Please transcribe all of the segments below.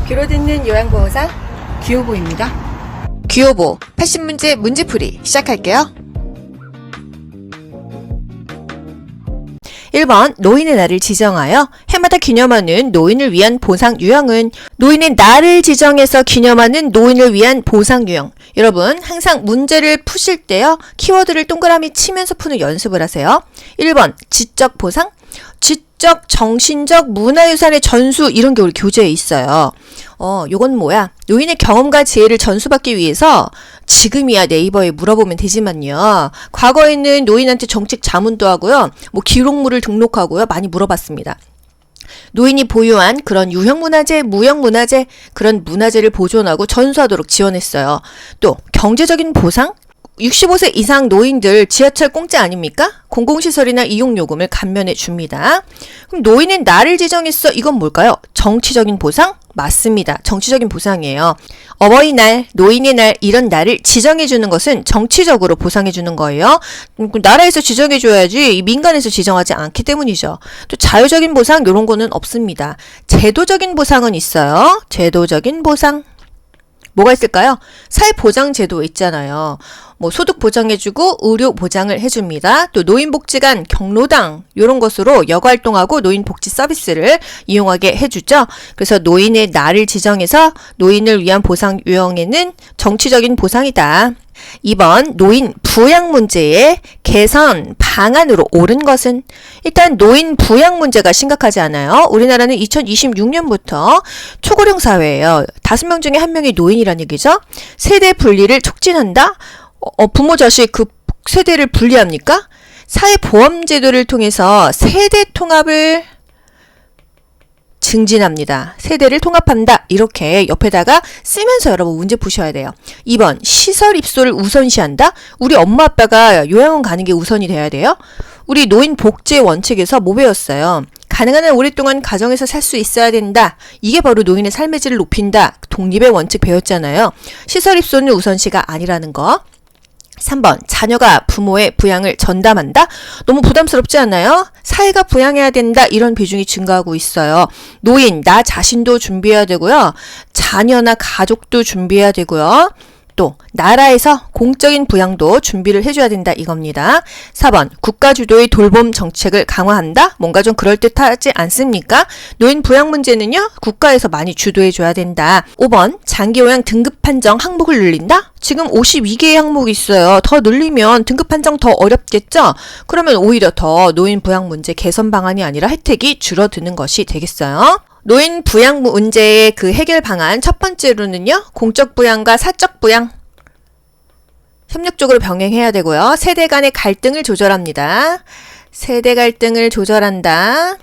귀로 듣는 요양보호사 귀요보입니다. 귀요보 80문제 문제풀이 시작할게요. 1번 노인의 날을 지정하여 해마다 기념하는 노인을 위한 보상 유형은 노인의 날을 지정해서 기념하는 노인을 위한 보상 유형. 여러분 항상 문제를 푸실 때요. 키워드를 동그라미 치면서 푸는 연습을 하세요. 1번 지적 보상. 지적, 정신적, 문화유산의 전수 이런 게 우리 교재에 있어요. 요건 뭐야? 노인의 경험과 지혜를 전수받기 위해서 지금이야 네이버에 물어보면 되지만요. 과거에는 노인한테 정책 자문도 하고요. 기록물을 등록하고요. 많이 물어봤습니다. 노인이 보유한 그런 유형문화재, 무형문화재 그런 문화재를 보존하고 전수하도록 지원했어요. 또 경제적인 보상? 65세 이상 노인들 지하철 공짜 아닙니까? 공공시설이나 이용요금을 감면해 줍니다. 그럼 노인의 날을 지정했어. 이건 뭘까요? 정치적인 보상? 맞습니다. 정치적인 보상이에요. 어버이날, 노인의 날 이런 날을 지정해 주는 것은 정치적으로 보상해 주는 거예요. 나라에서 지정해 줘야지 민간에서 지정하지 않기 때문이죠. 또 자유적인 보상 이런 거는 없습니다. 제도적인 보상은 있어요. 제도적인 보상. 뭐가 있을까요? 사회보장제도 있잖아요. 소득 보장해주고 의료 보장을 해줍니다. 또 노인복지관, 경로당 이런 것으로 여가활동하고 노인복지 서비스를 이용하게 해주죠. 그래서 노인의 날을 지정해서 노인을 위한 보상 유형에는 정치적인 보상이다. 2번 노인 부양 문제의 개선 방안으로 옳은 것은? 일단 노인 부양 문제가 심각하지 않아요. 우리나라는 2026년부터 초고령 사회예요. 5명 중에 1명이 노인이란 얘기죠. 세대 분리를 촉진한다? 부모 자식 그 세대를 분리합니까? 사회보험제도를 통해서 세대 통합을 증진합니다. 세대를 통합한다. 이렇게 옆에다가 쓰면서 여러분 문제 푸셔야 돼요. 2번 시설 입소를 우선시한다. 우리 엄마 아빠가 요양원 가는 게 우선이 돼야 돼요. 우리 노인 복지 원칙에서 뭐 배웠어요? 가능한 한 오랫동안 가정에서 살 수 있어야 된다. 이게 바로 노인의 삶의 질을 높인다. 독립의 원칙 배웠잖아요. 시설 입소는 우선시가 아니라는 거. 3번 자녀가 부모의 부양을 전담한다? 너무 부담스럽지 않아요? 사회가 부양해야 된다 이런 비중이 증가하고 있어요. 노인 나 자신도 준비해야 되고요. 자녀나 가족도 준비해야 되고요. 또 나라에서 공적인 부양도 준비를 해줘야 된다 이겁니다. 4번 국가 주도의 돌봄 정책을 강화한다? 뭔가 좀 그럴듯하지 않습니까? 노인 부양 문제는요. 국가에서 많이 주도해줘야 된다. 5번 장기요양 등급 판정 항목을 늘린다? 지금 52개의 항목이 있어요. 더 늘리면 등급 판정 더 어렵겠죠? 그러면 오히려 더 노인 부양 문제 개선 방안이 아니라 혜택이 줄어드는 것이 되겠어요. 노인 부양 문제의 그 해결 방안 첫 번째로는요. 공적 부양과 사적 부양 협력적으로 병행해야 되고요. 세대 간의 갈등을 조절합니다. 세대 갈등을 조절한다.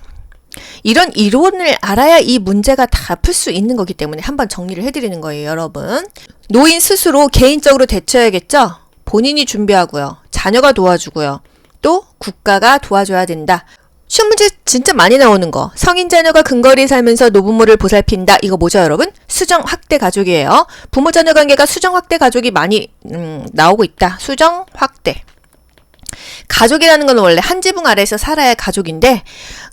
이런 이론을 알아야 이 문제가 다 풀 수 있는 거기 때문에 한번 정리를 해드리는 거예요, 여러분. 노인 스스로 개인적으로 대처해야겠죠? 본인이 준비하고요. 자녀가 도와주고요. 또 국가가 도와줘야 된다. 시험 문제 진짜 많이 나오는 거. 성인 자녀가 근거리에 살면서 노부모를 보살핀다. 이거 뭐죠, 여러분? 수정 확대 가족이에요. 부모 자녀 관계가 수정 확대 가족이 많이 나오고 있다. 수정 확대. 가족이라는 건 원래 한 지붕 아래에서 살아야 가족인데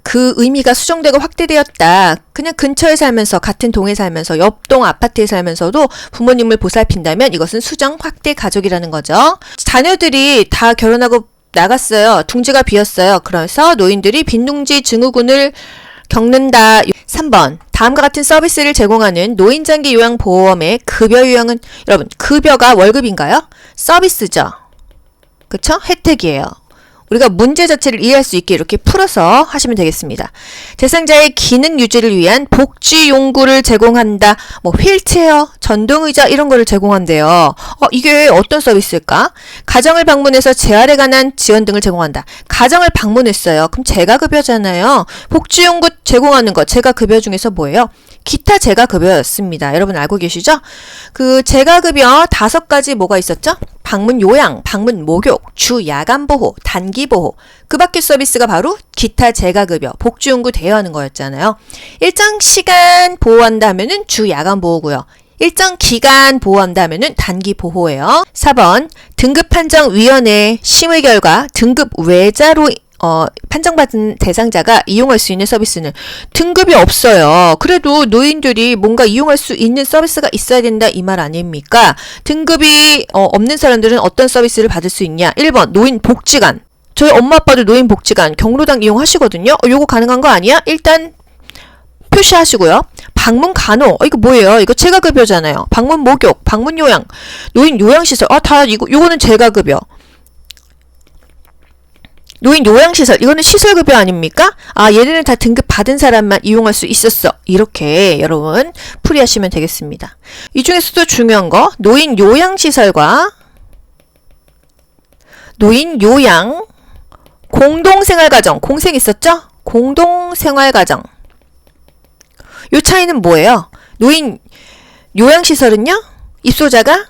그 의미가 수정되고 확대되었다. 그냥 근처에 살면서 같은 동에 살면서 옆동 아파트에 살면서도 부모님을 보살핀다면 이것은 수정 확대 가족이라는 거죠. 자녀들이 다 결혼하고 나갔어요. 둥지가 비었어요. 그래서 노인들이 빈둥지 증후군을 겪는다. 3번 다음과 같은 서비스를 제공하는 노인장기 요양보험의 급여 유형은 여러분 급여가 월급인가요? 서비스죠. 그쵸? 혜택이에요. 우리가 문제 자체를 이해할 수 있게 이렇게 풀어서 하시면 되겠습니다. 대상자의 기능 유지를 위한 복지 용구를 제공한다. 휠체어, 전동의자 이런 거를 제공한대요. 이게 어떤 서비스일까? 가정을 방문해서 재활에 관한 지원 등을 제공한다. 가정을 방문했어요. 그럼 재가급여잖아요. 복지 용구 제공하는 거 재가급여 중에서 뭐예요? 기타 재가급여였습니다. 여러분 알고 계시죠? 그 재가급여 5가지 뭐가 있었죠? 방문 요양, 방문 목욕, 주 야간 보호, 단기 보호. 그 밖의 서비스가 바로 기타 재가급여, 복지용구 대여하는 거였잖아요. 일정 시간 보호한다 하면은 주 야간 보호고요. 일정 기간 보호한다면은 단기 보호예요. 4번 등급판정위원회 심의 결과 등급 외자로 판정받은 대상자가 이용할 수 있는 서비스는 등급이 없어요. 그래도 노인들이 뭔가 이용할 수 있는 서비스가 있어야 된다 이 말 아닙니까? 등급이 없는 사람들은 어떤 서비스를 받을 수 있냐? 1번 노인복지관. 저희 엄마 아빠도 노인복지관 경로당 이용하시거든요. 요거 가능한 거 아니야? 일단 표시하시고요. 방문 간호. 이거 뭐예요? 이거 재가급여잖아요. 방문 목욕, 방문 요양, 노인 요양시설. 다 요거는 재가급여. 노인 요양시설. 이거는 시설급여 아닙니까? 얘네는 다 등급 받은 사람만 이용할 수 있었어. 이렇게 여러분 풀이하시면 되겠습니다. 이 중에서도 중요한 거 노인 요양시설과 노인 요양 공동생활가정. 공생 있었죠? 공동생활가정. 요 차이는 뭐예요? 노인 요양시설은요, 입소자가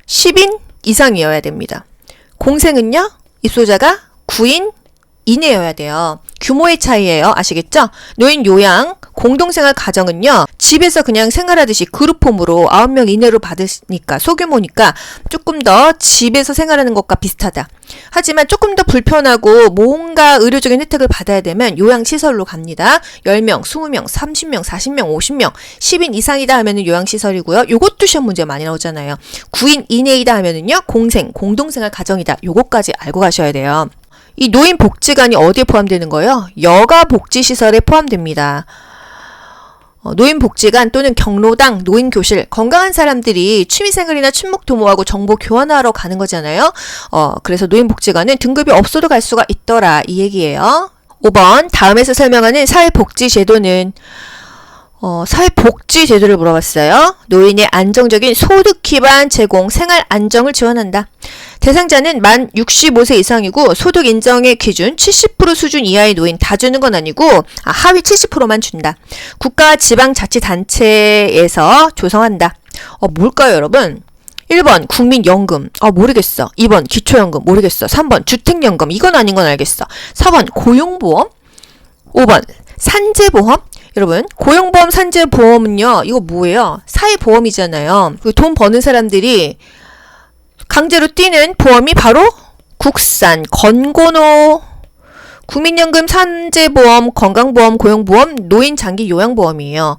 10인 이상이어야 됩니다. 공생은요, 입소자가 9인 이내여야 돼요. 규모의 차이예요. 아시겠죠? 노인 요양 공동생활 가정은요, 집에서 그냥 생활하듯이 그룹홈으로 9명 이내로 받으니까 소규모니까 조금 더 집에서 생활하는 것과 비슷하다. 하지만 조금 더 불편하고 뭔가 의료적인 혜택을 받아야 되면 요양시설로 갑니다. 10명, 20명, 30명, 40명, 50명, 10인 이상이다 하면은 요양시설이고요. 요것도 시험 문제 많이 나오잖아요. 9인 이내이다 하면은요, 공동생활 가정이다. 요것까지 알고 가셔야 돼요. 이 노인복지관이 어디에 포함되는 거예요? 여가복지시설에 포함됩니다. 노인복지관 또는 경로당, 노인교실, 건강한 사람들이 취미생활이나 친목도모하고 정보 교환하러 가는 거잖아요. 그래서 노인복지관은 등급이 없어도 갈 수가 있더라 이 얘기예요. 5번 다음에서 설명하는 사회복지제도는 사회복지제도를 물어봤어요. 노인의 안정적인 소득 기반 제공, 생활 안정을 지원한다. 대상자는 만 65세 이상이고 소득 인정의 기준 70% 수준 이하의 노인 다 주는 건 아니고 하위 70%만 준다. 국가 지방자치단체에서 조성한다. 뭘까요 여러분? 1번 국민연금. 모르겠어. 2번 기초연금. 모르겠어. 3번 주택연금. 이건 아닌 건 알겠어. 4번 고용보험. 5번 산재보험. 여러분 고용보험 산재보험은요 이거 뭐예요? 사회보험이잖아요. 돈 버는 사람들이 강제로 뛰는 보험이 바로 국산, 건고노, 국민연금, 산재보험, 건강보험, 고용보험, 노인장기 요양보험이에요.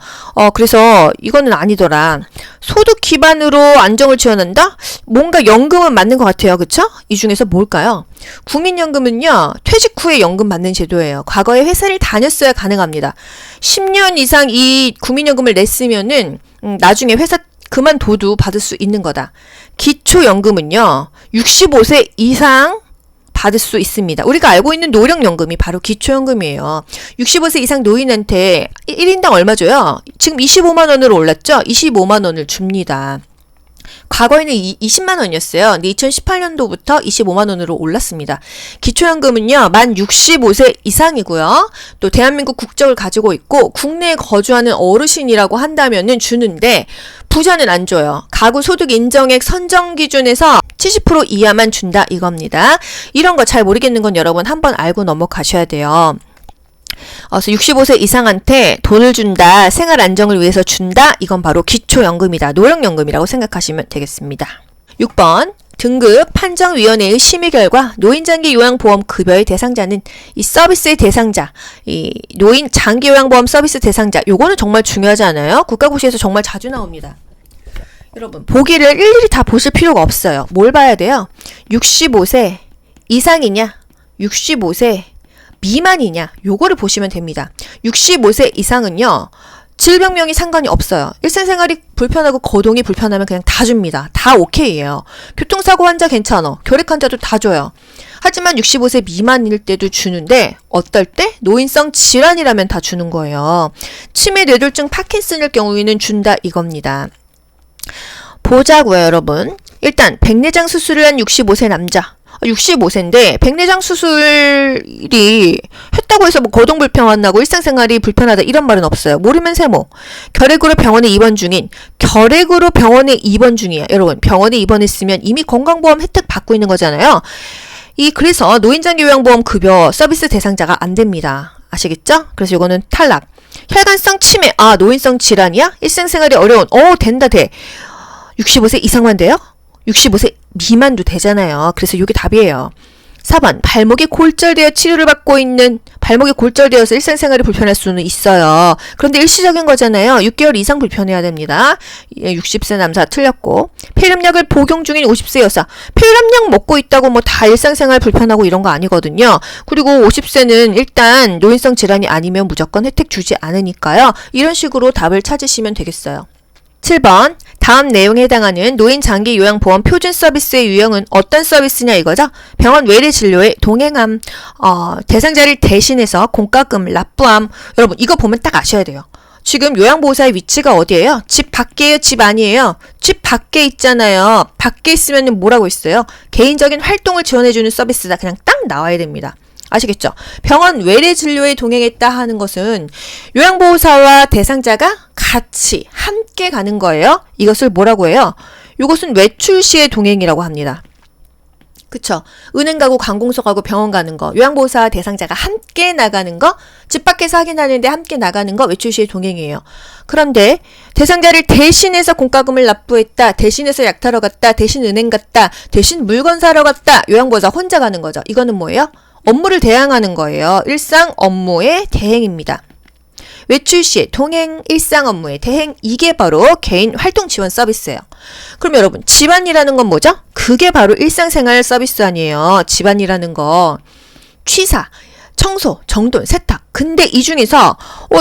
그래서 이거는 아니더라. 소득 기반으로 안정을 지원한다? 뭔가 연금은 맞는 것 같아요. 그쵸? 이 중에서 뭘까요? 국민연금은요, 퇴직 후에 연금 받는 제도예요. 과거에 회사를 다녔어야 가능합니다. 10년 이상 이 국민연금을 냈으면은, 나중에 회사 그만둬도 받을 수 있는 거다. 기초연금은요, 65세 이상 받을 수 있습니다. 우리가 알고 있는 노령연금이 바로 기초연금이에요. 65세 이상 노인한테 1인당 얼마 줘요? 지금 25만 원으로 올랐죠? 25만 원을 줍니다. 과거에는 20만 원이었어요. 근데 2018년도부터 25만 원으로 올랐습니다. 기초연금은요, 만 65세 이상이고요. 또 대한민국 국적을 가지고 있고 국내에 거주하는 어르신이라고 한다면은 주는데 부자는 안 줘요. 가구 소득 인정액 선정 기준에서 70% 이하만 준다 이겁니다. 이런 거 잘 모르겠는 건 여러분 한번 알고 넘어가셔야 돼요. 그래서 65세 이상한테 돈을 준다, 생활 안정을 위해서 준다, 이건 바로 기초연금이다, 노령연금이라고 생각하시면 되겠습니다. 6번 등급 판정위원회의 심의 결과 노인장기 요양보험 급여의 대상자는 이 서비스의 대상자, 이 노인 장기 요양보험 서비스 대상자, 요거는 정말 중요하지 않아요? 국가고시에서 정말 자주 나옵니다. 여러분 보기를 일일이 다 보실 필요가 없어요. 뭘 봐야 돼요? 65세 이상이냐, 65세 미만이냐, 요거를 보시면 됩니다. 65세 이상은요, 질병명이 상관이 없어요. 일상생활이 불편하고 거동이 불편하면 그냥 다 줍니다. 다 오케이예요. 교통사고 환자 괜찮아. 결핵 환자도 다 줘요. 하지만 65세 미만일 때도 주는데 어떨 때? 노인성 질환이라면 다 주는 거예요. 치매, 뇌졸중, 파킨슨일 경우에는 준다 이겁니다. 보자고요 여러분. 일단 백내장 수술을 한 65세 남자. 65세인데 백내장 수술이 했다고 해서 뭐 거동 불편 나고 일상생활이 불편하다 이런 말은 없어요. 모르면 세모. 결핵으로 병원에 입원 중인, 결핵으로 병원에 입원 중이야. 여러분 병원에 입원했으면 이미 건강보험 혜택 받고 있는 거잖아요. 그래서 노인장기 요양보험 급여 서비스 대상자가 안 됩니다. 아시겠죠? 그래서 이거는 탈락. 혈관성 치매, 노인성 질환이야? 일상생활이 어려운, 된다 돼. 65세 이상만 돼요? 65세 미만도 되잖아요. 그래서 이게 답이에요. 4번 발목이 골절되어 치료를 받고 있는 발목이 골절되어서 일상생활이 불편할 수는 있어요. 그런데 일시적인 거잖아요. 6개월 이상 불편해야 됩니다. 60세 남자 틀렸고 폐렴약을 복용 중인 50세 여사 폐렴약 먹고 있다고 뭐 다 일상생활 불편하고 이런 거 아니거든요. 그리고 50세는 일단 노인성 질환이 아니면 무조건 혜택 주지 않으니까요. 이런 식으로 답을 찾으시면 되겠어요. 7번 다음 내용에 해당하는 노인 장기 요양보험 표준 서비스의 유형은 어떤 서비스냐 이거죠. 병원 외래 진료의 동행함, 대상자를 대신해서 공과금, 납부함. 여러분 이거 보면 딱 아셔야 돼요. 지금 요양보호사의 위치가 어디예요? 집 밖이에요? 집 아니에요? 집 밖에 있잖아요. 밖에 있으면 뭐라고 있어요? 개인적인 활동을 지원해주는 서비스다. 그냥 딱 나와야 됩니다. 아시겠죠? 병원 외래 진료에 동행했다 하는 것은 요양보호사와 대상자가 같이 함께 가는 거예요. 이것을 뭐라고 해요? 이것은 외출 시의 동행이라고 합니다. 그쵸? 은행 가고 관공서 가고 병원 가는 거, 요양보호사와 대상자가 함께 나가는 거, 집 밖에서 하긴 하는데 함께 나가는 거 외출 시의 동행이에요. 그런데 대상자를 대신해서 공과금을 납부했다, 대신해서 약 타러 갔다, 대신 은행 갔다, 대신 물건 사러 갔다, 요양보호사 혼자 가는 거죠. 이거는 뭐예요? 업무를 대항하는 거예요. 일상 업무의 대행입니다. 외출 시에 동행, 일상 업무의 대행, 이게 바로 개인 활동 지원 서비스예요. 그럼 여러분 집안이라는 건 뭐죠? 그게 바로 일상생활 서비스 아니에요. 집안이라는 거 취사, 청소, 정돈, 세탁. 근데 이 중에서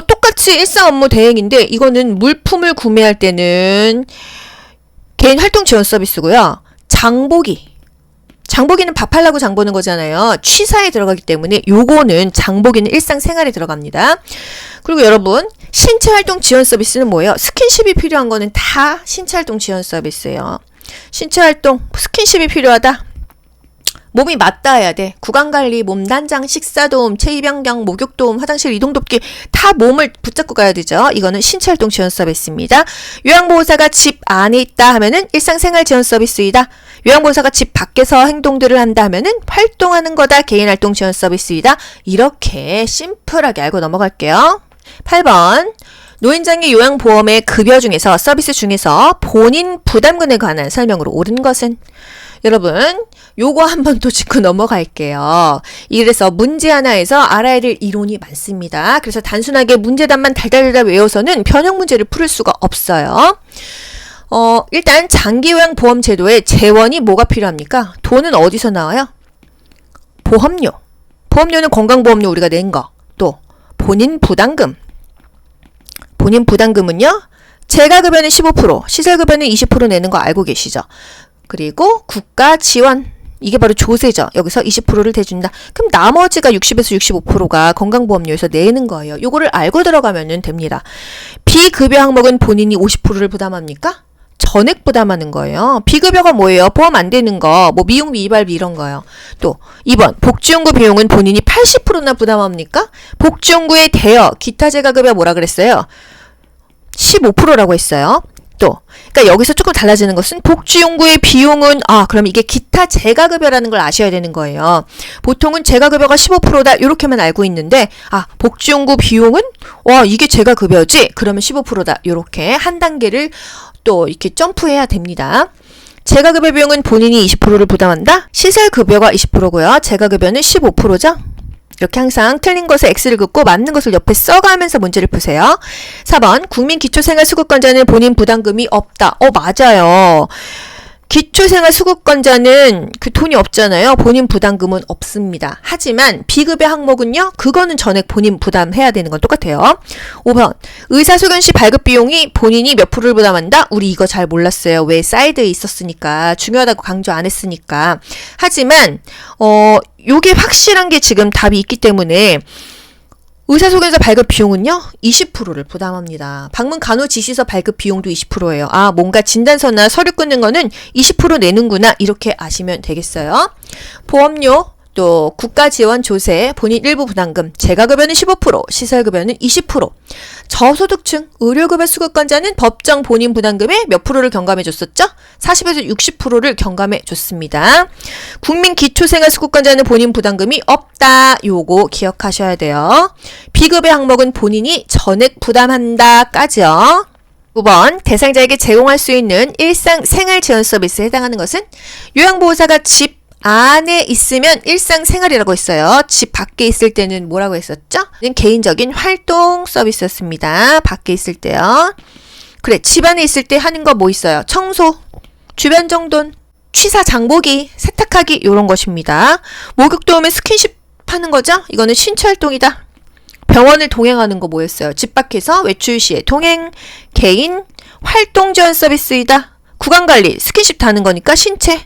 똑같이 일상 업무 대행인데 이거는 물품을 구매할 때는 개인 활동 지원 서비스고요. 장보기는 밥하려고 장보는 거잖아요. 취사에 들어가기 때문에 요거는 장보기는 일상생활에 들어갑니다. 그리고 여러분 신체활동 지원 서비스는 뭐예요? 스킨십이 필요한 거는 다 신체활동 지원 서비스예요. 신체활동, 스킨십이 필요하다. 몸이 맞닿아야 돼. 구강관리, 몸단장, 식사도움, 체위변경, 목욕도움, 화장실 이동돕기 다 몸을 붙잡고 가야 되죠. 이거는 신체활동 지원 서비스입니다. 요양보호사가 집 안에 있다 하면은 일상생활 지원 서비스이다. 요양보호사가 집 밖에서 행동들을 한다 하면은 활동하는 거다. 개인활동 지원 서비스이다. 이렇게 심플하게 알고 넘어갈게요. 8번 노인장기 요양보험의 급여 중에서 서비스 중에서 본인 부담금에 관한 설명으로 옳은 것은? 여러분 요거 한번 또 짚고 넘어갈게요. 이래서 문제 하나에서 알아야 될 이론이 많습니다. 그래서 단순하게 문제답만 달달달 외워서는 변형 문제를 풀을 수가 없어요. 일단 장기요양보험 제도에 재원이 뭐가 필요합니까? 돈은 어디서 나와요? 보험료. 보험료는 건강보험료 우리가 낸 거. 또 본인 부담금. 본인 부담금은요. 재가급여는 15%, 시설급여는 20% 내는 거 알고 계시죠? 그리고 국가 지원. 이게 바로 조세죠. 여기서 20%를 대준다. 그럼 나머지가 60에서 65%가 건강보험료에서 내는 거예요. 요거를 알고 들어가면 됩니다. 비급여 항목은 본인이 50%를 부담합니까? 전액 부담하는 거예요. 비급여가 뭐예요? 보험 안 되는 거, 뭐 미용비, 이발비 이런 거요. 또 2번 복지연구 비용은 본인이 80%나 부담합니까? 복지연구의 대여, 기타 재가급여 뭐라 그랬어요? 15%라고 했어요. 또 그러니까 여기서 조금 달라지는 것은 복지연구의 비용은 그럼 이게 기타 재가급여라는 걸 아셔야 되는 거예요. 보통은 재가급여가 15%다 이렇게만 알고 있는데 복지연구 비용은 이게 재가급여지? 그러면 15%다. 이렇게 한 단계를 또 이렇게 점프해야 됩니다. 재가급여 비용은 본인이 20%를 부담한다? 시설급여가 20%고요. 재가급여는 15%죠? 이렇게 항상 틀린 것에 X를 긋고 맞는 것을 옆에 써가면서 문제를 푸세요. 4번 국민기초생활수급권자는 본인 부담금이 없다. 맞아요. 기초생활수급권자는 그 돈이 없잖아요. 본인 부담금은 없습니다. 하지만 비급여 항목은요. 그거는 전액 본인 부담해야 되는 건 똑같아요. 5번 의사소견 시 발급 비용이 본인이 몇 프로를 부담한다? 우리 이거 잘 몰랐어요. 왜 사이드에 있었으니까. 중요하다고 강조 안 했으니까. 하지만 요게 확실한 게 지금 답이 있기 때문에 의사소견서 발급 비용은요 20%를 부담합니다. 방문 간호지시서 발급 비용도 20%예요. 뭔가 진단서나 서류 끊는 거는 20% 내는구나 이렇게 아시면 되겠어요. 보험료 또 국가지원 조세, 본인 일부 부담금, 재가급여는 15%, 시설급여는 20%. 저소득층, 의료급여 수급권자는 법정 본인 부담금의 몇 프로를 경감해 줬었죠? 40에서 60%를 경감해 줬습니다. 국민기초생활수급권자는 본인 부담금이 없다. 요거 기억하셔야 돼요. 비급여 항목은 본인이 전액 부담한다까지요. 9번 대상자에게 제공할 수 있는 일상 생활 지원 서비스에 해당하는 것은 요양보호사가 집 안에 있으면 일상생활이라고 했어요. 집 밖에 있을 때는 뭐라고 했었죠? 개인적인 활동 서비스였습니다. 밖에 있을 때요. 그래, 집 안에 있을 때 하는 거 뭐 있어요? 청소, 주변 정돈, 취사 장보기, 세탁하기 이런 것입니다. 목욕도 오면 스킨십 하는 거죠? 이거는 신체활동이다. 병원을 동행하는 거 뭐였어요? 집 밖에서 외출 시에 동행, 개인, 활동 지원 서비스이다. 구강관리, 스킨십 다는 거니까 신체,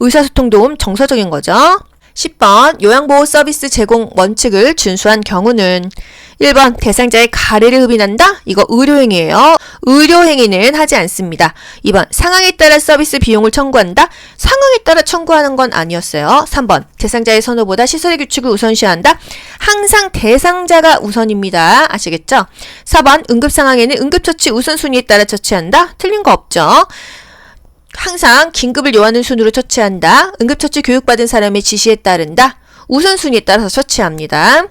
의사소통 도움 정서적인 거죠. 10번 요양보호 서비스 제공 원칙을 준수한 경우는 1번 대상자의 가래를 흡인한다? 이거 의료행위예요. 의료행위는 하지 않습니다. 2번 상황에 따라 서비스 비용을 청구한다? 상황에 따라 청구하는 건 아니었어요. 3번 대상자의 선호보다 시설의 규칙을 우선시한다? 항상 대상자가 우선입니다. 아시겠죠? 4번 응급상황에는 응급처치 우선순위에 따라 처치한다? 틀린 거 없죠? 항상 긴급을 요하는 순으로 처치한다. 응급처치 교육받은 사람의 지시에 따른다. 우선순위에 따라서 처치합니다.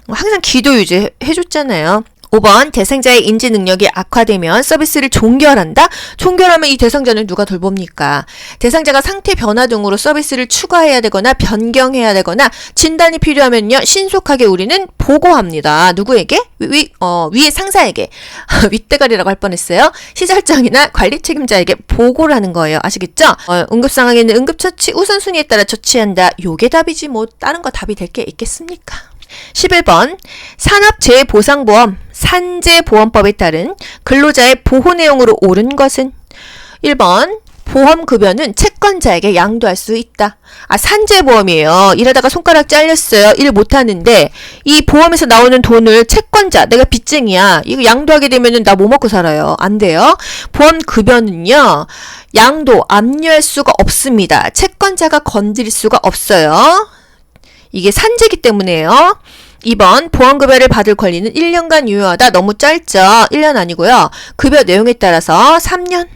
항상 기도 유지 해줬잖아요. 5번 대상자의 인지 능력이 악화되면 서비스를 종결한다. 종결하면 이 대상자는 누가 돌봅니까? 대상자가 상태 변화 등으로 서비스를 추가해야 되거나 변경해야 되거나 진단이 필요하면요 신속하게 우리는 보고합니다. 누구에게? 위에 상사에게. 윗대가리라고 할 뻔했어요. 시설장이나 관리 책임자에게 보고를 하는 거예요. 아시겠죠? 응급 상황에는 응급처치 우선순위에 따라 처치한다. 요게 답이지 뭐 다른 거 답이 될 게 있겠습니까? 11번 산업재해보상보험 산재보험법에 따른 근로자의 보호 내용으로 옳은 것은 1번 보험급여는 채권자에게 양도할 수 있다. 산재보험이에요. 일하다가 손가락 잘렸어요. 일 못하는데 이 보험에서 나오는 돈을 채권자, 내가 빚쟁이야. 이거 양도하게 되면은 나 뭐 먹고 살아요. 안 돼요. 보험급여는요. 양도, 압류할 수가 없습니다. 채권자가 건드릴 수가 없어요. 이게 산재기 때문에요. 2번 보험급여를 받을 권리는 1년간 유효하다. 너무 짧죠. 1년 아니고요. 급여 내용에 따라서 3년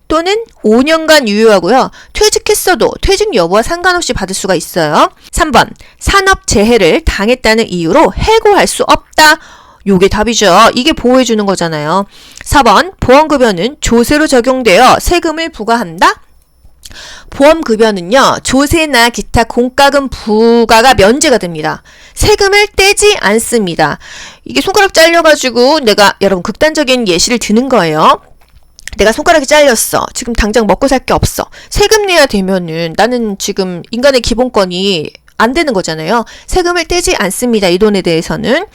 또는 5년간 유효하고요. 퇴직했어도 퇴직 여부와 상관없이 받을 수가 있어요. 3번 산업재해를 당했다는 이유로 해고할 수 없다. 요게 답이죠. 이게 보호해주는 거잖아요. 4번 보험급여는 조세로 적용되어 세금을 부과한다. 보험급여는요. 조세나 기타 공과금 부과가 면제가 됩니다. 세금을 떼지 않습니다. 이게 손가락 잘려가지고 여러분 극단적인 예시를 드는 거예요. 내가 손가락이 잘렸어. 지금 당장 먹고 살 게 없어. 세금 내야 되면은 나는 지금 인간의 기본권이 안 되는 거잖아요. 세금을 떼지 않습니다. 이 돈에 대해서는.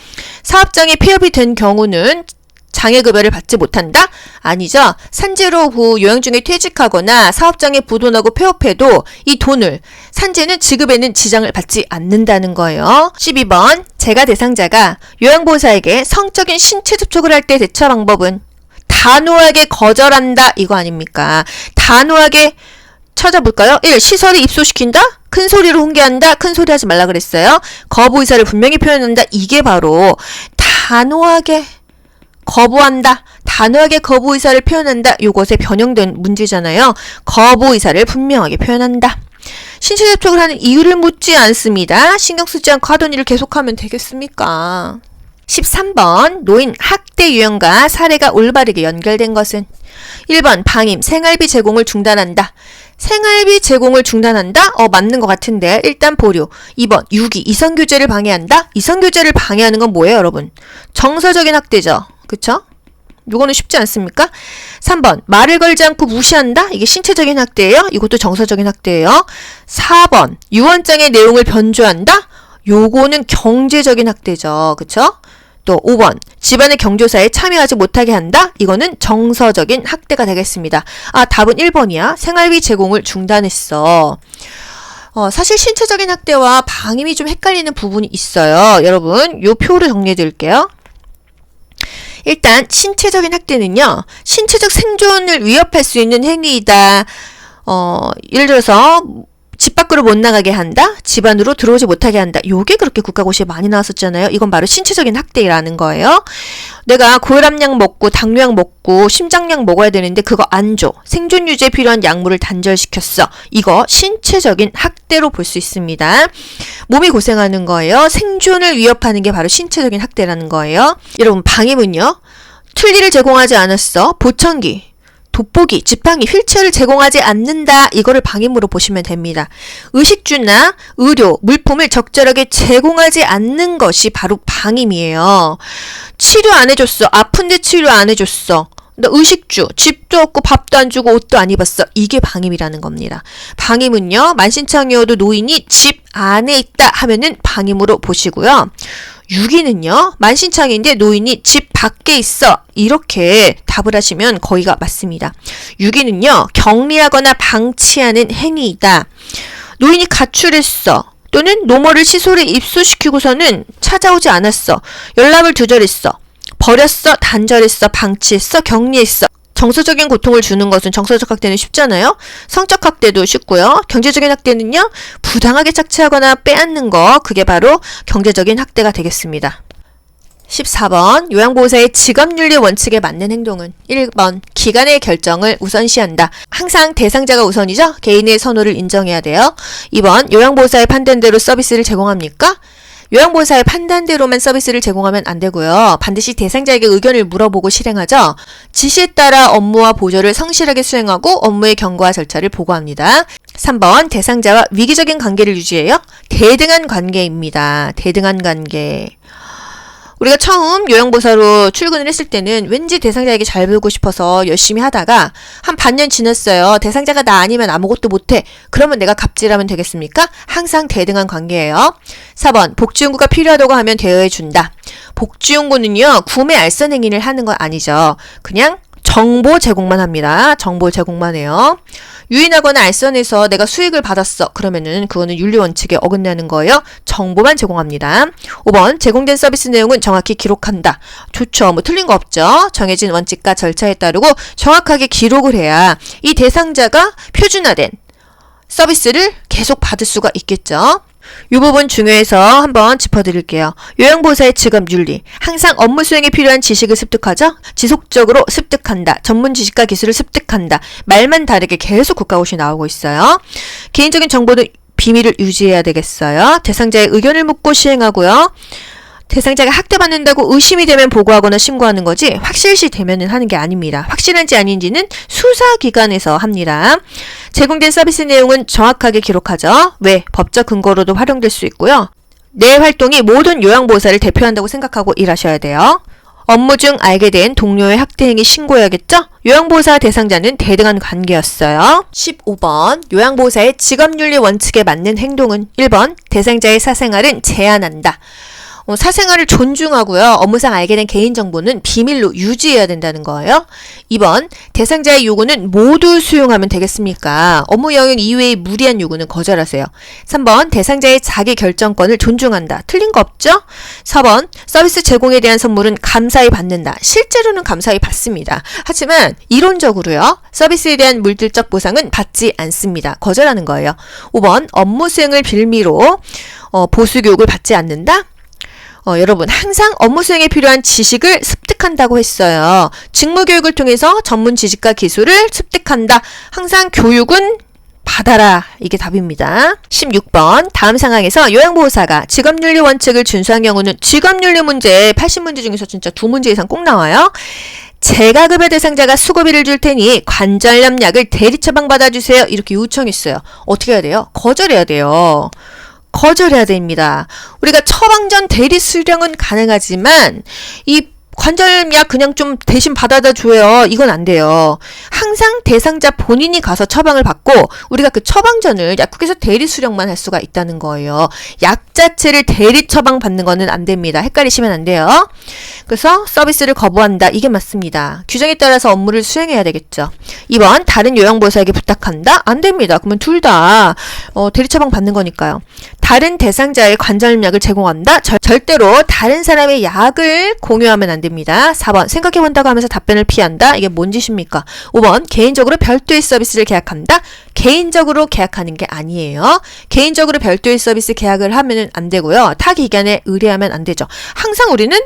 사업장에 폐업이 된 경우는 장애급여를 받지 못한다? 아니죠. 산재로 후 요양 중에 퇴직하거나 사업장에 부도나고 폐업해도 이 돈을 산재는 지급에는 지장을 받지 않는다는 거예요. 12번 재가 대상자가 요양보호사에게 성적인 신체 접촉을 할 때 대처 방법은 단호하게 거절한다. 이거 아닙니까? 단호하게 찾아볼까요? 1. 시설에 입소시킨다? 큰 소리로 훈계한다? 큰 소리 하지 말라 그랬어요. 거부 의사를 분명히 표현한다? 이게 바로 단호하게 거부한다. 단호하게 거부 의사를 표현한다. 요것에 변형된 문제잖아요. 거부 의사를 분명하게 표현한다. 신체 접촉을 하는 이유를 묻지 않습니다. 신경 쓰지 않고 하던 일을 계속하면 되겠습니까? 13번 노인 학대 유형과 사례가 올바르게 연결된 것은 1번 방임 생활비 제공을 중단한다. 생활비 제공을 중단한다? 맞는 것 같은데 일단 보류. 2번 유기 이성교제를 방해한다. 이성교제를 방해하는 건 뭐예요 여러분? 정서적인 학대죠. 그쵸? 이거는 쉽지 않습니까? 3번 말을 걸지 않고 무시한다? 이게 신체적인 학대예요? 이것도 정서적인 학대예요. 4번 유언장의 내용을 변조한다? 요거는 경제적인 학대죠. 그쵸? 또 5번 집안의 경조사에 참여하지 못하게 한다? 이거는 정서적인 학대가 되겠습니다. 답은 1번이야. 생활비 제공을 중단했어. 사실 신체적인 학대와 방임이 좀 헷갈리는 부분이 있어요. 여러분 요 표로 정리해 드릴게요. 일단 신체적인 학대는요. 신체적 생존을 위협할 수 있는 행위이다. 예를 들어서 집 밖으로 못 나가게 한다. 집 안으로 들어오지 못하게 한다. 요게 그렇게 국가고시에 많이 나왔었잖아요. 이건 바로 신체적인 학대라는 거예요. 내가 고혈압약 먹고 당뇨약 먹고 심장약 먹어야 되는데 그거 안 줘. 생존 유지에 필요한 약물을 단절시켰어. 이거 신체적인 학대로 볼 수 있습니다. 몸이 고생하는 거예요. 생존을 위협하는 게 바로 신체적인 학대라는 거예요. 여러분 방임은요. 틀니를 제공하지 않았어. 보청기. 돋보기, 지팡이, 휠체어를 제공하지 않는다. 이거를 방임으로 보시면 됩니다. 의식주나 의료, 물품을 적절하게 제공하지 않는 것이 바로 방임이에요. 치료 안 해줬어. 아픈데 치료 안 해줬어. 너 의식주, 집도 없고 밥도 안 주고 옷도 안 입었어. 이게 방임이라는 겁니다. 방임은요, 만신창이어도 노인이 집 안에 있다 하면은 방임으로 보시고요. 유기는요, 만신창이인데 노인이 집 밖에 있어. 이렇게 답을 하시면 거의가 맞습니다. 유기는요, 격리하거나 방치하는 행위이다. 노인이 가출했어. 또는 노모를 시설에 입소시키고서는 찾아오지 않았어. 연락을 두절했어. 버렸어, 단절했어, 방치했어, 격리했어. 정서적인 고통을 주는 것은 정서적 학대는 쉽잖아요. 성적 학대도 쉽고요. 경제적인 학대는요, 부당하게 착취하거나 빼앗는 거, 그게 바로 경제적인 학대가 되겠습니다. 14번 요양보호사의 직업윤리 원칙에 맞는 행동은 1번 기관의 결정을 우선시한다. 항상 대상자가 우선이죠. 개인의 선호를 인정해야 돼요. 2번 요양보호사의 판단대로 서비스를 제공합니까? 요양보호사의 판단대로만 서비스를 제공하면 안 되고요. 반드시 대상자에게 의견을 물어보고 실행하죠. 지시에 따라 업무와 보조를 성실하게 수행하고 업무의 경과와 절차를 보고합니다. 3번 대상자와 위기적인 관계를 유지해요. 대등한 관계입니다. 대등한 관계. 우리가 처음 요양보호사로 출근을 했을 때는 왠지 대상자에게 잘 보이고 싶어서 열심히 하다가 한 반년 지났어요. 대상자가 나 아니면 아무것도 못해. 그러면 내가 갑질하면 되겠습니까? 항상 대등한 관계예요. 4번 복지용구가 필요하다고 하면 대여해준다. 복지용구는요, 구매 알선 행위를 하는 건 아니죠. 그냥 정보 제공만 합니다. 정보 제공만 해요. 유인하거나 알선해서 내가 수익을 받았어. 그러면은 그거는 윤리원칙에 어긋나는 거예요. 정보만 제공합니다. 5번 제공된 서비스 내용은 정확히 기록한다. 좋죠. 뭐 틀린 거 없죠. 정해진 원칙과 절차에 따르고 정확하게 기록을 해야 이 대상자가 표준화된 서비스를 계속 받을 수가 있겠죠. 이 부분 중요해서 한번 짚어드릴게요. 요양보호사의 직업윤리. 항상 업무 수행에 필요한 지식을 습득하죠. 지속적으로 습득한다. 전문 지식과 기술을 습득한다. 말만 다르게 계속 국가고시 나오고 있어요. 개인적인 정보는 비밀을 유지해야 되겠어요. 대상자의 의견을 묻고 시행하고요. 대상자가 학대받는다고 의심이 되면 보고하거나 신고하는 거지 확실시 되면은 하는 게 아닙니다. 확실한지 아닌지는 수사기관에서 합니다. 제공된 서비스 내용은 정확하게 기록하죠. 왜? 법적 근거로도 활용될 수 있고요. 내 활동이 모든 요양보호사를 대표한다고 생각하고 일하셔야 돼요. 업무 중 알게 된 동료의 학대행위 신고해야겠죠? 요양보호사 대상자는 대등한 관계였어요. 15번 요양보호사의 직업윤리 원칙에 맞는 행동은 1번 대상자의 사생활은 제한한다. 사생활을 존중하고요. 업무상 알게 된 개인정보는 비밀로 유지해야 된다는 거예요. 2번 대상자의 요구는 모두 수용하면 되겠습니까? 업무 영역 이외의 무리한 요구는 거절하세요. 3번 대상자의 자기 결정권을 존중한다. 틀린 거 없죠? 4번 서비스 제공에 대한 선물은 감사히 받는다. 실제로는 감사히 받습니다. 하지만 이론적으로요. 서비스에 대한 물질적 보상은 받지 않습니다. 거절하는 거예요. 5번 업무 수행을 빌미로 보수교육을 받지 않는다. 여러분 항상 업무 수행에 필요한 지식을 습득한다고 했어요. 직무교육을 통해서 전문 지식과 기술을 습득한다. 항상 교육은 받아라. 이게 답입니다. 16번 다음 상황에서 요양보호사가 직업윤리 원칙을 준수한 경우는 직업윤리 문제 80문제 중에서 진짜 2문제 이상 꼭 나와요. 재가급여 대상자가 수고비를 줄 테니 관절염 약을 대리 처방받아주세요. 이렇게 요청했어요. 어떻게 해야 돼요? 거절해야 돼요. 거절해야 됩니다. 우리가 처방 전 대리 수령은 가능하지만 이 관절약 그냥 좀 대신 받아다 줘요. 이건 안 돼요. 항상 대상자 본인이 가서 처방을 받고 우리가 그 처방전을 약국에서 대리 수령만 할 수가 있다는 거예요. 약 자체를 대리 처방 받는 거는 안 됩니다. 헷갈리시면 안 돼요. 그래서 서비스를 거부한다. 이게 맞습니다. 규정에 따라서 업무를 수행해야 되겠죠. 2번 다른 요양보호사에게 부탁한다. 안 됩니다. 그러면 둘 다 대리 처방 받는 거니까요. 다른 대상자의 관절약을 제공한다. 절대로 다른 사람의 약을 공유하면 안 됩니다. 4번 생각해본다고 하면서 답변을 피한다. 이게 뭔 짓입니까? 5번 개인적으로 별도의 서비스를 계약한다. 개인적으로 계약하는 게 아니에요. 개인적으로 별도의 서비스 계약을 하면 안 되고요. 타 기관에 의뢰하면 안 되죠. 항상 우리는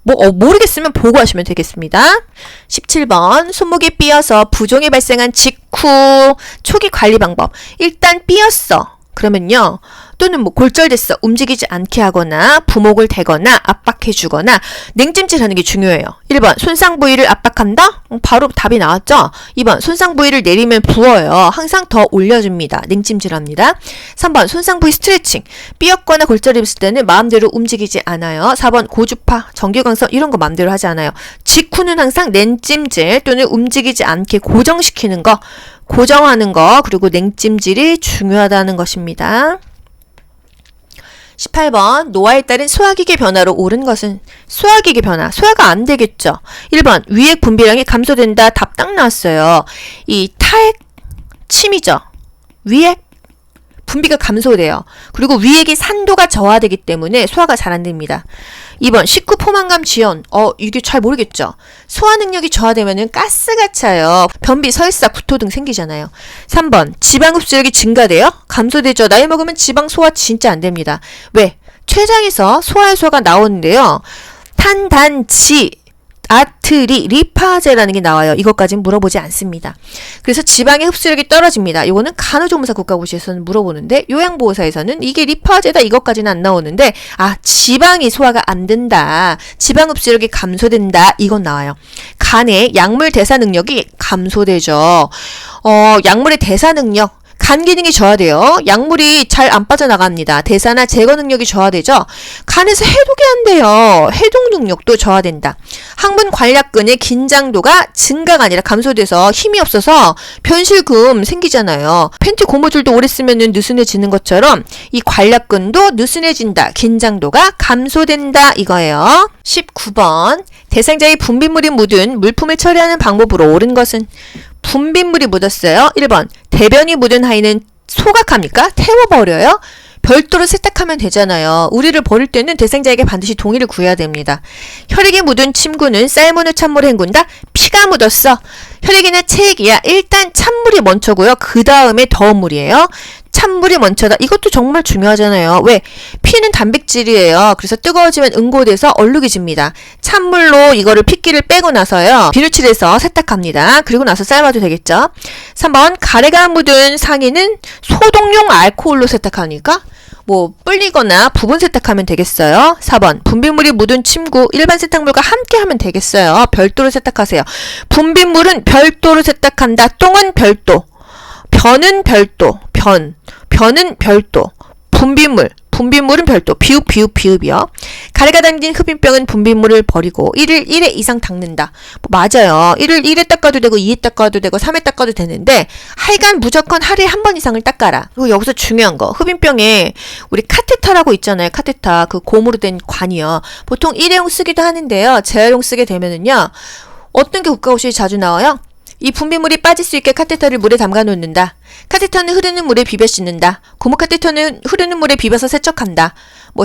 모르겠으면 보고하시면 되겠습니다. 17번 손목이 삐어서 부종이 발생한 직후 초기 관리 방법. 일단 삐었어. 그러면요. 또는 뭐 골절됐어 움직이지 않게 하거나 부목을 대거나 압박해주거나 냉찜질하는 게 중요해요. 1번 손상 부위를 압박한다? 바로 답이 나왔죠? 2번 손상 부위를 내리면 부어요. 항상 더 올려줍니다. 냉찜질합니다. 3번 손상 부위 스트레칭. 삐었거나 골절이 있을 때는 마음대로 움직이지 않아요. 4번 고주파, 정규광선 이런 거 마음대로 하지 않아요. 직후는 항상 냉찜질 또는 움직이지 않게 고정시키는 거, 고정하는 거, 그리고 냉찜질이 중요하다는 것입니다. 18번 노화에 따른 소화기계 변화로 옳은 것은 소화기계 변화, 소화가 안 되겠죠. 1번 위액 분비량이 감소된다. 답 딱 나왔어요. 이 타액 침이죠. 위액 분비가 감소돼요. 그리고 위액의 산도가 저하되기 때문에 소화가 잘 안 됩니다. 2번 식후 포만감 지연. 이게 잘 모르겠죠. 소화 능력이 저하되면은 가스가 차요. 변비, 설사, 구토 등 생기잖아요. 3번 지방 흡수력이 증가돼요? 감소되죠. 나이 먹으면 지방 소화 진짜 안 됩니다. 왜? 췌장에서 소화효소가 나오는데요. 탄, 단, 지, 아트리, 리파제라는 게 나와요. 이것까지는 물어보지 않습니다. 그래서 지방의 흡수력이 떨어집니다. 이거는 간호조무사 국가고시에서는 물어보는데 요양보호사에서는 이게 리파제다 이것까지는 안 나오는데 지방이 소화가 안 된다. 지방 흡수력이 감소된다. 이건 나와요. 간의 약물 대사 능력이 감소되죠. 약물의 대사 능력 간 기능이 저하돼요. 약물이 잘 안 빠져나갑니다. 대사나 제거 능력이 저하되죠. 간에서 해독이 안 돼요. 해독 능력도 저하된다. 항문 관략근의 긴장도가 증가가 아니라 감소돼서 힘이 없어서 변실금 생기잖아요. 팬티 고무줄도 오래 쓰면 느슨해지는 것처럼 이 관략근도 느슨해진다. 긴장도가 감소된다. 이거예요. 19번 대상자의 분비물이 묻은 물품을 처리하는 방법으로 옳은 것은 분비물이 묻었어요. 1번 대변이 묻은 아이는 소각합니까? 태워버려요? 별도로 세탁하면 되잖아요. 우리를 버릴 때는 대상자에게 반드시 동의를 구해야 됩니다. 혈액이 묻은 침구는 쌀문을 찬물에 헹군다? 피가 묻었어. 혈액이나 체액이야. 일단 찬물이 먼저고요. 그 다음에 더운 물이에요. 찬물이 먼저다. 이것도 정말 중요하잖아요. 왜? 피는 단백질이에요. 그래서 뜨거워지면 응고돼서 얼룩이집니다. 찬물로 이거를 핏기를 빼고 나서요. 비누칠해서 세탁합니다. 그리고 나서 삶아도 되겠죠. 3번 가래가 묻은 상의는 소독용 알코올로 세탁하니까 뭐 불리거나 부분 세탁하면 되겠어요. 4번 분비물이 묻은 침구 일반 세탁물과 함께 하면 되겠어요. 별도로 세탁하세요. 분비물은 별도로 세탁한다. 똥은 별도. 변은 별도. 변은 별도. 분비물은 별도. 비읍이요. 가래가 담긴 흡입병은 분비물을 버리고 1일 1회 이상 닦는다. 맞아요. 1일 1회 닦아도 되고 2회 닦아도 되고 3회 닦아도 되는데 하여간 무조건 하루에 한 번 이상을 닦아라. 그리고 여기서 중요한 거. 흡입병에 우리 카테터라고 있잖아요. 카테터. 그 고무로 된 관이요. 보통 일회용 쓰기도 하는데요. 재활용 쓰게 되면은요. 어떤 게 국가고시에 자주 나와요? 이 분비물이 빠질 수 있게 카테터를 물에 담가 놓는다. 카테터는 흐르는 물에 비벼 씻는다. 고무 카테터는 흐르는 물에 비벼서 세척한다.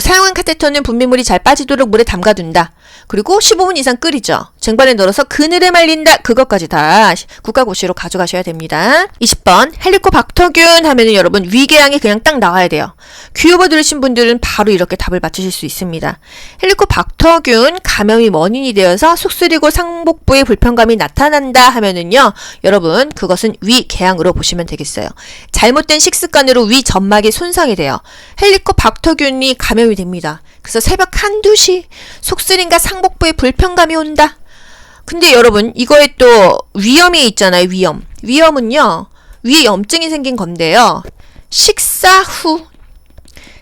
사용한 카테터는 분비물이 잘 빠지도록 물에 담가둔다. 그리고 15분 이상 끓이죠. 쟁반에 널어서 그늘에 말린다. 그것까지 다 국가고시로 가져가셔야 됩니다. 20번 헬리코박터균 하면은 여러분 위궤양이 그냥 딱 나와야 돼요. 귀요보 들으신 분들은 바로 이렇게 답을 맞추실 수 있습니다. 헬리코박터균 감염이 원인이 되어서 속쓰리고 상복부에 불편감이 나타난다 하면은요. 여러분 그것은 위궤양으로 보시면 되겠어요. 잘못된 식습관으로 위 점막이 손상이 돼요. 헬리코박터균이 감염이 됩니다. 그래서 새벽 1~2시 속쓰림과 상복부에 불편감이 온다. 근데 여러분 이거에 또 위염이 있잖아요. 위염은요. 위에 염증이 생긴 건데요. 식사 후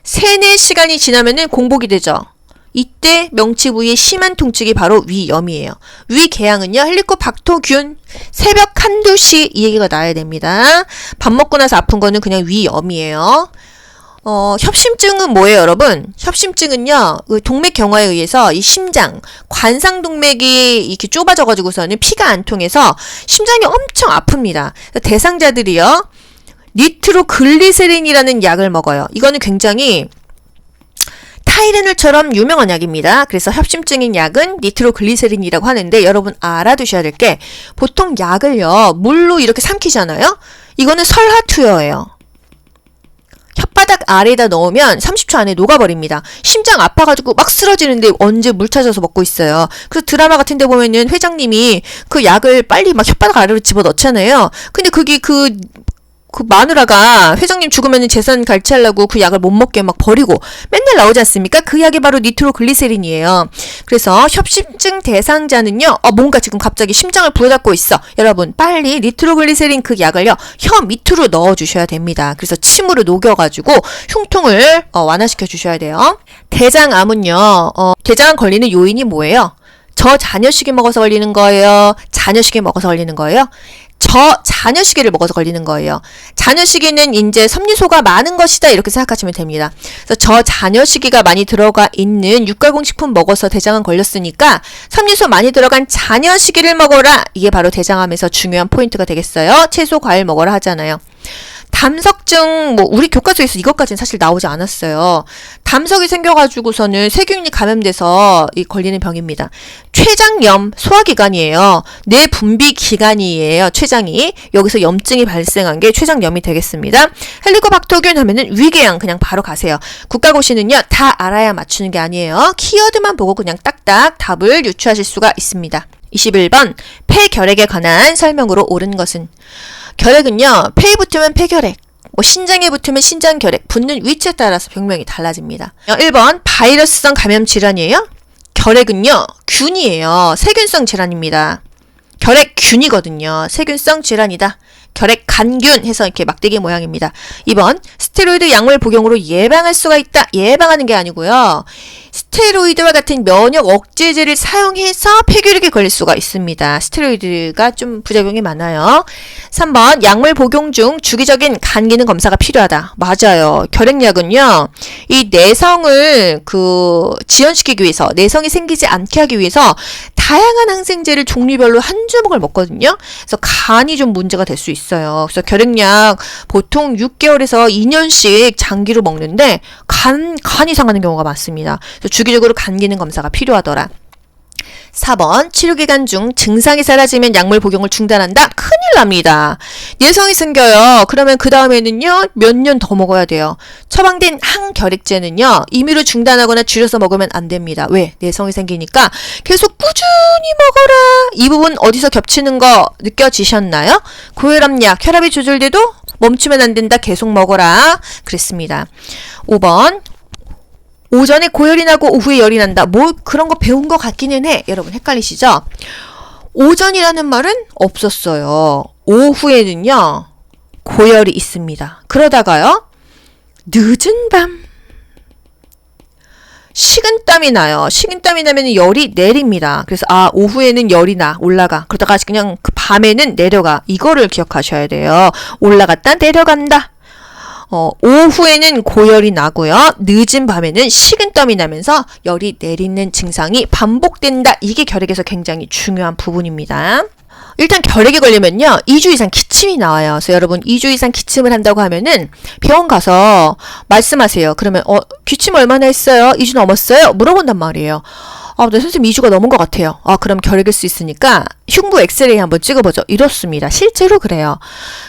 3-4시간이 지나면은 공복이 되죠. 이때 명치 부위에 심한 통증이 바로 위염이에요. 위궤양은요. 헬리코박터균 새벽 1~2시 이 얘기가 나야 됩니다. 밥 먹고 나서 아픈 거는 그냥 위염이에요. 협심증은 뭐예요, 여러분? 협심증은요, 동맥 경화에 의해서 이 심장, 관상동맥이 이렇게 좁아져가지고서는 피가 안 통해서 심장이 엄청 아픕니다. 대상자들이요, 니트로글리세린이라는 약을 먹어요. 이거는 굉장히 타이레놀처럼 유명한 약입니다. 그래서 협심증인 약은 니트로글리세린이라고 하는데 여러분 알아두셔야 될 게 보통 약을요, 물로 이렇게 삼키잖아요? 이거는 설화투여예요. 혓바닥 아래에다 넣으면 30초 안에 녹아버립니다. 심장 아파가지고 막 쓰러지는데 언제 물 찾아서 먹고 있어요. 그래서 드라마 같은 데 보면은 회장님이 그 약을 빨리 막 혓바닥 아래로 집어넣잖아요. 근데 그게 그 마누라가 회장님 죽으면 재산 갈취하려고 그 약을 못 먹게 막 버리고 맨날 나오지 않습니까? 그 약이 바로 니트로글리세린이에요. 그래서 협심증 대상자는요, 뭔가 지금 갑자기 심장을 부여잡고 있어. 여러분, 빨리 니트로글리세린 그 약을요, 혀 밑으로 넣어주셔야 됩니다. 그래서 침으로 녹여가지고 흉통을 완화시켜 주셔야 돼요. 대장암은요, 대장암 걸리는 요인이 뭐예요? 저자녀식이 먹어서 걸리는 거예요? 자녀식이 먹어서 걸리는 거예요? 저자녀시기를 먹어서 걸리는 거예요. 자녀시기는 이제 섬유소가 많은 것이다 이렇게 생각하시면 됩니다. 그래서 저자녀시기가 많이 들어가 있는 육가공식품 먹어서 대장암 걸렸으니까 섬유소 많이 들어간 자녀시기를 먹어라. 이게 바로 대장암에서 중요한 포인트가 되겠어요. 채소, 과일 먹어라 하잖아요. 담석증, 우리 교과서에서 이것까지는 사실 나오지 않았어요. 담석이 생겨가지고서는 세균이 감염돼서 걸리는 병입니다. 췌장염, 소화기관이에요. 뇌분비기관이에요. 췌장이. 여기서 염증이 발생한 게 췌장염이 되겠습니다. 헬리코박터균 하면은 위궤양 그냥 바로 가세요. 국가고시는요, 다 알아야 맞추는 게 아니에요. 키워드만 보고 그냥 딱딱 답을 유추하실 수가 있습니다. 21번, 폐결핵에 관한 설명으로 옳은 것은? 결핵은요, 폐에 붙으면 폐결핵, 신장에 붙으면 신장결핵, 붙는 위치에 따라서 병명이 달라집니다. 1번, 바이러스성 감염 질환이에요. 결핵은요, 균이에요. 세균성 질환입니다. 결핵균이거든요. 세균성 질환이다. 결핵 간균 해서 이렇게 막대기 모양입니다. 2번, 스테로이드 약물 복용으로 예방할 수가 있다. 예방하는 게 아니고요. 스테로이드와 같은 면역 억제제를 사용해서 폐결핵에 걸릴 수가 있습니다. 스테로이드가 좀 부작용이 많아요. 3번, 약물 복용 중 주기적인 간 기능 검사가 필요하다. 맞아요. 결핵약은요, 이 내성을 지연시키기 위해서, 내성이 생기지 않게 하기 위해서 다양한 항생제를 종류별로 한 주먹을 먹거든요. 그래서 간이 좀 문제가 될 수 있어요. 그래서 결핵약 보통 6개월에서 2년씩 장기로 먹는데 간이 상하는 경우가 많습니다. 그래서 주기적으로 간 기능 검사가 필요하더라. 4번, 치료기간 중 증상이 사라지면 약물 복용을 중단한다? 큰일 납니다. 내성이 생겨요. 그러면 그 다음에는요, 몇 년 더 먹어야 돼요. 처방된 항결핵제는요, 임의로 중단하거나 줄여서 먹으면 안 됩니다. 왜? 내성이 생기니까 계속 꾸준히 먹어라. 이 부분 어디서 겹치는 거 느껴지셨나요? 고혈압약, 혈압이 조절돼도 멈추면 안 된다. 계속 먹어라. 그랬습니다. 5번, 오전에 고열이 나고 오후에 열이 난다. 그런 거 배운 것 같기는 해. 여러분 헷갈리시죠? 오전이라는 말은 없었어요. 오후에는요, 고열이 있습니다. 그러다가요, 늦은 밤, 식은땀이 나요. 식은땀이 나면 열이 내립니다. 그래서 오후에는 열이 올라가. 그러다가 그냥 그 밤에는 내려가. 이거를 기억하셔야 돼요. 올라갔다 내려간다. 오후에는 고열이 나고요. 늦은 밤에는 식은땀이 나면서 열이 내리는 증상이 반복된다. 이게 결핵에서 굉장히 중요한 부분입니다. 일단 결핵에 걸리면요, 2주 이상 기침이 나와요. 그래서 여러분 2주 이상 기침을 한다고 하면은 병원 가서 말씀하세요. 그러면 기침 얼마나 했어요? 2주 넘었어요? 물어본단 말이에요. 네, 선생님 2주가 넘은 것 같아요. 그럼 결핵일 수 있으니까 흉부 엑스레이 한번 찍어보죠. 이렇습니다. 실제로 그래요.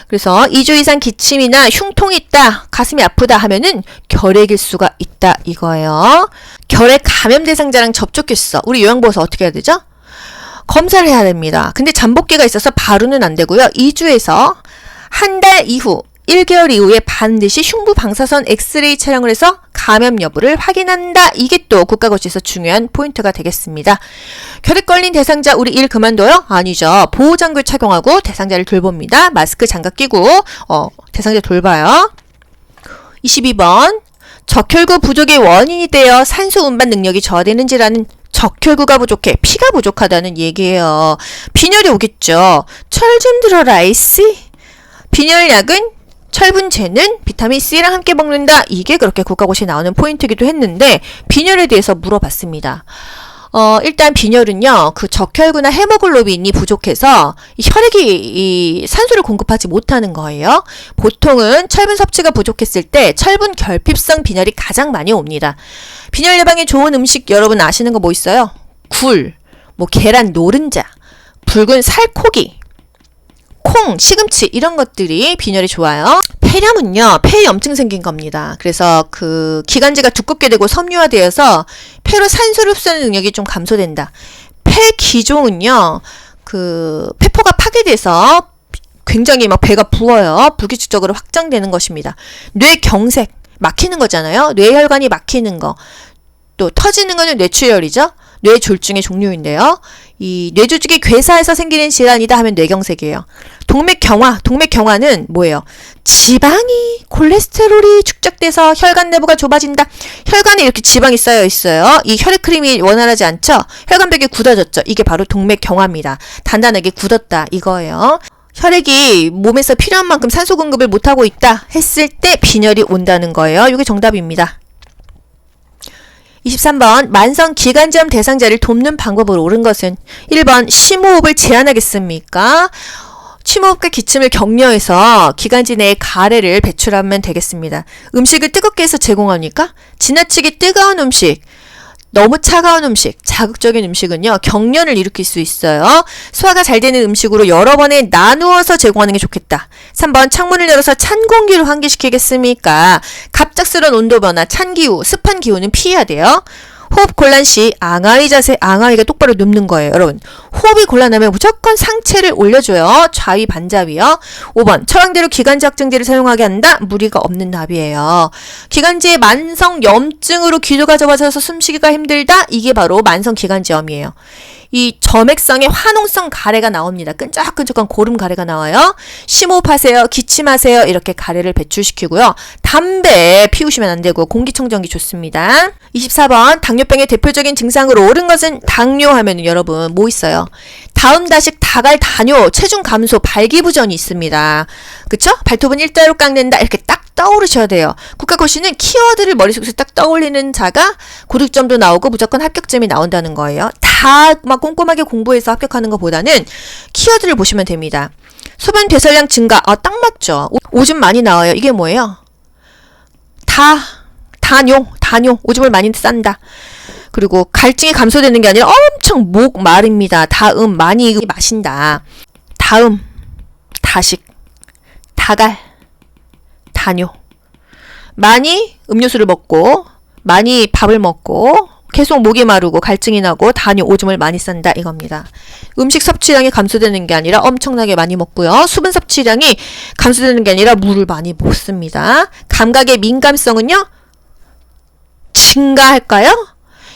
그래서 2주 이상 기침이나 흉통이 있다, 가슴이 아프다 하면은 결핵일 수가 있다 이거예요. 결핵 감염 대상자랑 접촉했어. 우리 요양보호사 어떻게 해야 되죠? 검사를 해야 됩니다. 근데 잠복기가 있어서 바로는 안 되고요. 2주에서 한 달 이후 1개월 이후에 반드시 흉부 방사선 엑스레이 촬영을 해서 감염 여부를 확인한다. 이게 또 국가고시에서 중요한 포인트가 되겠습니다. 결핵 걸린 대상자 우리 일 그만둬요? 아니죠. 보호장구 착용하고 대상자를 돌봅니다. 마스크 장갑 끼고 대상자 돌봐요. 22번, 적혈구 부족의 원인이 되어 산소 운반 능력이 저하되는 질환은 적혈구가 부족해, 피가 부족하다는 얘기예요. 빈혈이 오겠죠. 철 좀 들어라 아이씨. 빈혈약은 철분제는 비타민 C랑 함께 먹는다. 이게 그렇게 국가고시에 나오는 포인트이기도 했는데 빈혈에 대해서 물어봤습니다. 일단 빈혈은요, 그 적혈구나 헤모글로빈이 부족해서 혈액이 산소를 공급하지 못하는 거예요. 보통은 철분 섭취가 부족했을 때 철분 결핍성 빈혈이 가장 많이 옵니다. 빈혈 예방에 좋은 음식 여러분 아시는 거 뭐 있어요? 굴, 계란 노른자, 붉은 살코기, 콩, 시금치 이런 것들이 빈혈에 좋아요. 폐렴은요, 폐에 염증 생긴 겁니다. 그래서 그 기관지가 두껍게 되고 섬유화되어서 폐로 산소를 흡수하는 능력이 좀 감소된다. 폐기종은요, 그 폐포가 파괴돼서 굉장히 막 배가 부어요. 불규칙적으로 확장되는 것입니다. 뇌경색, 막히는 거잖아요. 뇌혈관이 막히는 거. 또 터지는 거는 뇌출혈이죠. 뇌졸중의 종류인데요. 이 뇌조직이 괴사해서 생기는 질환이다 하면 뇌경색이에요. 동맥경화는 뭐예요? 지방이, 콜레스테롤이 축적돼서 혈관 내부가 좁아진다. 혈관에 이렇게 지방이 쌓여 있어요. 이 혈액흐름이 원활하지 않죠? 혈관벽이 굳어졌죠. 이게 바로 동맥경화입니다. 단단하게 굳었다 이거예요. 혈액이 몸에서 필요한 만큼 산소 공급을 못하고 있다 했을 때 빈혈이 온다는 거예요. 이게 정답입니다. 23번 만성 기관지염 대상자를 돕는 방법으로 옳은 것은 1번 심호흡을 제한하겠습니까? 침호흡과 기침을 격려해서 기관지 내에 가래를 배출하면 되겠습니다. 음식을 뜨겁게 해서 제공합니까? 지나치게 뜨거운 음식, 너무 차가운 음식, 자극적인 음식은요, 경련을 일으킬 수 있어요. 소화가 잘 되는 음식으로 여러 번에 나누어서 제공하는 게 좋겠다. 3번, 창문을 열어서 찬 공기로 환기시키겠습니까? 갑작스러운 온도 변화, 찬 기후, 습한 기후는 피해야 돼요. 호흡 곤란 시 앙하위 자세, 앙하위가 똑바로 눕는 거예요. 여러분, 호흡이 곤란하면 무조건 상체를 올려줘요. 좌위 반자위요. 5번, 처방대로 기관지 확증제를 사용하게 한다. 무리가 없는 답이에요. 기관지의 만성 염증으로 기도가 좁아져서 숨쉬기가 힘들다. 이게 바로 만성 기관지염이에요. 이 점액성의 화농성 가래가 나옵니다. 끈적끈적한 고름 가래가 나와요. 심호흡하세요. 기침하세요. 이렇게 가래를 배출시키고요. 담배 피우시면 안 되고 공기청정기 좋습니다. 24번 당뇨병의 대표적인 증상으로 옳은 것은 당뇨 하면은 여러분 뭐 있어요? 다음다식 다갈 다뇨, 체중 감소, 발기부전이 있습니다. 그쵸? 발톱은 일자로 깎는다. 이렇게 딱 떠오르셔야 돼요. 국가고시는 키워드를 머릿속에서 딱 떠올리는 자가 고득점도 나오고 무조건 합격점이 나온다는 거예요. 다 막 꼼꼼하게 공부해서 합격하는 것보다는 키워드를 보시면 됩니다. 소변 배설량 증가. 딱 맞죠. 오줌 많이 나와요. 이게 뭐예요? 다뇨. 오줌을 많이 싼다. 그리고 갈증이 감소되는 게 아니라 엄청 목 마릅니다. 다음, 많이 마신다. 다음, 다식, 다갈, 다뇨. 많이 음료수를 먹고, 많이 밥을 먹고, 계속 목이 마르고 갈증이 나고 다뇨, 오줌을 많이 싼다 이겁니다. 음식 섭취량이 감소되는 게 아니라 엄청나게 많이 먹고요. 수분 섭취량이 감소되는 게 아니라 물을 많이 먹습니다. 감각의 민감성은요? 증가할까요?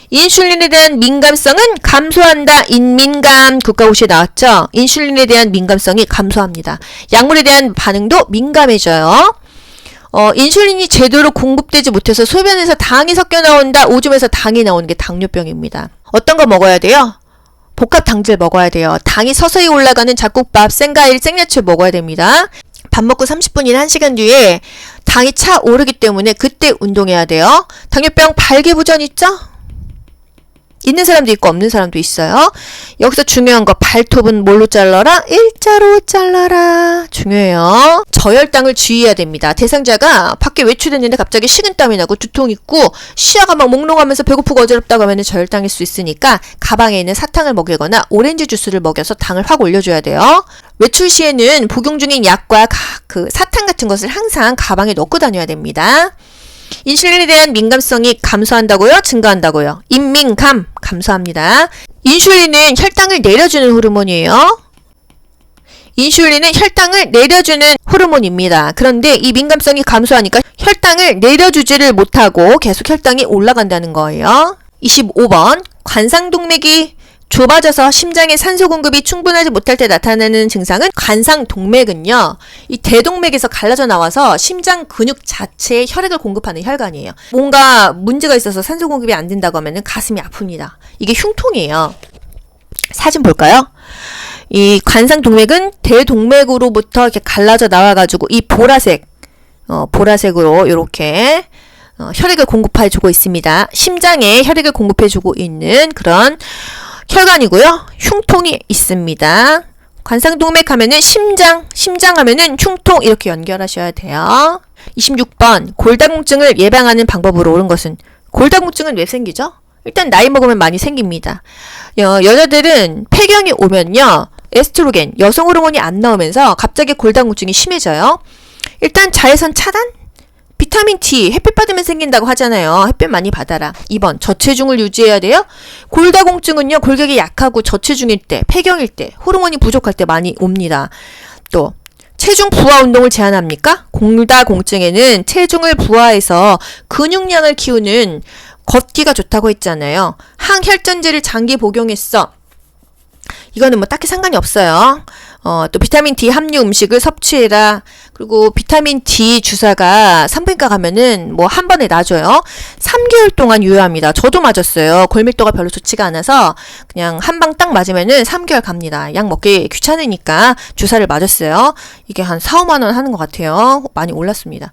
인슐린에 대한 민감성은 감소한다. 인민감 국가고시에 나왔죠? 인슐린에 대한 민감성이 감소합니다. 약물에 대한 반응도 민감해져요. 인슐린이 제대로 공급되지 못해서 소변에서 당이 섞여 나온다. 오줌에서 당이 나오는 게 당뇨병입니다. 어떤 거 먹어야 돼요? 복합 당질 먹어야 돼요. 당이 서서히 올라가는 잡곡밥, 생과일, 생야채 먹어야 됩니다. 밥 먹고 30분이나 1시간 뒤에 당이 차 오르기 때문에 그때 운동해야 돼요. 당뇨병 발기부전 있죠? 있는 사람도 있고 없는 사람도 있어요. 여기서 중요한 거 발톱은 뭘로 잘라라? 일자로 잘라라. 중요해요. 저혈당을 주의해야 됩니다. 대상자가 밖에 외출했는데 갑자기 식은땀이 나고 두통 있고 시야가 막 몽롱하면서 배고프고 어지럽다고 하면 저혈당일 수 있으니까 가방에 있는 사탕을 먹이거나 오렌지 주스를 먹여서 당을 확 올려줘야 돼요. 외출 시에는 복용 중인 약과 그 사탕 같은 것을 항상 가방에 넣고 다녀야 됩니다. 인슐린에 대한 민감성이 감소한다고요? 증가한다고요? 인민감 감소합니다. 인슐린은 혈당을 내려주는 호르몬이에요. 인슐린은 혈당을 내려주는 호르몬입니다. 그런데 이 민감성이 감소하니까 혈당을 내려주지를 못하고 계속 혈당이 올라간다는 거예요. 25번 관상동맥이 좁아져서 심장에 산소 공급이 충분하지 못할 때 나타나는 증상은 관상동맥은요. 이 대동맥에서 갈라져 나와서 심장 근육 자체에 혈액을 공급하는 혈관이에요. 뭔가 문제가 있어서 산소 공급이 안 된다고 하면 가슴이 아픕니다. 이게 흉통이에요. 사진 볼까요? 이 관상동맥은 대동맥으로부터 이렇게 갈라져 나와가지고 이 보라색으로 이렇게 혈액을 공급해주고 있습니다. 심장에 혈액을 공급해주고 있는 그런 혈관이고요. 흉통이 있습니다. 관상동맥 하면은 심장 하면은 흉통 이렇게 연결하셔야 돼요. 26번 골다공증을 예방하는 방법으로 옳은 것은 골다공증은 왜 생기죠? 일단 나이 먹으면 많이 생깁니다. 여자들은 폐경이 오면요. 에스트로겐, 여성 호르몬이 안 나오면서 갑자기 골다공증이 심해져요. 일단 자외선 차단? 비타민 D, 햇빛 받으면 생긴다고 하잖아요. 햇빛 많이 받아라. 2번, 저체중을 유지해야 돼요. 골다공증은요, 골격이 약하고 저체중일 때, 폐경일 때, 호르몬이 부족할 때 많이 옵니다. 또, 체중 부하 운동을 제한합니까? 골다공증에는 체중을 부하해서 근육량을 키우는 걷기가 좋다고 했잖아요. 항혈전제를 장기 복용했어. 이거는 뭐 딱히 상관이 없어요. 또 비타민 D 함유 음식을 섭취해라. 그리고 비타민 D 주사가 산부인과 가면은 뭐 한 번에 놔줘요. 3개월 동안 유효합니다. 저도 맞았어요. 골밀도가 별로 좋지가 않아서 그냥 한 방 딱 맞으면은 3개월 갑니다. 약 먹기 귀찮으니까 주사를 맞았어요. 이게 한 4, 5만 원 하는 것 같아요. 많이 올랐습니다.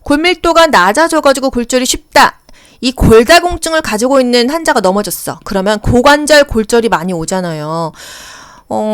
골밀도가 낮아져가지고 골절이 쉽다. 이 골다공증을 가지고 있는 환자가 넘어졌어. 그러면 고관절 골절이 많이 오잖아요.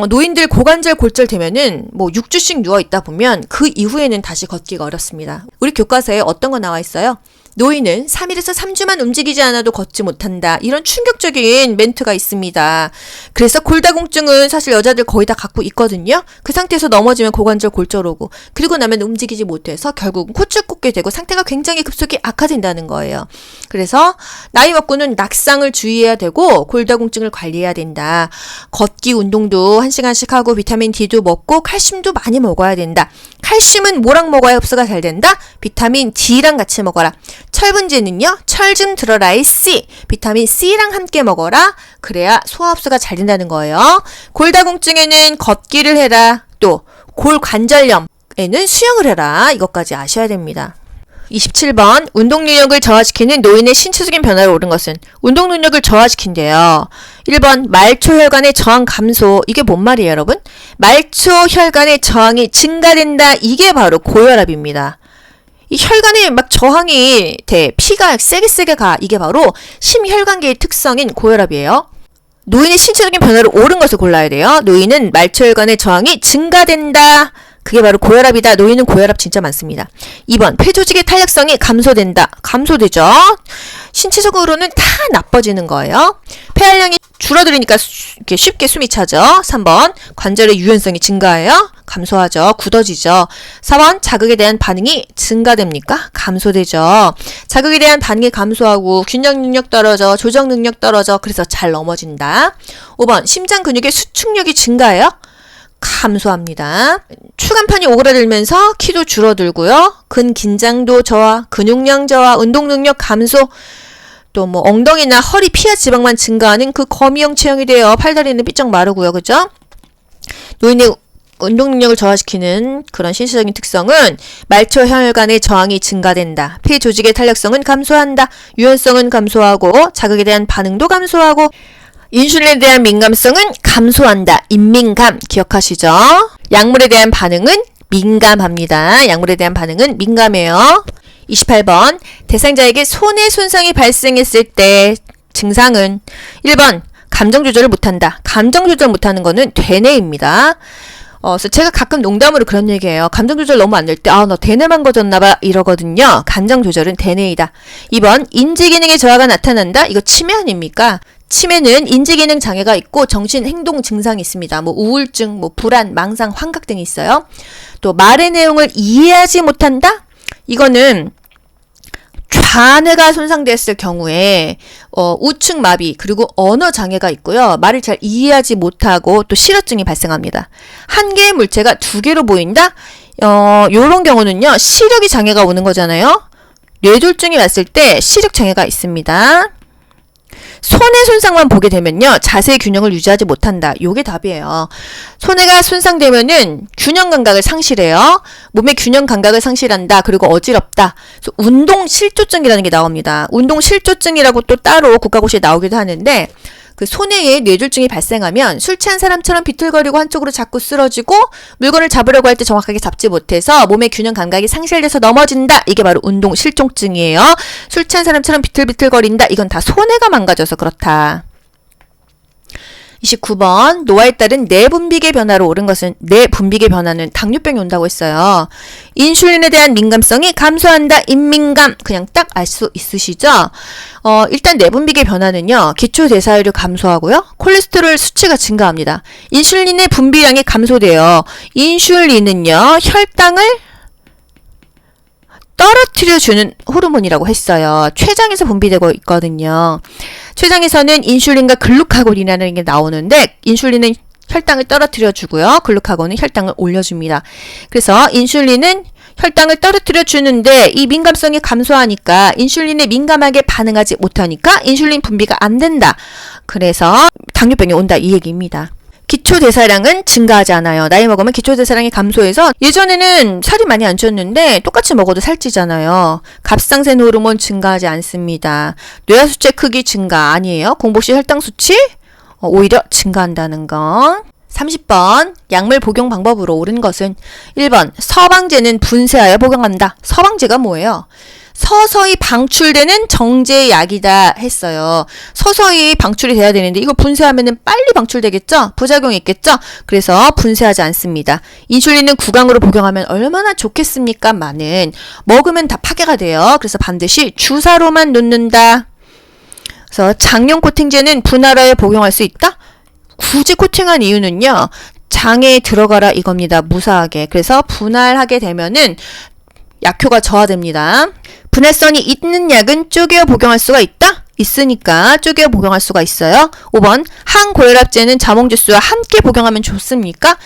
노인들 고관절 골절 되면은 뭐 6주씩 누워 있다 보면 그 이후에는 다시 걷기가 어렵습니다. 우리 교과서에 어떤 거 나와 있어요? 노인은 3일에서 3주만 움직이지 않아도 걷지 못한다. 이런 충격적인 멘트가 있습니다. 그래서 골다공증은 사실 여자들 거의 다 갖고 있거든요. 그 상태에서 넘어지면 고관절 골절 오고 그리고 나면 움직이지 못해서 결국은 코줄 꽂게 되고 상태가 굉장히 급속히 악화된다는 거예요. 그래서 나이 먹고는 낙상을 주의해야 되고 골다공증을 관리해야 된다. 걷기 운동도 1시간씩 하고 비타민 D도 먹고 칼슘도 많이 먹어야 된다. 칼슘은 뭐랑 먹어야 흡수가 잘 된다? 비타민 D랑 같이 먹어라. 철분제는요, 철 좀 들어라의 C, 비타민 C랑 함께 먹어라. 그래야 소화 흡수가 잘 된다는 거예요. 골다공증에는 걷기를 해라. 또 골관절염에는 수영을 해라. 이것까지 아셔야 됩니다. 27번 운동 능력을 저하시키는 노인의 신체적인 변화를 옳은 것은 운동 능력을 저하시킨대요. 1번 말초 혈관의 저항 감소. 이게 뭔 말이에요, 여러분? 말초 혈관의 저항이 증가된다. 이게 바로 고혈압입니다. 이 혈관에 막 저항이 돼. 피가 세게 가. 이게 바로 심혈관계의 특성인 고혈압이에요. 노인의 신체적인 변화를 옳은 것을 골라야 돼요. 노인은 말초혈관의 저항이 증가된다. 그게 바로 고혈압이다. 노인은 고혈압 진짜 많습니다. 2번 폐조직의 탄력성이 감소된다. 감소되죠. 신체적으로는 다 나빠지는 거예요. 폐활량이 줄어들으니까 이렇게 쉽게 숨이 차죠. 3번 관절의 유연성이 증가해요. 감소하죠. 굳어지죠. 4번 자극에 대한 반응이 증가됩니까? 감소되죠. 자극에 대한 반응이 감소하고 균형 능력 떨어져. 조정 능력 떨어져. 그래서 잘 넘어진다. 5번 심장 근육의 수축력이 증가해요. 감소합니다. 추간판이 오그라들면서 키도 줄어들고요. 근긴장도 저하, 근육량 저하, 운동 능력 감소, 또 뭐 엉덩이나 허리 피하 지방만 증가하는 그 거미형 체형이 돼요. 팔다리는 삐쩍 마르고요. 그죠? 노인의 운동 능력을 저하시키는 그런 신체적인 특성은 말초 혈관의 저항이 증가된다. 폐 조직의 탄력성은 감소한다. 유연성은 감소하고 자극에 대한 반응도 감소하고 인슐린에 대한 민감성은 감소한다. 인민감 기억하시죠? 약물에 대한 반응은 민감합니다. 약물에 대한 반응은 민감해요. 28번 대상자에게 손해 손상이 발생했을 때 증상은 1번 감정 조절을 못한다. 감정 조절 못하는 거는 되뇌입니다. 그래서 제가 가끔 농담으로 그런 얘기해요. 감정 조절 너무 안 될 때 너 되뇌만 거졌나봐 이러거든요. 감정 조절은 되뇌이다. 2번 인지 기능의 저하가 나타난다. 이거 치매 아닙니까? 치매는 인지기능 장애가 있고 정신행동 증상이 있습니다. 뭐 우울증, 뭐 불안, 망상, 환각 등이 있어요. 또 말의 내용을 이해하지 못한다? 이거는 좌뇌가 손상됐을 경우에 우측 마비 그리고 언어 장애가 있고요. 말을 잘 이해하지 못하고 또 실어증이 발생합니다. 한 개의 물체가 두 개로 보인다? 요런 경우는요. 시력이 장애가 오는 거잖아요. 뇌졸중이 왔을 때 시력 장애가 있습니다. 손해 손상만 보게 되면요. 자세의 균형을 유지하지 못한다. 요게 답이에요. 손해가 손상되면은 균형 감각을 상실해요. 몸의 균형 감각을 상실한다. 그리고 어지럽다. 그래서 운동 실조증이라는 게 나옵니다. 운동 실조증이라고 또 따로 국가고시에 나오기도 하는데 그 손해에 뇌졸중이 발생하면 술 취한 사람처럼 비틀거리고 한쪽으로 자꾸 쓰러지고 물건을 잡으려고 할 때 정확하게 잡지 못해서 몸의 균형 감각이 상실돼서 넘어진다. 이게 바로 운동 실종증이에요. 술 취한 사람처럼 비틀비틀거린다. 이건 다 손해가 망가져서 그렇다. 29번 노화에 따른 내분비계 변화로 옳은 것은 내분비계 변화는 당뇨병이 온다고 했어요. 인슐린에 대한 민감성이 감소한다. 인민감 그냥 딱 알 수 있으시죠? 일단 내분비계 변화는요. 기초대사율이 감소하고요. 콜레스테롤 수치가 증가합니다. 인슐린의 분비량이 감소돼요. 인슐린은요. 혈당을 떨어뜨려주는 호르몬이라고 했어요. 췌장에서 분비되고 있거든요. 췌장에서는 인슐린과 글루카곤이라는 게 나오는데 인슐린은 혈당을 떨어뜨려 주고요. 글루카곤은 혈당을 올려줍니다. 그래서 인슐린은 혈당을 떨어뜨려 주는데 이 민감성이 감소하니까 인슐린에 민감하게 반응하지 못하니까 인슐린 분비가 안 된다. 그래서 당뇨병이 온다 이 얘기입니다. 기초대사량은 증가하지 않아요. 나이 먹으면 기초대사량이 감소해서 예전에는 살이 많이 안 쪘는데 똑같이 먹어도 살찌잖아요. 갑상선 호르몬 증가하지 않습니다. 뇌하수체 크기 증가 아니에요. 공복시 혈당 수치 오히려 증가한다는 거. 30번 약물 복용 방법으로 옳은 것은 1번 서방제는 분쇄하여 복용한다. 서방제가 뭐예요? 서서히 방출되는 정제약이다 했어요. 서서히 방출이 돼야 되는데 이거 분쇄하면은 빨리 방출되겠죠? 부작용이 있겠죠? 그래서 분쇄하지 않습니다. 인슐린은 구강으로 복용하면 얼마나 좋겠습니까? 많은 먹으면 다 파괴가 돼요. 그래서 반드시 주사로만 놓는다. 그래서 장용 코팅제는 분할하여 복용할 수 있다? 굳이 코팅한 이유는요. 장에 들어가라 이겁니다. 무사하게. 그래서 분할하게 되면은 약효가 저하됩니다. 분할성이 있는 약은 쪼개어 복용할 수가 있다? 있으니까 쪼개어 복용할 수가 있어요. 5번 항고혈압제는 자몽주스와 함께 복용하면 좋습니까?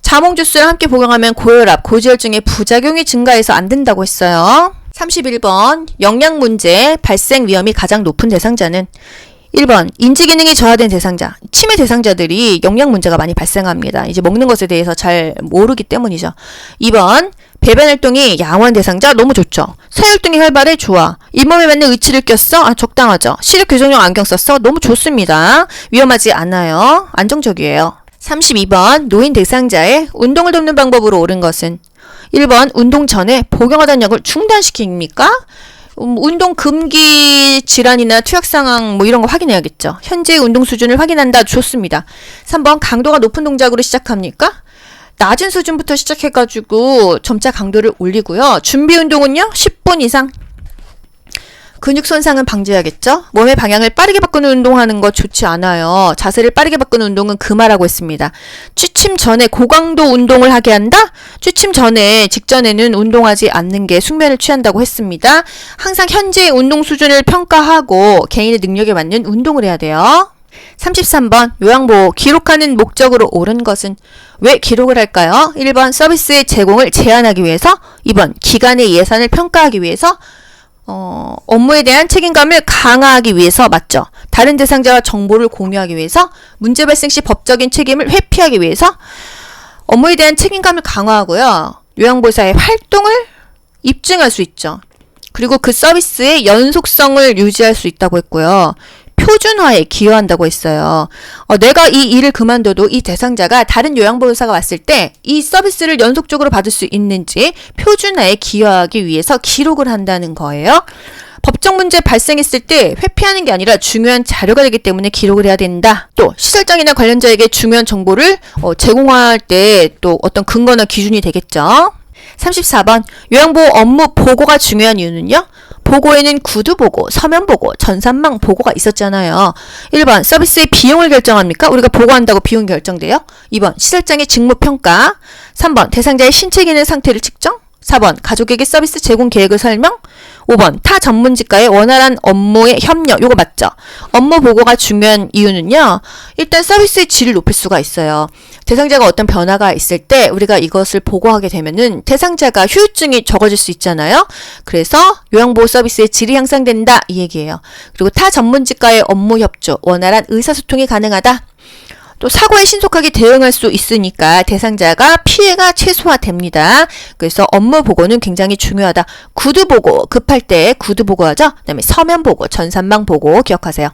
자몽주스랑 함께 복용하면 고혈압, 고지혈증의 부작용이 증가해서 안 된다고 했어요. 31번 영양 문제 발생 위험이 가장 높은 대상자는 1번 인지기능이 저하된 대상자, 치매 대상자들이 영양 문제가 많이 발생합니다. 이제 먹는 것에 대해서 잘 모르기 때문이죠. 2번 배변 활동이 양호한 대상자 너무 좋죠. 쇄혈등이 활발해 좋아. 잇몸에 맞는 의치를 꼈어? 적당하죠. 시력 교정용 안경 썼어? 너무 좋습니다. 위험하지 않아요. 안정적이에요. 32번 노인 대상자의 운동을 돕는 방법으로 옳은 것은 1번 운동 전에 복용하던 약을 중단시킵니까? 운동 금기 질환이나 투약 상황 뭐 이런 거 확인해야겠죠. 현재의 운동 수준을 확인한다. 좋습니다. 3번 강도가 높은 동작으로 시작합니까? 낮은 수준부터 시작해가지고 점차 강도를 올리고요. 준비 운동은요 10분 이상. 근육 손상은 방지해야겠죠. 몸의 방향을 빠르게 바꾸는 운동하는 거 좋지 않아요. 자세를 빠르게 바꾸는 운동은 금하라고 했습니다. 취침 전에 고강도 운동을 하게 한다? 취침 전에 직전에는 운동하지 않는 게 숙면을 취한다고 했습니다. 항상 현재의 운동 수준을 평가하고 개인의 능력에 맞는 운동을 해야 돼요. 33번 요양보호 기록하는 목적으로 옳은 것은 왜 기록을 할까요? 1번 서비스의 제공을 제한하기 위해서 2번 기관의 예산을 평가하기 위해서 업무에 대한 책임감을 강화하기 위해서 맞죠? 다른 대상자와 정보를 공유하기 위해서 문제 발생 시 법적인 책임을 회피하기 위해서 업무에 대한 책임감을 강화하고요. 요양보호사의 활동을 입증할 수 있죠. 그리고 그 서비스의 연속성을 유지할 수 있다고 했고요. 표준화에 기여한다고 했어요. 내가 이 일을 그만둬도 이 대상자가 다른 요양보호사가 왔을 때 이 서비스를 연속적으로 받을 수 있는지 표준화에 기여하기 위해서 기록을 한다는 거예요. 법적 문제 발생했을 때 회피하는 게 아니라 중요한 자료가 되기 때문에 기록을 해야 된다. 또 시설장이나 관련자에게 중요한 정보를 제공할 때 또 어떤 근거나 기준이 되겠죠. 34번 요양보호 업무 보고가 중요한 이유는요? 보고에는 구두보고, 서면보고, 전산망 보고가 있었잖아요. 1번 서비스의 비용을 결정합니까? 우리가 보고한다고 비용 결정돼요? 2번 시설장의 직무평가. 3번 대상자의 신체 기능 상태를 측정. 4번 가족에게 서비스 제공 계획을 설명. 5번 타 전문직과의 원활한 업무의 협력. 요거 맞죠? 업무 보고가 중요한 이유는요. 일단 서비스의 질을 높일 수가 있어요. 대상자가 어떤 변화가 있을 때 우리가 이것을 보고하게 되면은 대상자가 후유증이 적어질 수 있잖아요. 그래서 요양보호 서비스의 질이 향상된다 이 얘기예요. 그리고 타 전문직과의 업무 협조, 원활한 의사소통이 가능하다. 또 사고에 신속하게 대응할 수 있으니까 대상자가 피해가 최소화됩니다. 그래서 업무 보고는 굉장히 중요하다. 구두 보고, 급할 때 구두 보고하죠. 그다음에 서면 보고, 전산망 보고 기억하세요.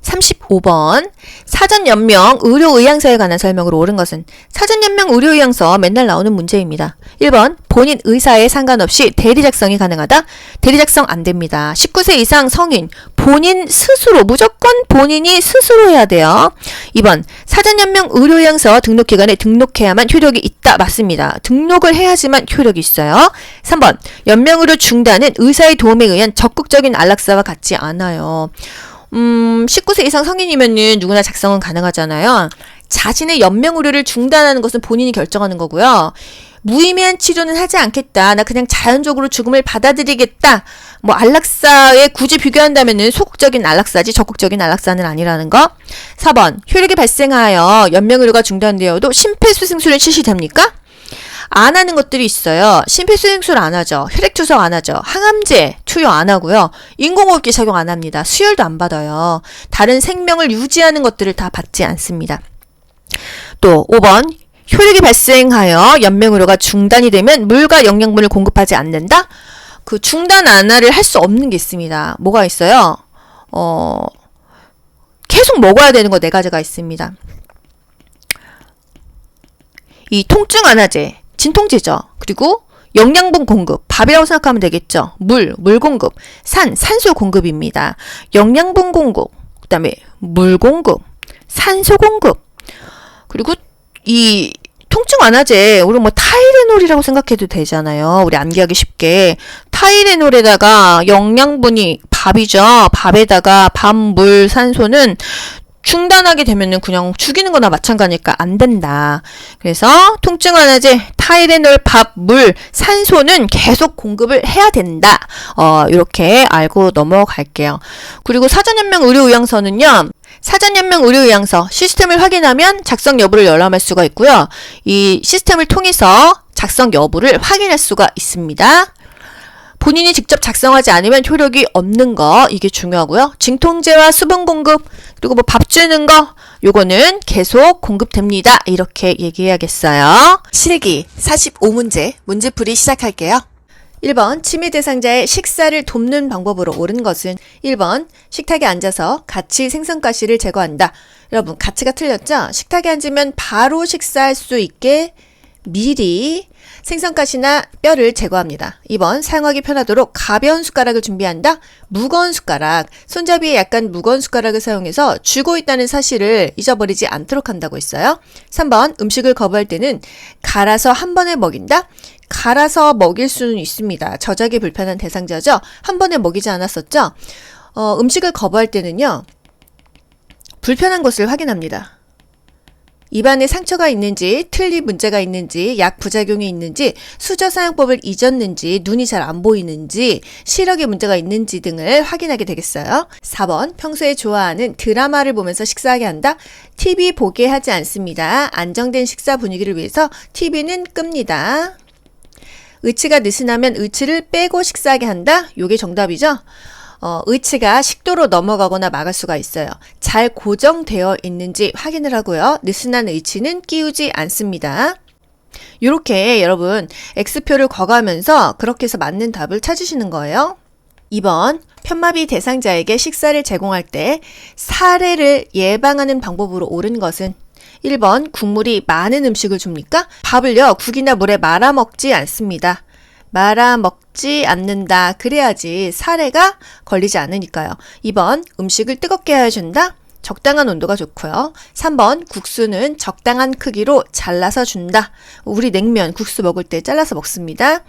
35번 사전연명 의료의향서에 관한 설명으로 옳은 것은 사전연명 의료의향서 맨날 나오는 문제입니다. 1번 본인 의사에 상관없이 대리 작성이 가능하다. 대리 작성 안 됩니다. 19세 이상 성인 본인 스스로 무조건 본인이 스스로 해야 돼요. 2번 사전연명 의료의향서 등록기관에 등록해야만 효력이 있다. 맞습니다. 등록을 해야지만 효력이 있어요. 3번 연명의료 중단은 의사의 도움에 의한 적극적인 안락사와 같지 않아요. 19세 이상 성인이면은 누구나 작성은 가능하잖아요. 자신의 연명 의료를 중단하는 것은 본인이 결정하는 거고요. 무의미한 치료는 하지 않겠다. 나 그냥 자연적으로 죽음을 받아들이겠다. 뭐 안락사에 굳이 비교한다면은 소극적인 안락사지 적극적인 안락사는 아니라는 거. 4번 혈액이 발생하여 연명의료가 중단되어도 심폐소생술은 실시됩니까? 안 하는 것들이 있어요. 심폐소생술 안 하죠. 혈액투석 안 하죠. 항암제 투여 안 하고요. 인공호흡기 적용 안 합니다. 수혈도 안 받아요. 다른 생명을 유지하는 것들을 다 받지 않습니다. 또 5번 혈액이 발생하여 연명의료가 중단이 되면 물과 영양분을 공급하지 않는다? 그 중단 안하를 할 수 없는 게 있습니다. 뭐가 있어요? 계속 먹어야 되는 거 4가지가 있습니다. 이 통증 완화제, 진통제죠. 그리고 영양분 공급, 밥이라고 생각하면 되겠죠. 물 공급, 산소 공급입니다. 영양분 공급, 그 다음에 물 공급, 산소 공급, 그리고 이 통증 완화제, 우리 뭐 타이레놀이라고 생각해도 되잖아요. 우리 암기하기 쉽게. 타이레놀에다가 영양분이 밥이죠. 밥에다가 밥, 물, 산소는 중단하게 되면은 그냥 죽이는 거나 마찬가지니까 안 된다. 그래서 통증 완화제, 타이레놀, 밥, 물, 산소는 계속 공급을 해야 된다. 이렇게 알고 넘어갈게요. 그리고 사전연명 의료의향서는요. 사전연명 의료의향서 시스템을 확인하면 작성 여부를 열람할 수가 있고요. 이 시스템을 통해서 작성 여부를 확인할 수가 있습니다. 본인이 직접 작성하지 않으면 효력이 없는 거, 이게 중요하고요. 진통제와 수분 공급, 그리고 뭐 밥 주는 거, 요거는 계속 공급됩니다. 이렇게 얘기해야겠어요. 실기 45문제, 문제풀이 시작할게요. 1번 치매 대상자의 식사를 돕는 방법으로 옳은 것은 1번 식탁에 앉아서 같이 생선가시를 제거한다. 여러분 가치가 틀렸죠? 식탁에 앉으면 바로 식사할 수 있게 미리 생선가시나 뼈를 제거합니다. 2번 사용하기 편하도록 가벼운 숟가락을 준비한다. 무거운 숟가락, 손잡이에 약간 무거운 숟가락을 사용해서 쥐고 있다는 사실을 잊어버리지 않도록 한다고 했어요. 3번 음식을 거부할 때는 갈아서 한 번에 먹인다. 갈아서 먹일 수는 있습니다. 저작이 불편한 대상자죠. 한 번에 먹이지 않았었죠. 음식을 거부할 때는요. 불편한 것을 확인합니다. 입안에 상처가 있는지, 틀니 문제가 있는지, 약 부작용이 있는지, 수저 사용법을 잊었는지, 눈이 잘 안 보이는지, 시력에 문제가 있는지 등을 확인하게 되겠어요. 4번 평소에 좋아하는 드라마를 보면서 식사하게 한다. TV 보게 하지 않습니다. 안정된 식사 분위기를 위해서 TV는 끕니다. 의치가 느슨하면 의치를 빼고 식사하게 한다. 요게 정답이죠. 의치가 식도로 넘어가거나 막을 수가 있어요. 잘 고정되어 있는지 확인을 하고요. 느슨한 의치는 끼우지 않습니다. 이렇게 여러분 X표를 거가면서 그렇게 해서 맞는 답을 찾으시는 거예요. 2번 편마비 대상자에게 식사를 제공할 때 사례를 예방하는 방법으로 옳은 것은 1번 국물이 많은 음식을 줍니까? 밥을요 국이나 물에 말아 먹지 않습니다. 말아 먹지 않는다. 그래야지 사례가 걸리지 않으니까요. 2번 음식을 뜨겁게 해준다. 적당한 온도가 좋고요. 3번 국수는 적당한 크기로 잘라서 준다. 우리 냉면, 국수 먹을 때 잘라서 먹습니다.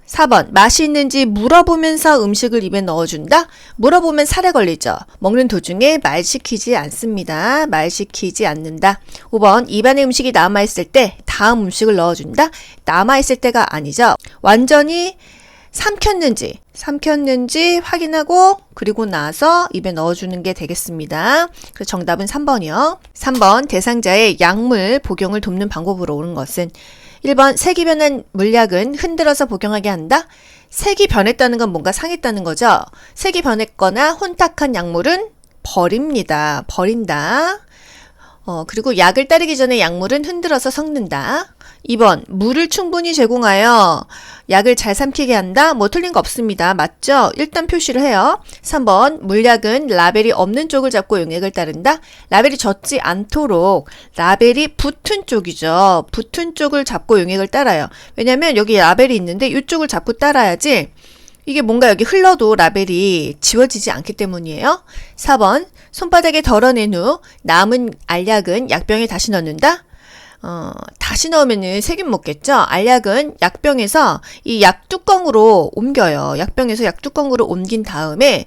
4번 맛이 있는지 물어보면서 음식을 입에 넣어준다. 물어보면 살에 걸리죠. 먹는 도중에 말 시키지 않습니다. 말 시키지 않는다. 5번 입안에 음식이 남아있을 때 다음 음식을 넣어준다. 남아있을 때가 아니죠. 완전히 삼켰는지 확인하고 그리고 나서 입에 넣어주는 게 되겠습니다. 그래서 정답은 3번이요. 3번 대상자의 약물 복용을 돕는 방법으로 옳은 것은 1번 색이 변한 물약은 흔들어서 복용하게 한다. 색이 변했다는 건 뭔가 상했다는 거죠. 색이 변했거나 혼탁한 약물은 버립니다. 버린다. 그리고 약을 따르기 전에 약물은 흔들어서 섞는다. 2번 물을 충분히 제공하여 약을 잘 삼키게 한다. 뭐 틀린 거 없습니다. 맞죠? 일단 표시를 해요. 3번 물약은 라벨이 없는 쪽을 잡고 용액을 따른다. 라벨이 젖지 않도록 라벨이 붙은 쪽이죠. 붙은 쪽을 잡고 용액을 따라요. 왜냐면 여기 라벨이 있는데 이쪽을 잡고 따라야지 이게 뭔가 여기 흘러도 라벨이 지워지지 않기 때문이에요. 4번 손바닥에 덜어낸 후 남은 알약은 약병에 다시 넣는다. 다시 넣으면은 세균 먹겠죠? 알약은 약병에서 이 약 뚜껑으로 옮겨요. 약병에서 약 뚜껑으로 옮긴 다음에,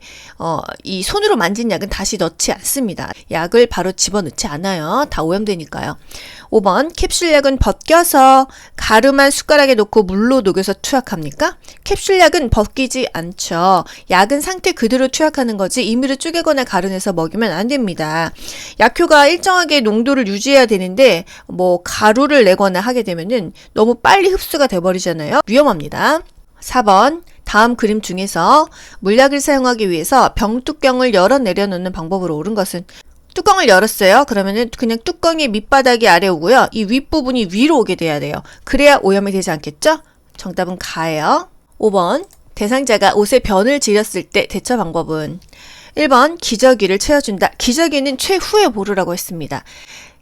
이 손으로 만진 약은 다시 넣지 않습니다. 약을 바로 집어넣지 않아요. 다 오염되니까요. 5번, 캡슐약은 벗겨서 가루만 숟가락에 넣고 물로 녹여서 투약합니까? 캡슐약은 벗기지 않죠. 약은 상태 그대로 투약하는 거지 임의로 쪼개거나 가루내서 먹이면 안 됩니다. 약효가 일정하게 농도를 유지해야 되는데 가루를 내거나 하게 되면은 너무 빨리 흡수가 돼버리잖아요. 위험합니다. 4번, 다음 그림 중에서 물약을 사용하기 위해서 병뚜껑을 열어 내려놓는 방법으로 옳은 것은 뚜껑을 열었어요. 그러면은 그냥 뚜껑의 밑바닥이 아래 오고요. 이 윗부분이 위로 오게 돼야 돼요. 그래야 오염이 되지 않겠죠? 정답은 가예요. 5번, 대상자가 옷에 변을 지렸을 때 대처 방법은 1번, 기저귀를 채워준다. 기저귀는 최후에 보르라고 했습니다.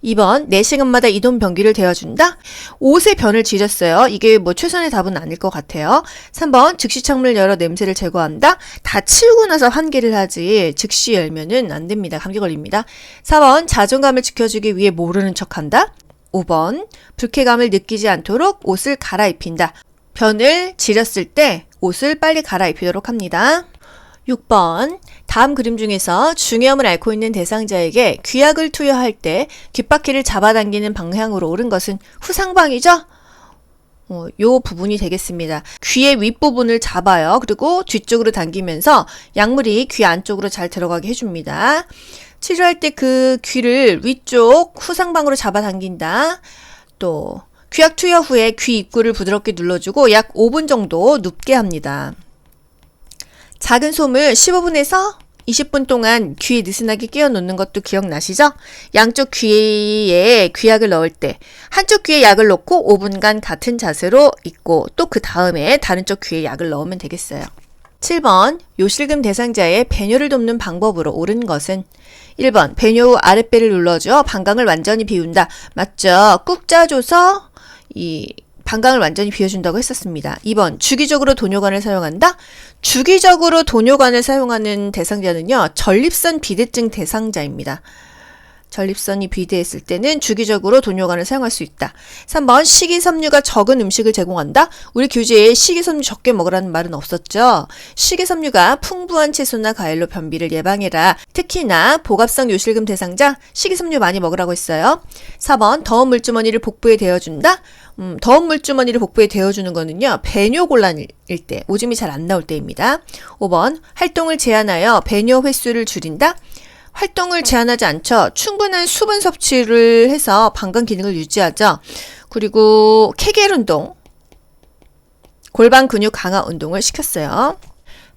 2번, 4시간마다 이동 변기를 데워준다? 옷에 변을 지렸어요. 이게 최선의 답은 아닐 것 같아요. 3번, 즉시 창문을 열어 냄새를 제거한다? 다 치우고 나서 환기를 하지 즉시 열면은 안 됩니다. 감기 걸립니다. 4번, 자존감을 지켜주기 위해 모르는 척한다? 5번, 불쾌감을 느끼지 않도록 옷을 갈아입힌다. 변을 지렸을 때 옷을 빨리 갈아입히도록 합니다. 6번, 다음 그림 중에서 중이염을 앓고 있는 대상자에게 귀약을 투여할 때 귓바퀴를 잡아당기는 방향으로 옳은 것은 후상방이죠? 요 부분이 되겠습니다. 귀의 윗부분을 잡아요. 그리고 뒤쪽으로 당기면서 약물이 귀 안쪽으로 잘 들어가게 해줍니다. 치료할 때 그 귀를 위쪽 후상방으로 잡아당긴다. 또 귀약 투여 후에 귀 입구를 부드럽게 눌러주고 약 5분 정도 눕게 합니다. 작은 솜을 15분에서 20분 동안 귀에 느슨하게 끼워 놓는 것도 기억나시죠? 양쪽 귀에 귀약을 넣을 때 한쪽 귀에 약을 넣고 5분간 같은 자세로 있고 또 그 다음에 다른 쪽 귀에 약을 넣으면 되겠어요. 7번, 요실금 대상자의 배뇨를 돕는 방법으로 옳은 것은 1번, 배뇨 후 아랫배를 눌러줘 방광을 완전히 비운다. 맞죠? 꾹 짜줘서 이 방광을 완전히 비워준다고 했었습니다. 2번, 주기적으로 도뇨관을 사용한다? 주기적으로 도뇨관을 사용하는 대상자는요, 전립선 비대증 대상자입니다. 전립선이 비대했을 때는 주기적으로 도뇨관을 사용할 수 있다. 3번, 식이섬유가 적은 음식을 제공한다? 우리 교재에 식이섬유 적게 먹으라는 말은 없었죠? 식이섬유가 풍부한 채소나 과일로 변비를 예방해라. 특히나 복압성 요실금 대상자 식이섬유 많이 먹으라고 했어요. 4번, 더운 물주머니를 복부에 대어준다? 더운 물주머니를 복부에 대어주는 거는요, 배뇨곤란일 때, 오줌이 잘 안 나올 때입니다. 5번, 활동을 제한하여 배뇨 횟수를 줄인다? 활동을 제한하지 않죠. 충분한 수분 섭취를 해서 방광 기능을 유지하죠. 그리고 케겔 운동, 골반 근육 강화 운동을 시켰어요.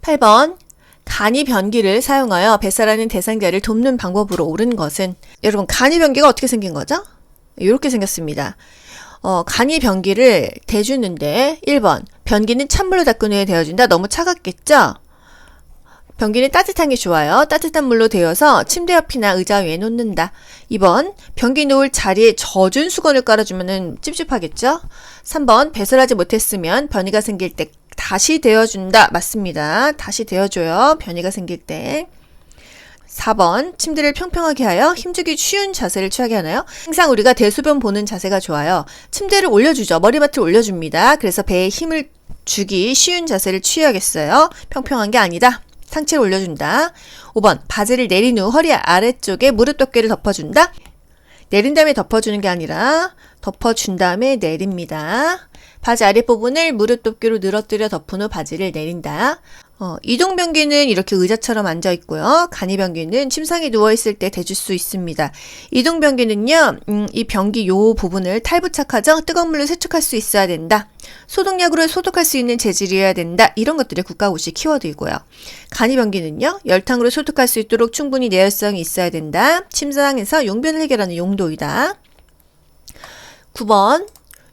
8번, 간이 변기를 사용하여 배설하는 대상자를 돕는 방법으로 옳은 것은 여러분, 간이 변기가 어떻게 생긴 거죠? 이렇게 생겼습니다. 간이 변기를 대주는데 1번, 변기는 찬물로 닦은 후에 데워준다. 너무 차갑겠죠? 변기는 따뜻한 게 좋아요. 따뜻한 물로 데워서 침대 옆이나 의자 위에 놓는다. 2번, 변기 놓을 자리에 젖은 수건을 깔아주면 찝찝하겠죠? 3번, 배설하지 못했으면 변이가 생길 때 다시 데워준다. 맞습니다. 다시 데워줘요. 변이가 생길 때. 4번, 침대를 평평하게 하여 힘주기 쉬운 자세를 취하게 하나요? 항상 우리가 대소변 보는 자세가 좋아요. 침대를 올려주죠. 머리맡을 올려줍니다. 그래서 배에 힘을 주기 쉬운 자세를 취해야겠어요. 평평한 게 아니다. 상체를 올려준다. 5번, 바지를 내린 후 허리 아래쪽에 무릎 덮개를 덮어준다. 내린 다음에 덮어주는 게 아니라 덮어준 다음에 내립니다. 바지 아랫부분을 무릎 덮개로 늘어뜨려 덮은 후 바지를 내린다. 이동변기는 이렇게 의자처럼 앉아 있고요. 간이변기는 침상에 누워있을 때 대줄 수 있습니다. 이동변기는요, 이 변기 요 부분을 탈부착하죠. 뜨거운 물로 세척할 수 있어야 된다. 소독약으로 소독할 수 있는 재질이어야 된다. 이런 것들이 국가고시 키워드이고요. 간이변기는요, 열탕으로 소독할 수 있도록 충분히 내열성이 있어야 된다. 침상에서 용변을 해결하는 용도이다. 9번,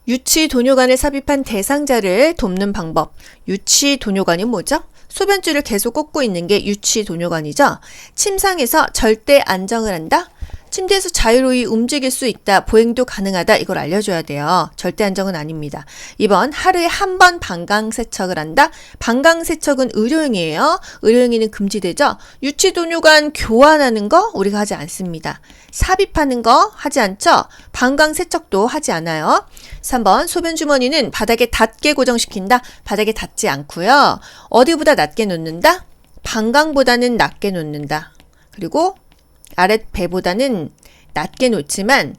유치 도뇨관을 삽입한 대상자를 돕는 방법. 유치 도뇨관이 뭐죠? 소변줄을 계속 꽂고 있는 게 유치 도뇨관이죠. 침상에서 절대 안정을 한다. 침대에서 자유로이 움직일 수 있다. 보행도 가능하다. 이걸 알려줘야 돼요. 절대 안정은 아닙니다. 2번 하루에 한 번 방광세척을 한다. 방광세척은 의료행위예요. 의료행위는 금지되죠. 유치도뇨관 교환하는 거 우리가 하지 않습니다. 삽입하는 거 하지 않죠. 방광세척도 하지 않아요. 3번 소변주머니는 바닥에 닿게 고정시킨다. 바닥에 닿지 않고요. 어디보다 낮게 놓는다. 방광보다는 낮게 놓는다. 그리고 아랫배보다는 낮게 놓지만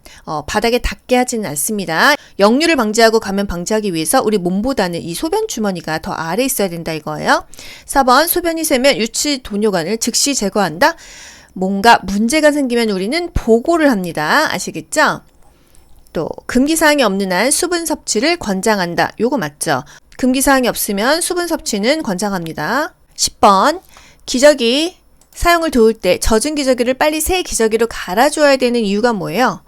바닥에 닿게 하지는 않습니다. 역류를 방지하고 감염 방지하기 위해서 우리 몸보다는 이 소변 주머니가 더 아래에 있어야 된다 이거예요. 4번 소변이 새면 유치 도뇨관을 즉시 제거한다. 뭔가 문제가 생기면 우리는 보고를 합니다. 아시겠죠? 또 금기사항이 없는 한 수분 섭취를 권장한다. 요거 맞죠? 금기사항이 없으면 수분 섭취는 권장합니다. 10번 기저귀 사용을 도울 때 젖은 기저귀를 빨리 새 기저귀로 갈아줘야 되는 이유가 뭐예요?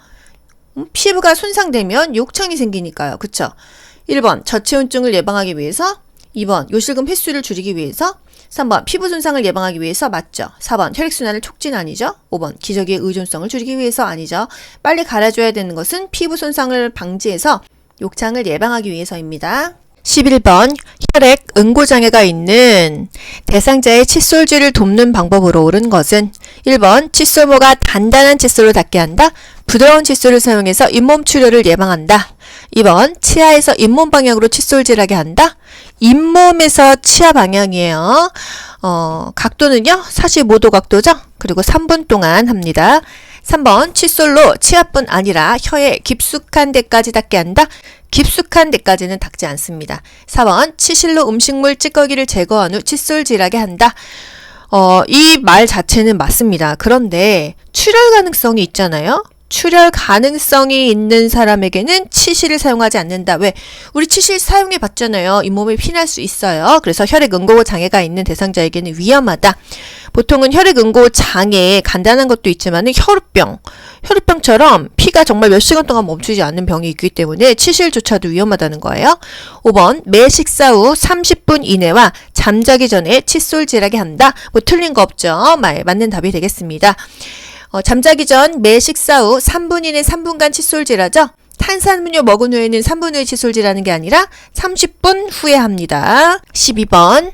피부가 손상되면 욕창이 생기니까요. 그쵸? 1번 저체온증을 예방하기 위해서, 2번 요실금 횟수를 줄이기 위해서, 3번 피부 손상을 예방하기 위해서 맞죠? 4번 혈액순환을 촉진 아니죠? 5번 기저귀의 의존성을 줄이기 위해서 아니죠? 빨리 갈아줘야 되는 것은 피부 손상을 방지해서 욕창을 예방하기 위해서입니다. 11번 혈액 응고장애가 있는 대상자의 칫솔질을 돕는 방법으로 옳은 것은 1번 칫솔모가 단단한 칫솔로 닿게 한다. 부드러운 칫솔을 사용해서 잇몸 출혈을 예방한다. 2번 치아에서 잇몸 방향으로 칫솔질하게 한다. 잇몸에서 치아 방향이에요. 각도는요 45도 각도죠. 그리고 3분 동안 합니다. 3번 칫솔로 치아뿐 아니라 혀에 깊숙한 데까지 닿게 한다. 깊숙한 데까지는 닿지 않습니다. 4번 치실로 음식물 찌꺼기를 제거한 후 칫솔질하게 한다. 이 말 자체는 맞습니다. 그런데 출혈 가능성이 있잖아요. 출혈 가능성이 있는 사람에게는 치실을 사용하지 않는다. 왜? 우리 치실 사용해 봤잖아요. 잇몸이 피날 수 있어요. 그래서 혈액 응고 장애가 있는 대상자에게는 위험하다. 보통은 혈액 응고 장애 간단한 것도 있지만 혈우병처럼 피가 정말 몇 시간 동안 멈추지 않는 병이 있기 때문에 치실조차도 위험하다는 거예요. 5번 매 식사 후 30분 이내와 잠자기 전에 칫솔질하게 한다. 뭐 틀린 거 없죠. 맞는 답이 되겠습니다. 잠자기 전 매 식사 후 3분 이내 3분간 칫솔질하죠. 탄산음료 먹은 후에는 3분 후에 칫솔질하는 게 아니라 30분 후에 합니다. 12번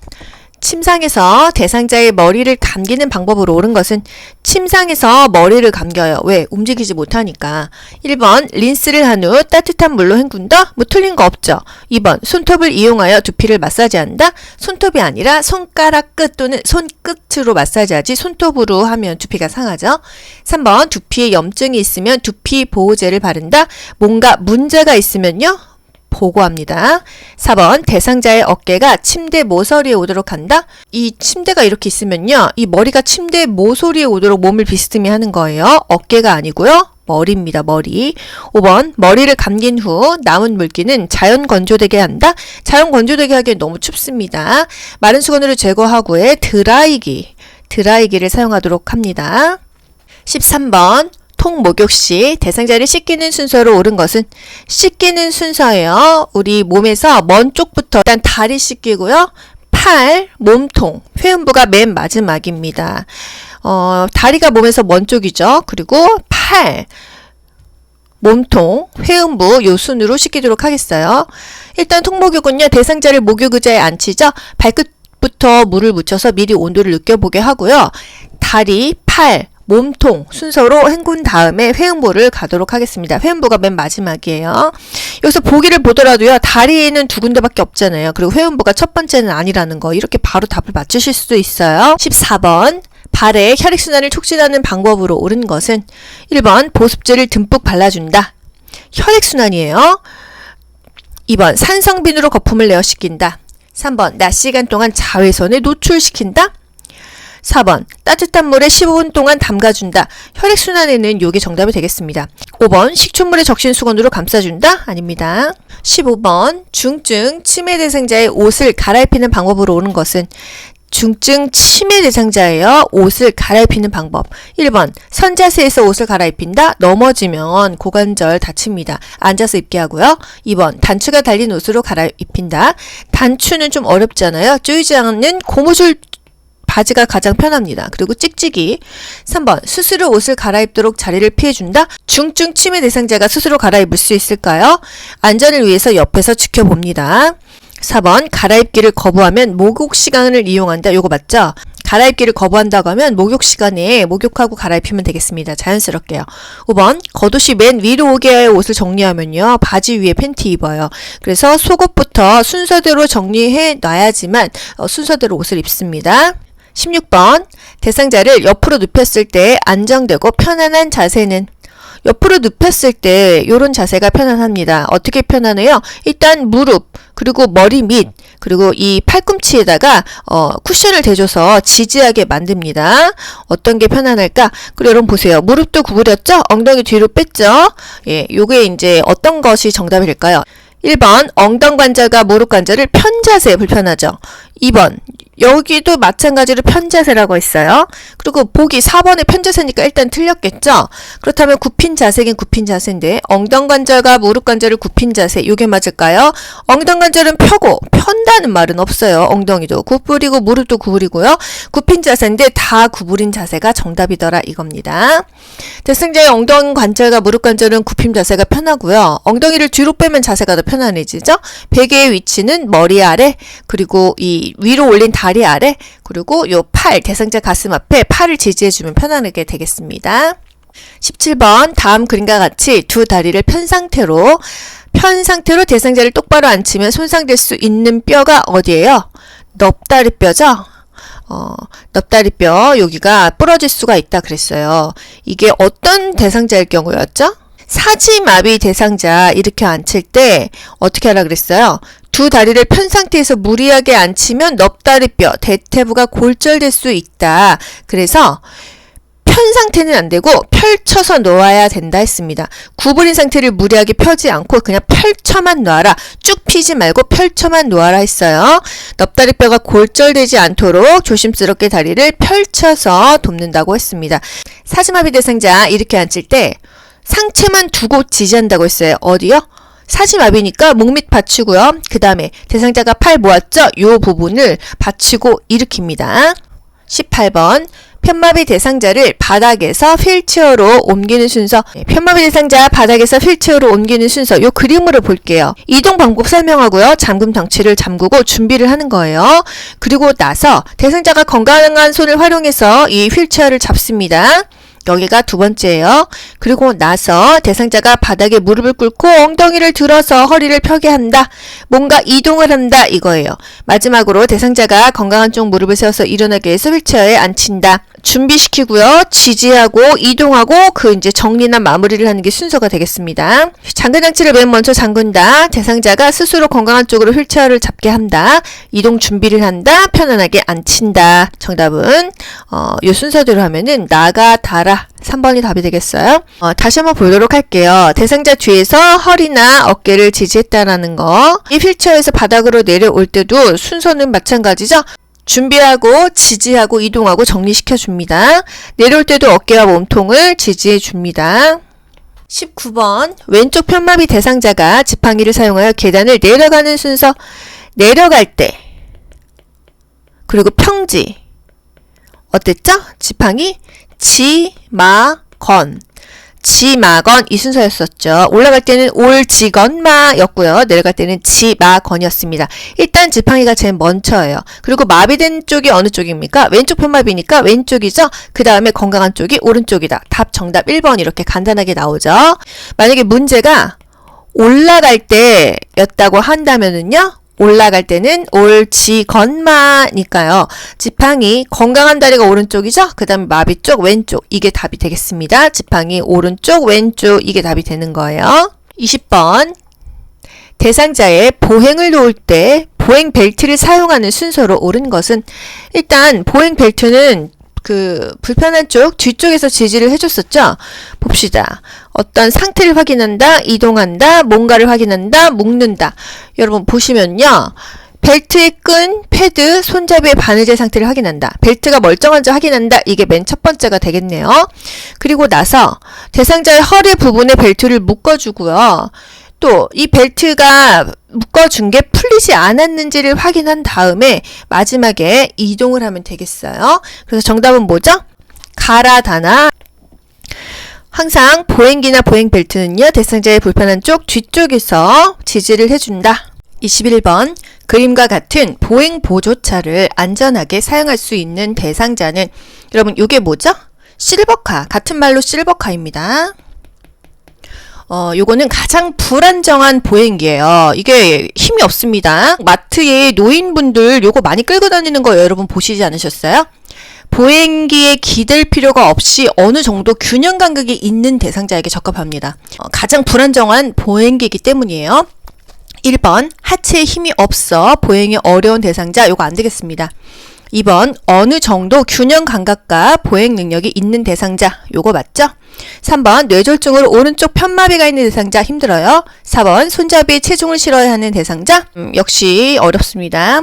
침상에서 대상자의 머리를 감기는 방법으로 옳은 것은 침상에서 머리를 감겨요. 왜? 움직이지 못하니까. 1번 린스를 한 후 따뜻한 물로 헹군다? 뭐 틀린 거 없죠. 2번 손톱을 이용하여 두피를 마사지한다? 손톱이 아니라 손가락 끝 또는 손끝으로 마사지하지 손톱으로 하면 두피가 상하죠. 3번 두피에 염증이 있으면 두피 보호제를 바른다? 뭔가 문제가 있으면요. 보고합니다. 4번 대상자의 어깨가 침대 모서리에 오도록 한다. 이 침대가 이렇게 있으면요. 이 머리가 침대 모서리에 오도록 몸을 비스듬히 하는 거예요. 어깨가 아니고요. 머리입니다. 머리. 5번 머리를 감긴 후 남은 물기는 자연 건조되게 한다. 자연 건조되게 하기엔 너무 춥습니다. 마른 수건으로 제거하고에 드라이기를 사용하도록 합니다. 13번 통 목욕 시 대상자를 씻기는 순서로 옳은 것은 씻기는 순서예요. 우리 몸에서 먼 쪽부터 일단 다리 씻기고요. 팔, 몸통, 회음부가 맨 마지막입니다. 다리가 몸에서 먼 쪽이죠. 그리고 팔, 몸통, 회음부 요 순으로 씻기도록 하겠어요. 일단 통목욕은요. 대상자를 목욕 의자에 앉히죠. 발끝부터 물을 묻혀서 미리 온도를 느껴보게 하고요. 다리, 팔, 몸통 순서로 헹군 다음에 회음부를 가도록 하겠습니다. 회음부가 맨 마지막이에요. 여기서 보기를 보더라도요. 다리에는 두 군데밖에 없잖아요. 그리고 회음부가 첫 번째는 아니라는 거 이렇게 바로 답을 맞추실 수도 있어요. 14번 발에 혈액순환을 촉진하는 방법으로 옳은 것은 1번 보습제를 듬뿍 발라준다. 혈액순환이에요. 2번 산성빈으로 거품을 내어 씻긴다. 3번 낮 시간 동안 자외선에 노출시킨다. 4번 따뜻한 물에 15분 동안 담가준다. 혈액순환에는 요게 정답이 되겠습니다. 5번 식초물에 적신 수건으로 감싸준다? 아닙니다. 15번 중증 치매 대상자의 옷을 갈아입히는 방법으로 옳은 것은 중증 치매 대상자예요. 옷을 갈아입히는 방법. 1번 선자세에서 옷을 갈아입힌다. 넘어지면 고관절 다칩니다. 앉아서 입게 하고요. 2번 단추가 달린 옷으로 갈아입힌다. 단추는 좀 어렵잖아요. 조이지 않는 고무줄 바지가 가장 편합니다. 그리고 찍찍이. 3번 스스로 옷을 갈아입도록 자리를 피해준다. 중증 치매 대상자가 스스로 갈아입을 수 있을까요? 안전을 위해서 옆에서 지켜봅니다. 4번 갈아입기를 거부하면 목욕 시간을 이용한다. 요거 맞죠? 갈아입기를 거부한다고 하면 목욕 시간에 목욕하고 갈아입히면 되겠습니다. 자연스럽게요. 5번 겉옷이 맨 위로 오게 할 옷을 정리하면요. 바지 위에 팬티 입어요. 그래서 속옷부터 순서대로 정리해 놔야지만 순서대로 옷을 입습니다. 16번 대상자를 옆으로 눕혔을 때 안정되고 편안한 자세는 옆으로 눕혔을 때 이런 자세가 편안합니다. 어떻게 편안해요? 일단 무릎 그리고 머리 밑 그리고 이 팔꿈치에다가 쿠션을 대줘서 지지하게 만듭니다. 어떤 게 편안할까? 그리고 여러분 보세요. 무릎도 구부렸죠? 엉덩이 뒤로 뺐죠? 예, 요게 이제 어떤 것이 정답이 될까요? 1번 엉덩 관절과 무릎 관절을 편자세 불편하죠. 2번 여기도 마찬가지로 편자세라고 했어요. 그리고 보기 4번의 편자세니까 일단 틀렸겠죠. 그렇다면 굽힌 자세긴 굽힌 자세인데 엉덩 관절과 무릎 관절을 굽힌 자세 이게 맞을까요? 엉덩 관절은 펴고 편다는 말은 없어요. 엉덩이도 구부리고 무릎도 구부리고요. 굽힌 자세인데 다 구부린 자세가 정답이더라 이겁니다. 대상자의 엉덩 관절과 무릎 관절은 굽힌 자세가 편하고요. 엉덩이를 뒤로 빼면 자세가 더 편안해지죠. 베개의 위치는 머리 아래 그리고 이 위로 올린 다리 아래 그리고 요 팔 대상자 가슴 앞에 팔을 지지해주면 편안하게 되겠습니다. 17번 다음 그림과 같이 두 다리를 편 상태로 대상자를 똑바로 앉히면 손상될 수 있는 뼈가 어디예요? 넙다리뼈죠? 넙다리뼈 여기가 부러질 수가 있다 그랬어요. 이게 어떤 대상자일 경우였죠? 사지마비 대상자 이렇게 앉힐 때 어떻게 하라 그랬어요? 두 다리를 편 상태에서 무리하게 앉히면 넙다리뼈, 대퇴부가 골절될 수 있다. 그래서 편 상태는 안 되고 펼쳐서 놓아야 된다 했습니다. 구부린 상태를 무리하게 펴지 않고 그냥 펼쳐만 놔라. 쭉 피지 말고 펼쳐만 놓아라 했어요. 넙다리뼈가 골절되지 않도록 조심스럽게 다리를 펼쳐서 돕는다고 했습니다. 사지마비 대상자 이렇게 앉힐 때 상체만 두고 지지한다고 했어요. 어디요? 사지마비니까 목 밑 받치고요. 그 다음에 대상자가 팔 모았죠? 요 부분을 받치고 일으킵니다. 18번 편마비 대상자를 바닥에서 휠체어로 옮기는 순서. 편마비 대상자 바닥에서 휠체어로 옮기는 순서. 요 그림으로 볼게요. 이동 방법 설명하고요. 잠금 장치를 잠그고 준비를 하는 거예요. 그리고 나서 대상자가 건강한 손을 활용해서 이 휠체어를 잡습니다. 여기가 두 번째예요. 그리고 나서 대상자가 바닥에 무릎을 꿇고 엉덩이를 들어서 허리를 펴게 한다. 뭔가 이동을 한다 이거예요. 마지막으로 대상자가 건강한 쪽 무릎을 세워서 일어나게 해서 휠체어에 앉힌다. 준비시키고요. 지지하고 이동하고 그 이제 정리나 마무리를 하는 게 순서가 되겠습니다. 잠금 장치를 맨 먼저 잠근다. 대상자가 스스로 건강한 쪽으로 휠체어를 잡게 한다. 이동 준비를 한다. 편안하게 앉힌다. 정답은 요 순서대로 하면은 나가 달아 3번이 답이 되겠어요. 다시 한번 보도록 할게요. 대상자 뒤에서 허리나 어깨를 지지했다라는 거. 이 휠체어에서 바닥으로 내려올 때도 순서는 마찬가지죠. 준비하고 지지하고 이동하고 정리시켜줍니다. 내려올 때도 어깨와 몸통을 지지해줍니다. 19번 왼쪽 편마비 대상자가 지팡이를 사용하여 계단을 내려가는 순서. 내려갈 때 그리고 평지 어땠죠? 지팡이 지마건 이 순서였었죠. 올라갈 때는 올지건마였고요. 내려갈 때는 지마건이었습니다. 일단 지팡이가 제일 먼저예요. 그리고 마비된 쪽이 어느 쪽입니까? 왼쪽 편마비니까 왼쪽이죠. 그 다음에 건강한 쪽이 오른쪽이다. 답 정답 1번 이렇게 간단하게 나오죠. 만약에 문제가 올라갈 때였다고 한다면은요. 올라갈 때는 올지건마니까요. 지팡이 건강한 다리가 오른쪽이죠. 그 다음에 마비 쪽 왼쪽 이게 답이 되겠습니다. 지팡이 오른쪽 왼쪽 이게 답이 되는 거예요. 20번 대상자의 보행을 놓을 때 보행 벨트를 사용하는 순서로 옳은 것은 일단 보행 벨트는 그 불편한 쪽 뒤쪽에서 지지를 해줬었죠. 봅시다. 어떤 상태를 확인한다, 이동한다, 뭔가를 확인한다, 묶는다. 여러분 보시면요. 벨트의 끈, 패드, 손잡이의 바느질 상태를 확인한다. 벨트가 멀쩡한지 확인한다. 이게 맨 첫 번째가 되겠네요. 그리고 나서 대상자의 허리 부분에 벨트를 묶어주고요. 또 이 벨트가 묶어준 게 풀리지 않았는지를 확인한 다음에 마지막에 이동을 하면 되겠어요. 그래서 정답은 뭐죠? 갈아다나. 항상 보행기나 보행벨트는요, 대상자의 불편한 쪽 뒤쪽에서 지지를 해준다. 21번, 그림과 같은 보행보조차를 안전하게 사용할 수 있는 대상자는, 여러분 이게 뭐죠? 실버카, 같은 말로 실버카입니다. 요거는 가장 불안정한 보행기예요. 이게 힘이 없습니다. 마트에 노인분들 요거 많이 끌고 다니는 거 여러분 보시지 않으셨어요? 보행기에 기댈 필요가 없이 어느 정도 균형 감각이 있는 대상자에게 적합합니다. 가장 불안정한 보행기이기 때문이에요. 1번, 하체에 힘이 없어 보행이 어려운 대상자, 요거 안 되겠습니다. 2번, 어느 정도 균형 감각과 보행 능력이 있는 대상자, 요거 맞죠? 3번, 뇌졸중으로 오른쪽 편마비가 있는 대상자 힘들어요. 4번, 손잡이에 체중을 실어야 하는 대상자, 역시 어렵습니다.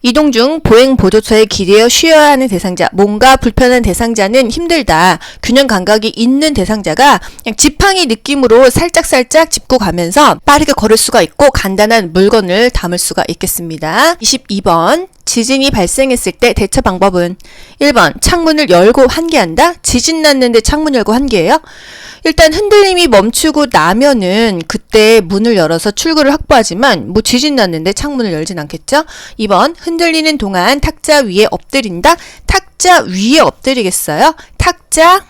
이동 중 보행 보조차에 기대어 쉬어야 하는 대상자, 뭔가 불편한 대상자는 힘들다. 균형 감각이 있는 대상자가 그냥 지팡이 느낌으로 살짝살짝 짚고 가면서 빠르게 걸을 수가 있고 간단한 물건을 담을 수가 있겠습니다. 22번, 지진이 발생했을 때 대처 방법은 1번, 창문을 열고 환기한다. 지진 났는데 창문 열고 환기해요? 일단 흔들림이 멈추고 나면은 그때 문을 열어서 출구를 확보하지만 뭐 지진 났는데 창문을 열진 않겠죠? 2번, 흔들리는 동안 탁자 위에 엎드린다. 탁자 위에 엎드리겠어요? 탁자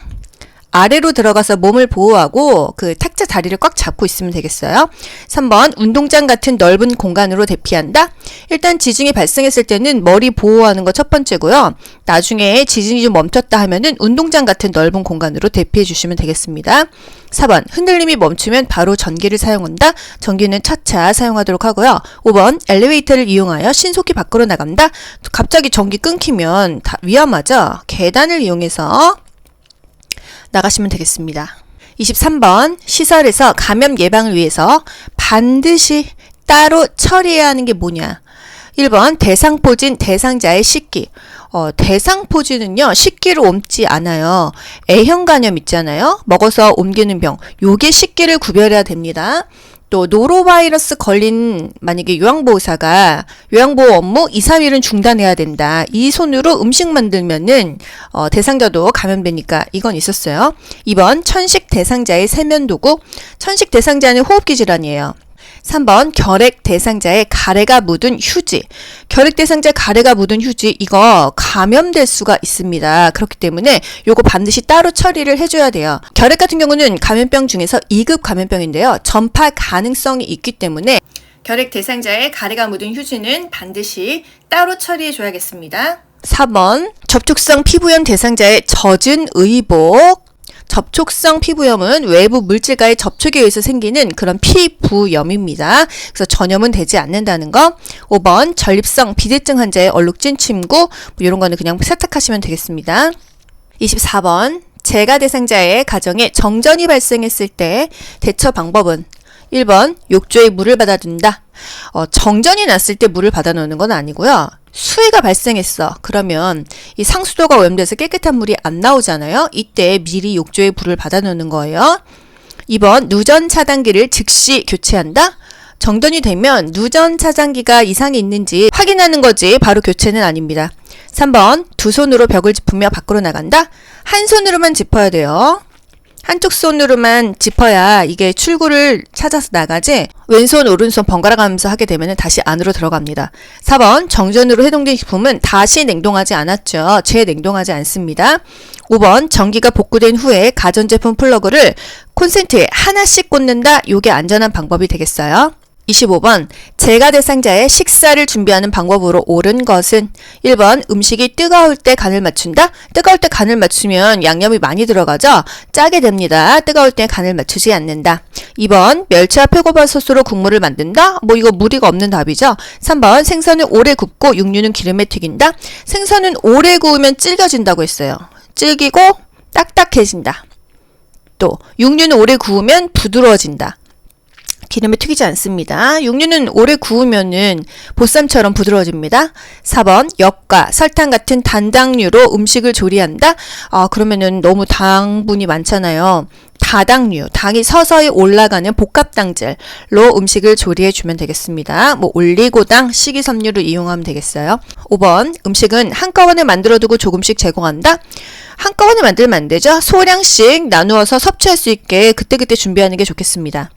아래로 들어가서 몸을 보호하고 그 탁자 다리를 꽉 잡고 있으면 되겠어요. 3번, 운동장 같은 넓은 공간으로 대피한다. 일단 지진이 발생했을 때는 머리 보호하는 거 첫 번째고요. 나중에 지진이 좀 멈췄다 하면은 운동장 같은 넓은 공간으로 대피해 주시면 되겠습니다. 4번, 흔들림이 멈추면 바로 전기를 사용한다. 전기는 차차 사용하도록 하고요. 5번, 엘리베이터를 이용하여 신속히 밖으로 나간다. 갑자기 전기 끊기면 다 위험하죠. 계단을 이용해서 나가시면 되겠습니다. 23번, 시설에서 감염 예방을 위해서 반드시 따로 처리해야 하는 게 뭐냐? 1번, 대상포진 대상자의 식기. 대상포진은요, 식기로 옮지 않아요. A형 간염 있잖아요. 먹어서 옮기는 병. 요게 식기를 구별해야 됩니다. 또 노로바이러스 걸린 만약에 요양보호사가 요양보호 업무 2, 3일은 중단해야 된다. 이 손으로 음식 만들면은 대상자도 감염되니까 이건 있었어요. 2번, 천식 대상자의 세면도구. 천식 대상자는 호흡기 질환이에요. 3번, 결핵 대상자의 가래가 묻은 휴지. 결핵 대상자 가래가 묻은 휴지, 이거 감염될 수가 있습니다. 그렇기 때문에 요거 반드시 따로 처리를 해줘야 돼요. 결핵 같은 경우는 감염병 중에서 2급 감염병인데요. 전파 가능성이 있기 때문에 결핵 대상자의 가래가 묻은 휴지는 반드시 따로 처리해줘야겠습니다. 4번, 접촉성 피부염 대상자의 젖은 의복. 접촉성 피부염은 외부 물질과의 접촉에 의해서 생기는 그런 피부염입니다. 그래서 전염은 되지 않는다는 거. 5번, 전립성 비대증 환자의 얼룩진 침구. 뭐 이런 거는 그냥 세탁하시면 되겠습니다. 24번, 재가 대상자의 가정에 정전이 발생했을 때 대처 방법은 1번, 욕조에 물을 받아둔다. 정전이 났을 때 물을 받아 놓는 건 아니고요. 수해가 발생했어. 그러면 이 상수도가 오염돼서 깨끗한 물이 안 나오잖아요. 이때 미리 욕조에 물을 받아 놓는 거예요. 2번, 누전 차단기를 즉시 교체한다. 정전이 되면 누전 차단기가 이상이 있는지 확인하는 거지 바로 교체는 아닙니다. 3번, 두 손으로 벽을 짚으며 밖으로 나간다. 한 손으로만 짚어야 돼요. 한쪽 손으로만 짚어야 이게 출구를 찾아서 나가지 왼손 오른손 번갈아 가면서 하게 되면 다시 안으로 들어갑니다. 4번, 정전으로 해동된 식품은 다시 냉동하지 않았죠. 재냉동하지 않습니다. 5번, 전기가 복구된 후에 가전제품 플러그를 콘센트에 하나씩 꽂는다. 요게 안전한 방법이 되겠어요. 25번, 재가 대상자의 식사를 준비하는 방법으로 옳은 것은 1번, 음식이 뜨거울 때 간을 맞춘다. 뜨거울 때 간을 맞추면 양념이 많이 들어가죠. 짜게 됩니다. 뜨거울 때 간을 맞추지 않는다. 2번, 멸치와 표고버섯으로 국물을 만든다. 뭐 이거 무리가 없는 답이죠. 3번, 생선을 오래 굽고 육류는 기름에 튀긴다. 생선은 오래 구우면 질겨진다고 했어요. 질기고 딱딱해진다. 또 육류는 오래 구우면 부드러워진다. 기름에 튀기지 않습니다. 육류는 오래 구우면은 보쌈처럼 부드러워집니다. 4번, 엽과 설탕 같은 단당류로 음식을 조리한다. 그러면은 너무 당분이 많잖아요. 다당류, 당이 서서히 올라가는 복합당질로 음식을 조리해 주면 되겠습니다. 뭐 올리고당, 식이섬유를 이용하면 되겠어요. 5번, 음식은 한꺼번에 만들어두고 조금씩 제공한다. 한꺼번에 만들면 안 되죠. 소량씩 나누어서 섭취할 수 있게 그때그때 준비하는 게 좋겠습니다.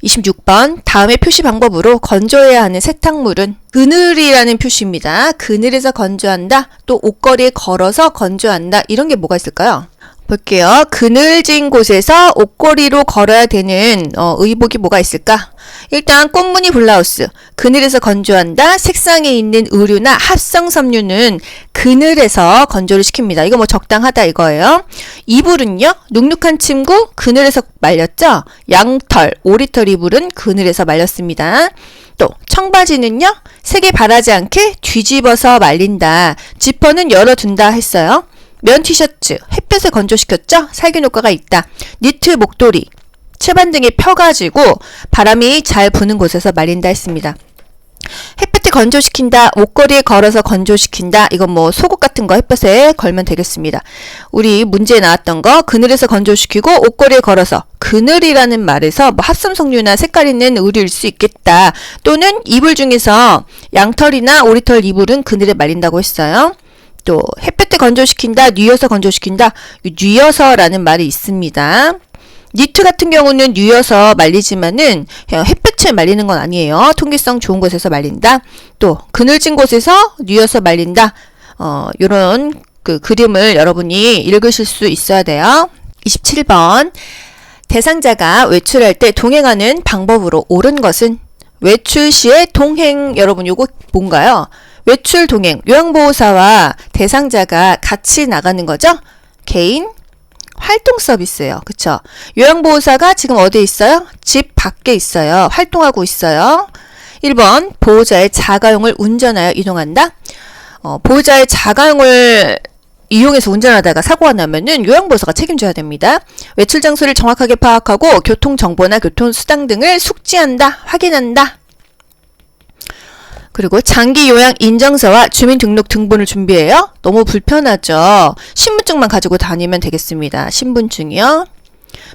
26번, 다음의 표시 방법으로 건조해야 하는 세탁물은 그늘이라는 표시입니다. 그늘에서 건조한다. 또 옷걸이에 걸어서 건조한다. 이런 게 뭐가 있을까요? 볼게요. 그늘진 곳에서 옷걸이로 걸어야 되는 의복이 뭐가 있을까? 일단 꽃무늬 블라우스, 그늘에서 건조한다. 색상에 있는 의류나 합성섬유는 그늘에서 건조를 시킵니다. 이거 뭐 적당하다 이거예요. 이불은요, 눅눅한 침구 그늘에서 말렸죠. 양털, 오리털 이불은 그늘에서 말렸습니다. 또 청바지는요, 색이 바라지 않게 뒤집어서 말린다. 지퍼는 열어둔다 했어요. 면 티셔츠, 햇볕에 건조시켰죠? 살균 효과가 있다. 니트 목도리, 채반 등에 펴가지고 바람이 잘 부는 곳에서 말린다 했습니다. 햇볕에 건조시킨다, 옷걸이에 걸어서 건조시킨다. 이건 뭐 속옷 같은 거 햇볕에 걸면 되겠습니다. 우리 문제에 나왔던 거 그늘에서 건조시키고 옷걸이에 걸어서, 그늘이라는 말에서 뭐 합성섬유나 색깔 있는 의류일 수 있겠다. 또는 이불 중에서 양털이나 오리털 이불은 그늘에 말린다고 했어요. 또 햇볕에 건조시킨다, 뉘어서 건조시킨다. 뉘어서라는 말이 있습니다. 니트 같은 경우는 뉘어서 말리지만은 햇볕에 말리는 건 아니에요. 통기성 좋은 곳에서 말린다. 또 그늘진 곳에서 뉘어서 말린다. 요런 그 그림을 여러분이 읽으실 수 있어야 돼요. 27번, 대상자가 외출할 때 동행하는 방법으로 옳은 것은? 외출 시에 동행, 여러분 요거 뭔가요? 외출 동행, 요양보호사와 대상자가 같이 나가는 거죠? 개인 활동 서비스예요. 그쵸? 요양보호사가 지금 어디에 있어요? 집 밖에 있어요. 활동하고 있어요. 1번, 보호자의 자가용을 운전하여 이동한다. 보호자의 자가용을 이용해서 운전하다가 사고가 나면은 요양보호사가 책임져야 됩니다. 외출 장소를 정확하게 파악하고 교통정보나 교통수당 등을 숙지한다, 확인한다. 그리고 장기 요양 인정서와 주민등록 등본을 준비해요. 너무 불편하죠. 신분증만 가지고 다니면 되겠습니다. 신분증이요.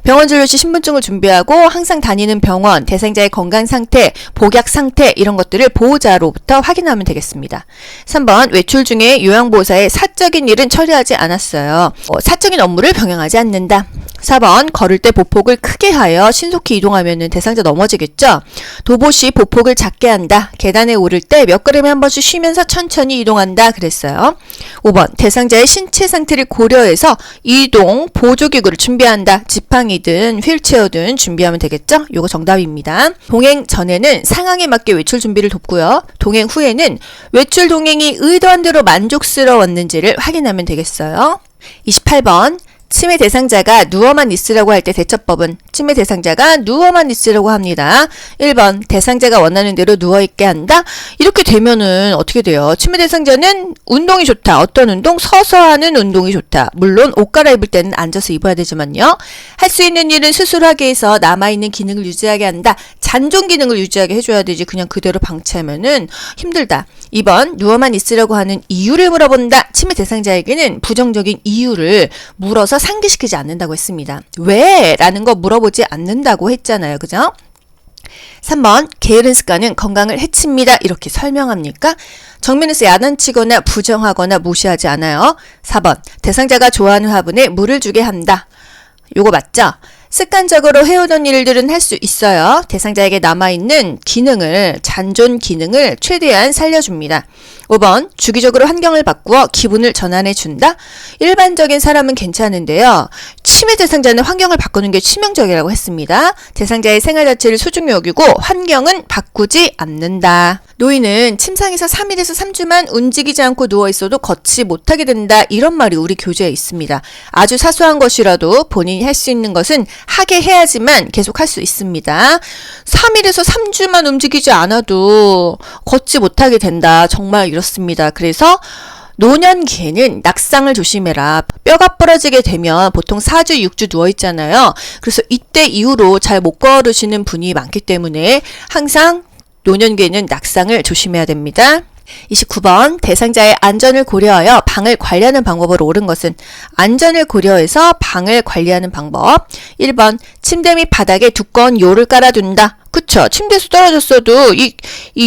병원 진료 시 신분증을 준비하고 항상 다니는 병원, 대상자의 건강 상태, 복약 상태 이런 것들을 보호자로부터 확인하면 되겠습니다. 3번, 외출 중에 요양보호사의 사적인 일은 처리하지 않았어요. 사적인 업무를 병행하지 않는다. 4번, 걸을 때 보폭을 크게 하여 신속히 이동하면 대상자 넘어지겠죠. 도보 시 보폭을 작게 한다. 계단에 오를 때 몇 걸음에 한 번씩 쉬면서 천천히 이동한다 그랬어요. 5번, 대상자의 신체 상태를 고려해서 이동 보조기구를 준비한다. 지팡이든 휠체어든 준비하면 되겠죠? 요거 정답입니다. 동행 전에는 상황에 맞게 외출 준비를 돕고요. 동행 후에는 외출 동행이 의도한 대로 만족스러웠는지를 확인하면 되겠어요. 28번, 치매 대상자가 누워만 있으라고 할 때 대처법은? 치매 대상자가 누워만 있으라고 합니다. 1번, 대상자가 원하는 대로 누워있게 한다. 이렇게 되면은 어떻게 돼요? 치매 대상자는 운동이 좋다. 어떤 운동? 서서 하는 운동이 좋다. 물론 옷 갈아입을 때는 앉아서 입어야 되지만요. 할 수 있는 일은 스스로 하게 해서 남아있는 기능을 유지하게 한다. 잔존 기능을 유지하게 해줘야 되지 그냥 그대로 방치하면은 힘들다. 2번, 누워만 있으라고 하는 이유를 물어본다. 치매 대상자에게는 부정적인 이유를 물어서 상기시키지 않는다고 했습니다. 왜? 라는 거 물어보지 않는다고 했잖아요. 그죠? 3번, 게으른 습관은 건강을 해칩니다. 이렇게 설명합니까? 정면에서 야단치거나 부정하거나 무시하지 않아요. 4번, 대상자가 좋아하는 화분에 물을 주게 한다. 요거 맞죠? 습관적으로 해오던 일들은 할 수 있어요. 대상자에게 남아있는 기능을, 잔존 기능을 최대한 살려줍니다. 5번, 주기적으로 환경을 바꾸어 기분을 전환해준다. 일반적인 사람은 괜찮은데요. 치매 대상자는 환경을 바꾸는 게 치명적이라고 했습니다. 대상자의 생활 자체를 소중히 여기고 환경은 바꾸지 않는다. 노인은 침상에서 3일에서 3주만 움직이지 않고 누워있어도 걷지 못하게 된다. 이런 말이 우리 교재에 있습니다. 아주 사소한 것이라도 본인이 할 수 있는 것은 하게 해야지만 계속 할 수 있습니다. 3일에서 3주만 움직이지 않아도 걷지 못하게 된다. 정말 이렇습니다. 그래서 노년기에는 낙상을 조심해라. 뼈가 부러지게 되면 보통 4주, 6주 누워있잖아요. 그래서 이때 이후로 잘 못 걸으시는 분이 많기 때문에 항상 노년기에는 낙상을 조심해야 됩니다. 29번 대상자의 안전을 고려하여 방을 관리하는 방법으로 옳은 것은 안전을 고려해서 방을 관리하는 방법. 1번 침대 및 바닥에 두꺼운 요를 깔아둔다. 그쵸? 침대에서 떨어졌어도 이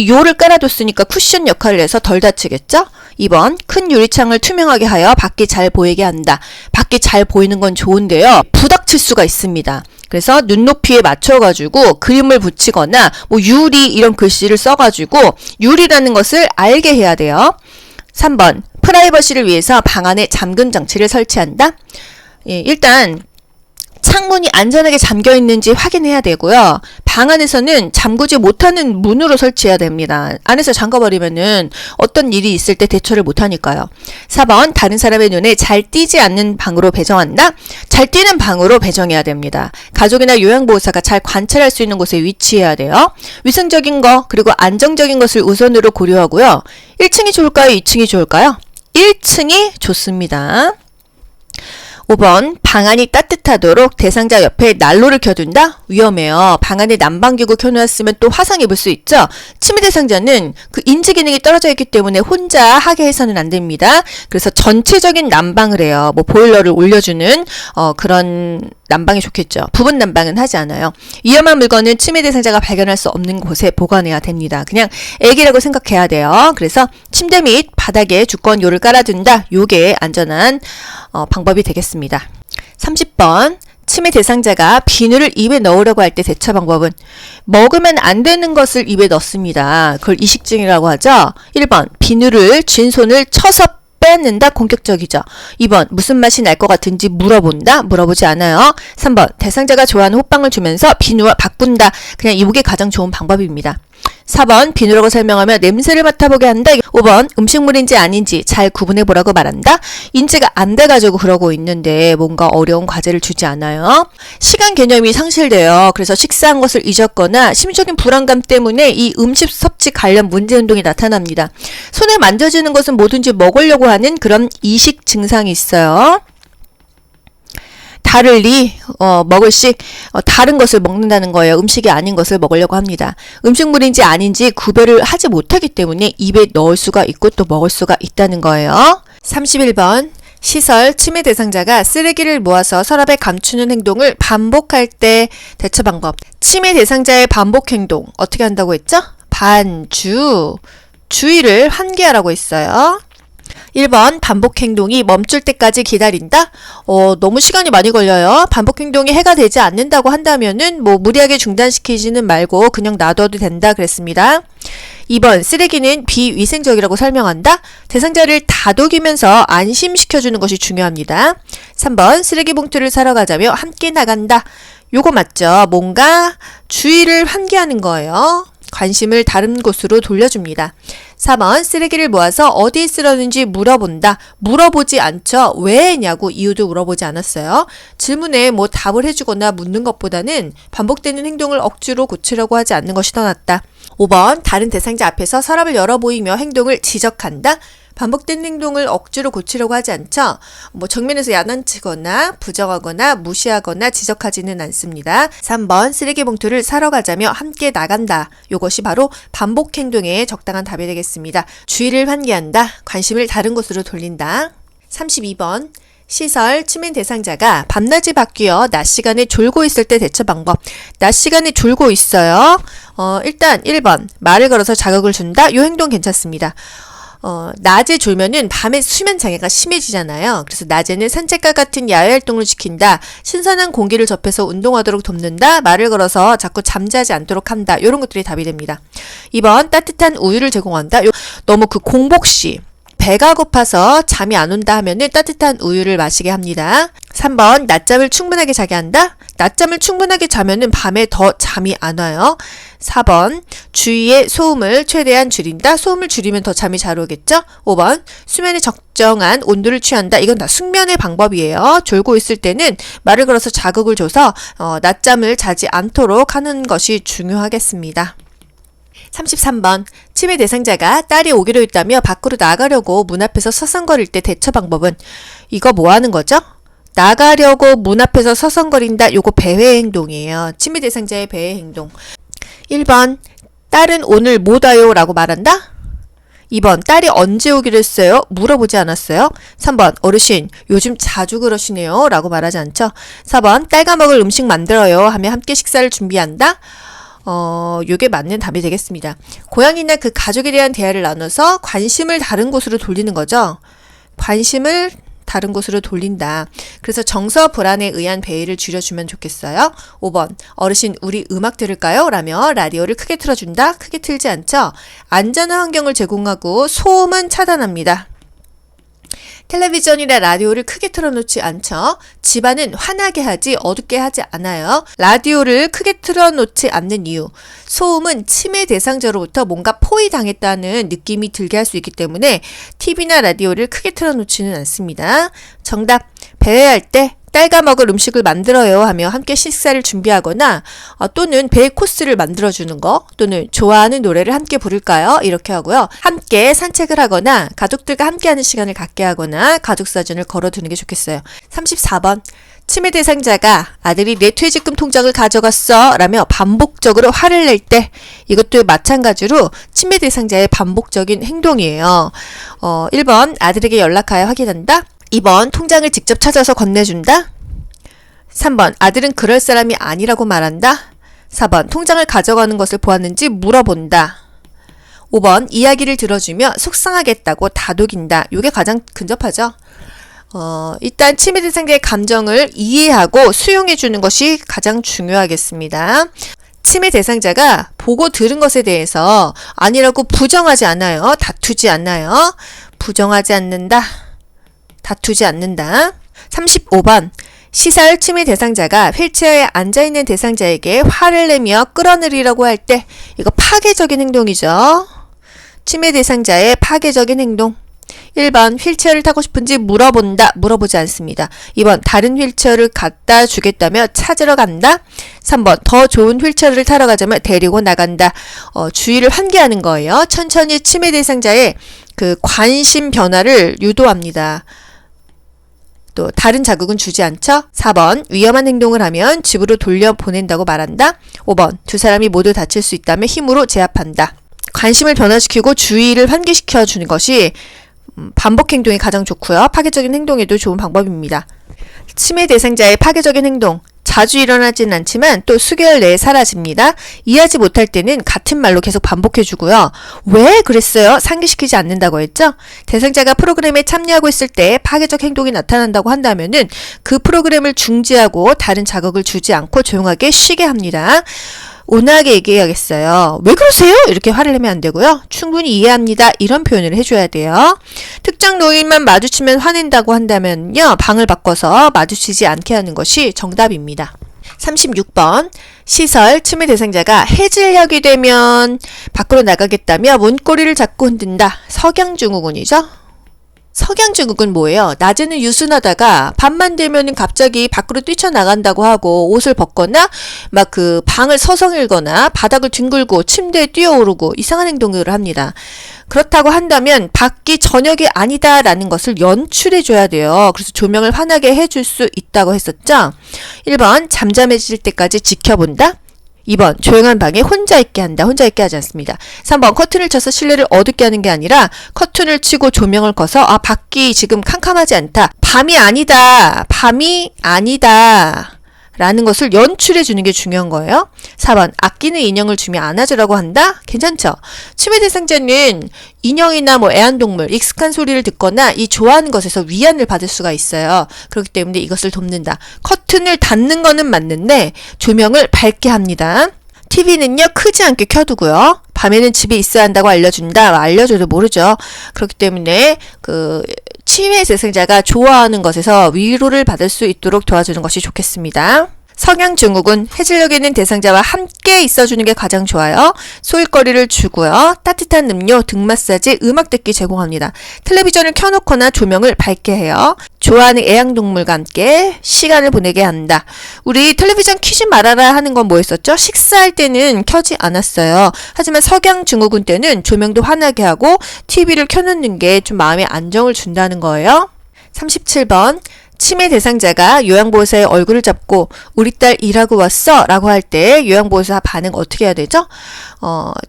요를 깔아뒀으니까 쿠션 역할을 해서 덜 다치겠죠? 2번 큰 유리창을 투명하게 하여 밖이 잘 보이게 한다. 밖이 잘 보이는 건 좋은데요. 부닥칠 수가 있습니다. 그래서 눈높이에 맞춰가지고 그림을 붙이거나 뭐 유리 이런 글씨를 써가지고 유리라는 것을 알게 해야 돼요. 3번 프라이버시를 위해서 방 안에 잠금 장치를 설치한다. 예, 일단 창문이 안전하게 잠겨 있는지 확인해야 되고요. 방 안에서는 잠그지 못하는 문으로 설치해야 됩니다. 안에서 잠궈버리면은 어떤 일이 있을 때 대처를 못하니까요. 4번 다른 사람의 눈에 잘 띄지 않는 방으로 배정한다. 잘 띄는 방으로 배정해야 됩니다. 가족이나 요양보호사가 잘 관찰할 수 있는 곳에 위치해야 돼요. 위생적인 거 그리고 안정적인 것을 우선으로 고려하고요. 1층이 좋을까요? 2층이 좋을까요? 1층이 좋습니다. 5번 방안이 따뜻하도록 대상자 옆에 난로를 켜둔다? 위험해요. 방 안에 난방기구 켜놓았으면 또 화상 입을 수 있죠. 침해 대상자는 그 인지 기능이 떨어져 있기 때문에 혼자 하게 해서는 안 됩니다. 그래서 전체적인 난방을 해요. 뭐 보일러를 올려주는 그런 난방이 좋겠죠. 부분 난방은 하지 않아요. 위험한 물건은 침해 대상자가 발견할 수 없는 곳에 보관해야 됩니다. 그냥 애기라고 생각해야 돼요. 그래서 침대 및 바닥에 두꺼운 요를 깔아둔다. 요게 안전한 방법이 되겠습니다. 30번 침해 대상자가 비누를 입에 넣으려고 할 때 대처 방법은 먹으면 안 되는 것을 입에 넣습니다. 그걸 이식증이라고 하죠. 1번 비누를 쥔 손을 쳐서 빼앗는다. 공격적이죠. 2번 무슨 맛이 날 것 같은지 물어본다. 물어보지 않아요. 3번 대상자가 좋아하는 호빵을 주면서 비누와 바꾼다. 그냥 이게 가장 좋은 방법입니다. 4번 비누라고 설명하며 냄새를 맡아보게 한다. 5번 음식물인지 아닌지 잘 구분해보라고 말한다. 인지가 안 돼가지고 그러고 있는데 뭔가 어려운 과제를 주지 않아요. 시간 개념이 상실돼요. 그래서 식사한 것을 잊었거나 심적인 불안감 때문에 이 음식 섭취 관련 문제행동이 나타납니다. 손에 만져지는 것은 뭐든지 먹으려고 하는 그런 이식 증상이 있어요. 다를리 먹을식 다른 것을 먹는다는 거예요. 음식이 아닌 것을 먹으려고 합니다. 음식물인지 아닌지 구별을 하지 못하기 때문에 입에 넣을 수가 있고 또 먹을 수가 있다는 거예요. 31번 시설 침해 대상자가 쓰레기를 모아서 서랍에 감추는 행동을 반복할 때 대처 방법. 침해 대상자의 반복 행동 어떻게 한다고 했죠? 반주 주의를 환기하라고 했어요. 1번 반복 행동이 멈출 때까지 기다린다? 너무 시간이 많이 걸려요. 반복 행동이 해가 되지 않는다고 한다면은 뭐 무리하게 중단시키지는 말고 그냥 놔둬도 된다 그랬습니다. 2번 쓰레기는 비위생적이라고 설명한다? 대상자를 다독이면서 안심시켜주는 것이 중요합니다. 3번 쓰레기 봉투를 사러 가자며 함께 나간다. 요거 맞죠? 뭔가 주의를 환기하는 거예요. 관심을 다른 곳으로 돌려줍니다. 4번 쓰레기를 모아서 어디에 쓰려는지 물어본다. 물어보지 않죠. 왜 했냐고 이유도 물어보지 않았어요. 질문에 뭐 답을 해주거나 묻는 것보다는 반복되는 행동을 억지로 고치려고 하지 않는 것이 더 낫다. 5번 다른 대상자 앞에서 서랍을 열어 보이며 행동을 지적한다. 반복된 행동을 억지로 고치려고 하지 않죠. 뭐 정면에서 야단치거나 부정하거나 무시하거나 지적하지는 않습니다. 3번 쓰레기 봉투를 사러 가자며 함께 나간다. 이것이 바로 반복 행동의 적당한 답이 되겠습니다. 주의를 환기한다. 관심을 다른 곳으로 돌린다. 32번 시설 침해 대상자가 밤낮이 바뀌어 낮 시간에 졸고 있을 때 대처 방법. 낮 시간에 졸고 있어요. 일단 1번 말을 걸어서 자극을 준다. 이 행동 괜찮습니다. 낮에 졸면은 밤에 수면 장애가 심해지잖아요. 그래서 낮에는 산책과 같은 야외 활동을 시킨다. 신선한 공기를 접해서 운동하도록 돕는다. 말을 걸어서 자꾸 잠자지 않도록 한다. 이런 것들이 답이 됩니다. 2번 따뜻한 우유를 제공한다. 너무 그 공복시 배가 고파서 잠이 안 온다 하면은 따뜻한 우유를 마시게 합니다. 3번 낮잠을 충분하게 자게 한다. 낮잠을 충분하게 자면은 밤에 더 잠이 안 와요. 4번 주위의 소음을 최대한 줄인다. 소음을 줄이면 더 잠이 잘 오겠죠. 5번 수면에 적정한 온도를 취한다. 이건 다 숙면의 방법이에요. 졸고 있을 때는 말을 걸어서 자극을 줘서 낮잠을 자지 않도록 하는 것이 중요하겠습니다. 33번 침해 대상자가 딸이 오기로 했다며 밖으로 나가려고 문 앞에서 서성거릴 때 대처 방법은 이거 뭐 하는 거죠? 나가려고 문 앞에서 서성거린다. 요거 배회 행동이에요. 침해 대상자의 배회 행동. 1번 딸은 오늘 못 와요 라고 말한다. 2번 딸이 언제 오기로 했어요? 물어보지 않았어요? 3번 어르신 요즘 자주 그러시네요 라고 말하지 않죠? 4번 딸과 먹을 음식 만들어요 하며 함께 식사를 준비한다? 요게 맞는 답이 되겠습니다. 고양이나 그 가족에 대한 대화를 나눠서 관심을 다른 곳으로 돌리는 거죠. 관심을 다른 곳으로 돌린다. 그래서 정서 불안에 의한 배회를 줄여주면 좋겠어요. 5번 어르신 우리 음악 들을까요? 라며 라디오를 크게 틀어준다. 크게 틀지 않죠. 안전한 환경을 제공하고 소음은 차단합니다. 텔레비전이나 라디오를 크게 틀어놓지 않죠. 집안은 환하게 하지 어둡게 하지 않아요. 라디오를 크게 틀어놓지 않는 이유. 소음은 치매 대상자로부터 뭔가 포위당했다는 느낌이 들게 할 수 있기 때문에 TV나 라디오를 크게 틀어놓지는 않습니다. 정답. 배회할 때 딸과 먹을 음식을 만들어요 하며 함께 식사를 준비하거나 또는 배의 코스를 만들어주는 거 또는 좋아하는 노래를 함께 부를까요? 이렇게 하고요. 함께 산책을 하거나 가족들과 함께하는 시간을 갖게 하거나 가족사진을 걸어두는 게 좋겠어요. 34번 치매 대상자가 아들이 내 퇴직금 통장을 가져갔어 라며 반복적으로 화를 낼 때 이것도 마찬가지로 치매 대상자의 반복적인 행동이에요. 1번 아들에게 연락하여 확인한다. 2번 통장을 직접 찾아서 건네준다. 3번 아들은 그럴 사람이 아니라고 말한다. 4번 통장을 가져가는 것을 보았는지 물어본다. 5번 이야기를 들어주며 속상하겠다고 다독인다. 이게 가장 근접하죠. 일단 치매 대상자의 감정을 이해하고 수용해주는 것이 가장 중요하겠습니다. 치매 대상자가 보고 들은 것에 대해서 아니라고 부정하지 않아요. 다투지 않아요. 부정하지 않는다. 다투지 않는다. 35번 시설 치매 대상자가 휠체어에 앉아있는 대상자에게 화를 내며 끌어내리려고 할 때 이거 파괴적인 행동이죠. 치매 대상자의 파괴적인 행동. 1번 휠체어를 타고 싶은지 물어본다. 물어보지 않습니다. 2번 다른 휠체어를 갖다 주겠다며 찾으러 간다. 3번 더 좋은 휠체어를 타러 가자며 데리고 나간다. 주의를 환기하는 거예요. 천천히 치매 대상자의 그 관심 변화를 유도합니다. 또 다른 자극은 주지 않죠. 4번 위험한 행동을 하면 집으로 돌려보낸다고 말한다. 5번 두 사람이 모두 다칠 수 있다며 힘으로 제압한다. 관심을 변화시키고 주의를 환기시켜 주는 것이 반복 행동이 가장 좋고요. 파괴적인 행동에도 좋은 방법입니다. 치매 대상자의 파괴적인 행동. 자주 일어나지는 않지만 또 수개월 내에 사라집니다. 이해하지 못할 때는 같은 말로 계속 반복해주고요. 왜 그랬어요? 상기시키지 않는다고 했죠? 대상자가 프로그램에 참여하고 있을 때 파괴적 행동이 나타난다고 한다면은 그 프로그램을 중지하고 다른 자극을 주지 않고 조용하게 쉬게 합니다. 온화하게 얘기해야겠어요. 왜 그러세요? 이렇게 화를 내면 안 되고요. 충분히 이해합니다. 이런 표현을 해줘야 돼요. 특정 노인만 마주치면 화낸다고 한다면요. 방을 바꿔서 마주치지 않게 하는 것이 정답입니다. 36번 시설 치매 대상자가 해질녘이 되면 밖으로 나가겠다며 문고리를 잡고 흔든다. 석양증후군이죠. 석양증후군 뭐예요? 낮에는 유순하다가 밤만 되면은 갑자기 밖으로 뛰쳐나간다고 하고 옷을 벗거나 막 그 방을 서성일거나 바닥을 뒹굴고 침대에 뛰어오르고 이상한 행동을 합니다. 그렇다고 한다면 밖이 저녁이 아니다라는 것을 연출해 줘야 돼요. 그래서 조명을 환하게 해줄 수 있다고 했었죠. 1번 잠잠해질 때까지 지켜본다. 2번 조용한 방에 혼자 있게 한다. 혼자 있게 하지 않습니다. 3번 커튼을 쳐서 실내를 어둡게 하는 게 아니라 커튼을 치고 조명을 꺼서 밖이 지금 캄캄하지 않다. 밤이 아니다. 밤이 아니다. 라는 것을 연출해 주는 게 중요한 거예요. 4번 아끼는 인형을 주며 안아주라고 한다? 괜찮죠? 치매 대상자는 인형이나 애완동물, 익숙한 소리를 듣거나 이 좋아하는 것에서 위안을 받을 수가 있어요. 그렇기 때문에 이것을 돕는다. 커튼을 닫는 거는 맞는데 조명을 밝게 합니다. TV는요 크지 않게 켜두고요. 밤에는 집에 있어야 한다고 알려준다. 알려줘도 모르죠. 그렇기 때문에 치매 대상자가 좋아하는 것에서 위로를 받을 수 있도록 도와주는 것이 좋겠습니다. 석양증후군, 해질녘에 있는 대상자와 함께 있어주는 게 가장 좋아요. 소일거리를 주고요. 따뜻한 음료, 등 마사지, 음악 듣기 제공합니다. 텔레비전을 켜놓거나 조명을 밝게 해요. 좋아하는 애완동물과 함께 시간을 보내게 한다. 우리 텔레비전 켜지 말아라 하는 건 뭐였었죠? 식사할 때는 켜지 않았어요. 하지만 석양증후군 때는 조명도 환하게 하고 TV를 켜놓는 게 좀 마음에 안정을 준다는 거예요. 37번 치매 대상자가 요양보호사의 얼굴을 잡고 우리 딸 일하고 왔어? 라고 할 때 요양보호사 반응 어떻게 해야 되죠?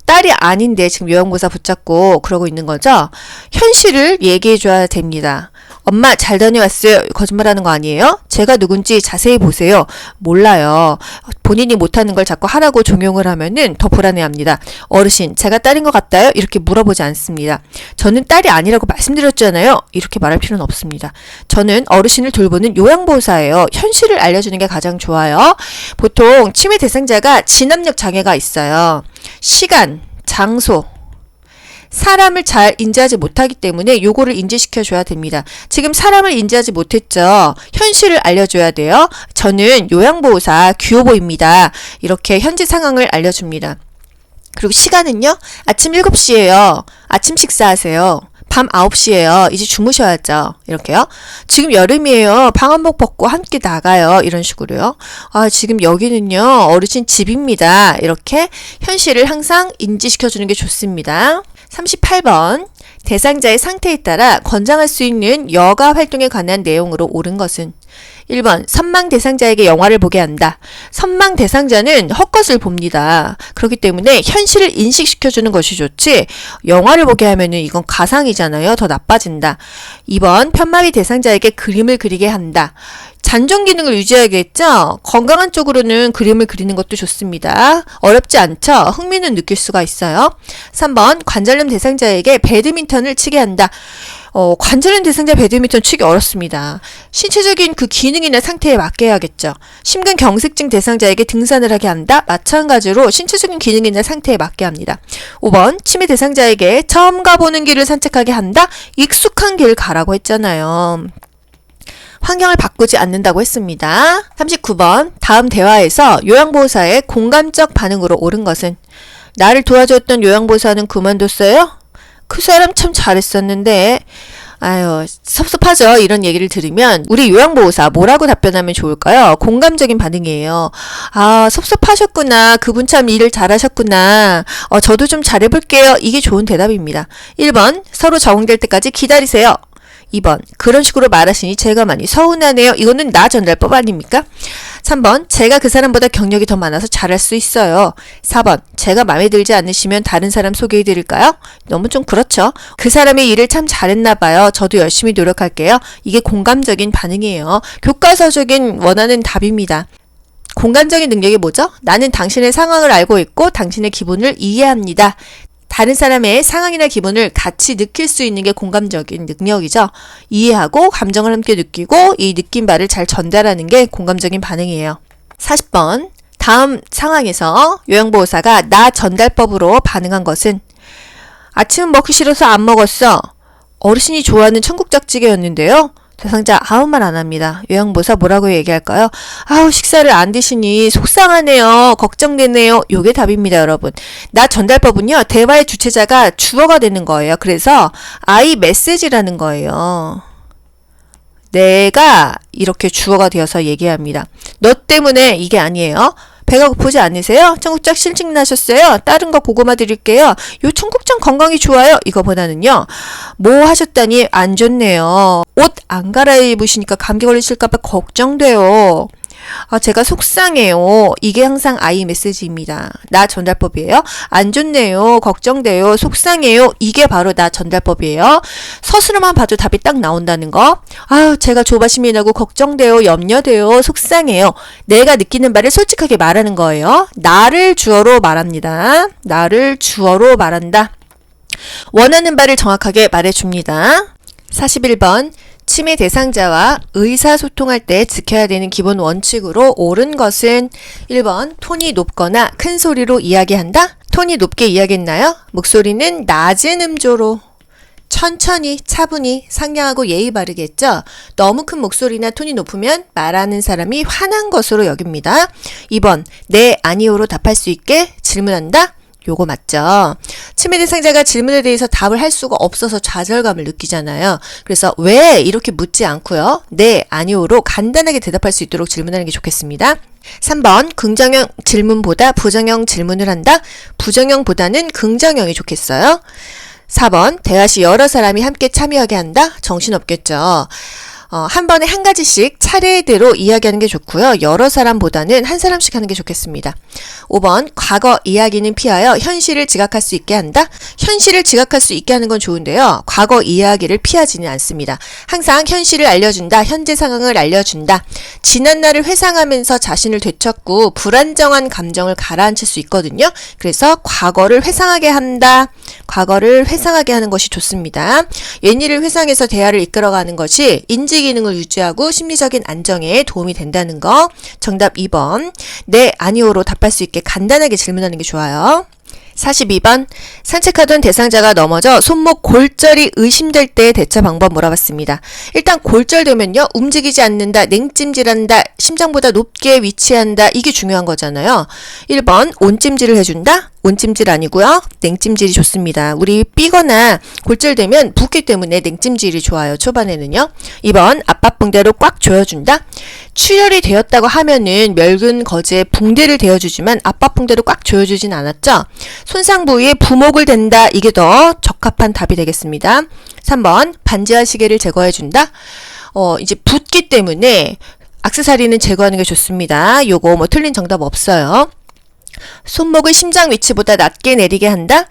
딸이 아닌데 지금 요양보호사 붙잡고 그러고 있는 거죠? 현실을 얘기해 줘야 됩니다. 엄마 잘 다녀왔어요. 거짓말하는 거 아니에요? 제가 누군지 자세히 보세요. 몰라요. 본인이 못하는 걸 자꾸 하라고 종용을 하면은 더 불안해합니다. 어르신, 제가 딸인 것 같아요? 이렇게 물어보지 않습니다. 저는 딸이 아니라고 말씀드렸잖아요. 이렇게 말할 필요는 없습니다. 저는 어르신을 돌보는 요양보호사예요. 현실을 알려주는 게 가장 좋아요. 보통 치매 대상자가 진압력 장애가 있어요. 시간, 장소, 사람을 잘 인지하지 못하기 때문에 요거를 인지시켜줘야 됩니다. 지금 사람을 인지하지 못했죠. 현실을 알려줘야 돼요. 저는 요양보호사 규호보입니다. 이렇게 현재 상황을 알려줍니다. 그리고 시간은요. 아침 7시예요. 아침 식사하세요. 밤 9시예요. 이제 주무셔야죠. 이렇게요. 지금 여름이에요. 방한복 벗고 함께 나가요. 이런 식으로요. 지금 여기는요. 어르신 집입니다. 이렇게 현실을 항상 인지시켜주는 게 좋습니다. 38번. 대상자의 상태에 따라 권장할 수 있는 여가 활동에 관한 내용으로 옳은 것은 1번. 선망 대상자에게 영화를 보게 한다. 선망 대상자는 헛것을 봅니다. 그렇기 때문에 현실을 인식시켜주는 것이 좋지 영화를 보게 하면은 이건 가상이잖아요. 더 나빠진다. 2번. 편마비 대상자에게 그림을 그리게 한다. 잔존 기능을 유지하겠죠? 건강한 쪽으로는 그림을 그리는 것도 좋습니다. 어렵지 않죠? 흥미는 느낄 수가 있어요. 3번. 관절염 대상자에게 배드민턴을 치게 한다. 관절염 대상자 배드민턴 치기 어렵습니다. 신체적인 그 기능이나 상태에 맞게 해야겠죠. 심근경색증 대상자에게 등산을 하게 한다. 마찬가지로 신체적인 기능이나 상태에 맞게 합니다. 5번. 치매 대상자에게 처음 가보는 길을 산책하게 한다. 익숙한 길 가라고 했잖아요. 환경을 바꾸지 않는다고 했습니다. 39번. 다음 대화에서 요양보호사의 공감적 반응으로 옳은 것은 나를 도와줬던 요양보호사는 그만뒀어요? 그 사람 참 잘했었는데 아유 섭섭하죠. 이런 얘기를 들으면 우리 요양보호사 뭐라고 답변하면 좋을까요? 공감적인 반응이에요. 섭섭하셨구나. 그분 참 일을 잘하셨구나. 저도 좀 잘해볼게요. 이게 좋은 대답입니다. 1번. 서로 적응될 때까지 기다리세요. 2번. 그런 식으로 말하시니 제가 많이 서운하네요. 이거는 나 전달법 아닙니까? 3번. 제가 그 사람보다 경력이 더 많아서 잘할 수 있어요. 4번. 제가 마음에 들지 않으시면 다른 사람 소개해드릴까요? 너무 좀 그렇죠. 그 사람의 일을 참 잘했나 봐요. 저도 열심히 노력할게요. 이게 공감적인 반응이에요. 교과서적인 원하는 답입니다. 공감적인 능력이 뭐죠? 나는 당신의 상황을 알고 있고 당신의 기분을 이해합니다. 다른 사람의 상황이나 기분을 같이 느낄 수 있는 게 공감적인 능력이죠. 이해하고 감정을 함께 느끼고 이 느낀 바를 잘 전달하는 게 공감적인 반응이에요. 40번. 다음 상황에서 요양보호사가 나 전달법으로 반응한 것은 아침은 먹기 싫어서 안 먹었어. 어르신이 좋아하는 청국장찌개였는데요. 대상자 아무 말 안 합니다. 요양보호사 뭐라고 얘기할까요? 식사를 안 드시니 속상하네요. 걱정되네요. 요게 답입니다, 여러분. 나 전달법은요. 대화의 주체자가 주어가 되는 거예요. 그래서 I 메시지라는 거예요. 내가 이렇게 주어가 되어서 얘기합니다. 너 때문에 이게 아니에요. 배가 고프지 않으세요? 청국장 실증 나셨어요? 다른 거 고구마 드릴게요. 요 청국장 건강이 좋아요. 이거보다는요. 뭐 하셨다니 안 좋네요. 옷 안 갈아입으시니까 감기 걸리실까봐 걱정돼요. 제가 속상해요. 이게 항상 I 메시지입니다. 나 전달법이에요. 안 좋네요. 걱정돼요. 속상해요. 이게 바로 나 전달법이에요. 서술로만 봐도 답이 딱 나온다는 거. 제가 조바심이 나고 걱정돼요. 염려돼요. 속상해요. 내가 느끼는 바를 솔직하게 말하는 거예요. 나를 주어로 말합니다. 나를 주어로 말한다. 원하는 바를 정확하게 말해줍니다. 41번. 치매 대상자와 의사소통할 때 지켜야 되는 기본 원칙으로 옳은 것은 1번. 톤이 높거나 큰 소리로 이야기한다. 톤이 높게 이야기했나요? 목소리는 낮은 음조로 천천히 차분히 상냥하고 예의 바르겠죠. 너무 큰 목소리나 톤이 높으면 말하는 사람이 화난 것으로 여깁니다. 2번. 네, 아니오로 답할 수 있게 질문한다. 요거 맞죠? 치매 대상자가 질문에 대해서 답을 할 수가 없어서 좌절감을 느끼잖아요. 그래서 왜 이렇게 묻지 않고요. 네, 아니오로 간단하게 대답할 수 있도록 질문하는 게 좋겠습니다. 3번. 긍정형 질문보다 부정형 질문을 한다. 부정형보다는 긍정형이 좋겠어요. 4번. 대화 시 여러 사람이 함께 참여하게 한다. 정신없겠죠. 한 번에 한 가지씩 차례대로 이야기하는 게 좋고요. 여러 사람보다는 한 사람씩 하는 게 좋겠습니다. 5번, 과거 이야기는 피하여 현실을 지각할 수 있게 한다. 현실을 지각할 수 있게 하는 건 좋은데요. 과거 이야기를 피하지는 않습니다. 항상 현실을 알려준다. 현재 상황을 알려준다. 지난 날을 회상하면서 자신을 되찾고 불안정한 감정을 가라앉힐 수 있거든요. 그래서 과거를 회상하게 한다. 과거를 회상하게 하는 것이 좋습니다. 옛일을 회상해서 대화를 이끌어가는 것이 인지 기능을 유지하고 심리적인 안정에 도움이 된다는 거. 정답 2번. 네, 아니오로 답할 수 있게 간단하게 질문하는 게 좋아요. 42번. 산책하던 대상자가 넘어져 손목 골절이 의심될 때의 대처 방법 물어봤습니다. 일단 골절되면요. 움직이지 않는다, 냉찜질한다, 심장보다 높게 위치한다. 이게 중요한 거잖아요. 1번. 온찜질을 해준다? 온찜질 아니고요. 냉찜질이 좋습니다. 우리 삐거나 골절되면 붓기 때문에 냉찜질이 좋아요. 초반에는요. 2번. 압박붕대로 꽉 조여준다? 출혈이 되었다고 하면은 멸근 거즈에 붕대를 대어주지만 압박붕대로 꽉 조여주진 않았죠. 손상 부위에 부목을 댄다. 이게 더 적합한 답이 되겠습니다. 3번. 반지와 시계를 제거해준다? 이제 붓기 때문에 액세서리는 제거하는 게 좋습니다. 요거 뭐 틀린 정답 없어요. 손목을 심장 위치보다 낮게 내리게 한다?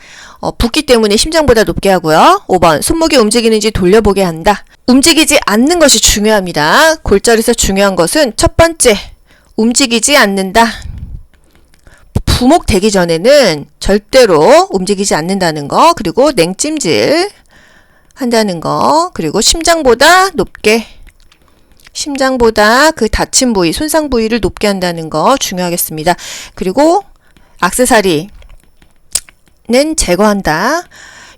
붓기 때문에 심장보다 높게 하고요. 5번. 손목이 움직이는지 돌려보게 한다. 움직이지 않는 것이 중요합니다. 골절에서 중요한 것은 첫 번째, 움직이지 않는다. 부목되기 전에는 절대로 움직이지 않는다는 거, 그리고 냉찜질 한다는 거, 그리고 심장보다 높게, 심장보다 그 다친 부위, 손상 부위를 높게 한다는 거 중요하겠습니다. 그리고 액세서리는 제거한다.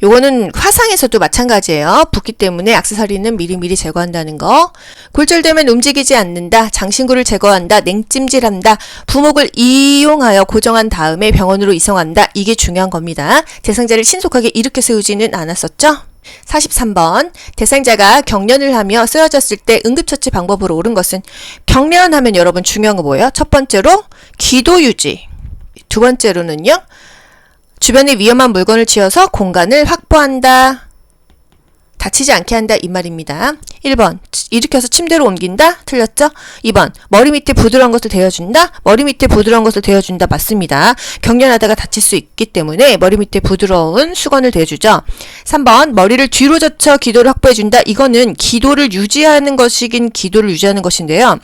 요거는 화상에서도 마찬가지예요. 붓기 때문에 액세서리는 미리미리 제거한다는 거. 골절되면 움직이지 않는다. 장신구를 제거한다. 냉찜질한다. 부목을 이용하여 고정한 다음에 병원으로 이송한다. 이게 중요한 겁니다. 대상자를 신속하게 일으켜 세우지는 않았었죠? 43번. 대상자가 경련을 하며 쓰러졌을 때 응급처치 방법으로 옳은 것은? 경련하면 여러분 중요한 거 뭐예요? 첫 번째로 기도 유지. 두 번째로는요. 주변에 위험한 물건을 쥐어서 공간을 확보한다. 다치지 않게 한다 이 말입니다. 1번. 일으켜서 침대로 옮긴다? 틀렸죠? 2번. 머리 밑에 부드러운 것을 대어준다? 머리 밑에 부드러운 것을 대어준다. 맞습니다. 경련하다가 다칠 수 있기 때문에 머리 밑에 부드러운 수건을 대주죠. 3번. 머리를 뒤로 젖혀 기도를 확보해준다? 이거는 기도를 유지하는 것이긴 기도를 유지하는 것인데요.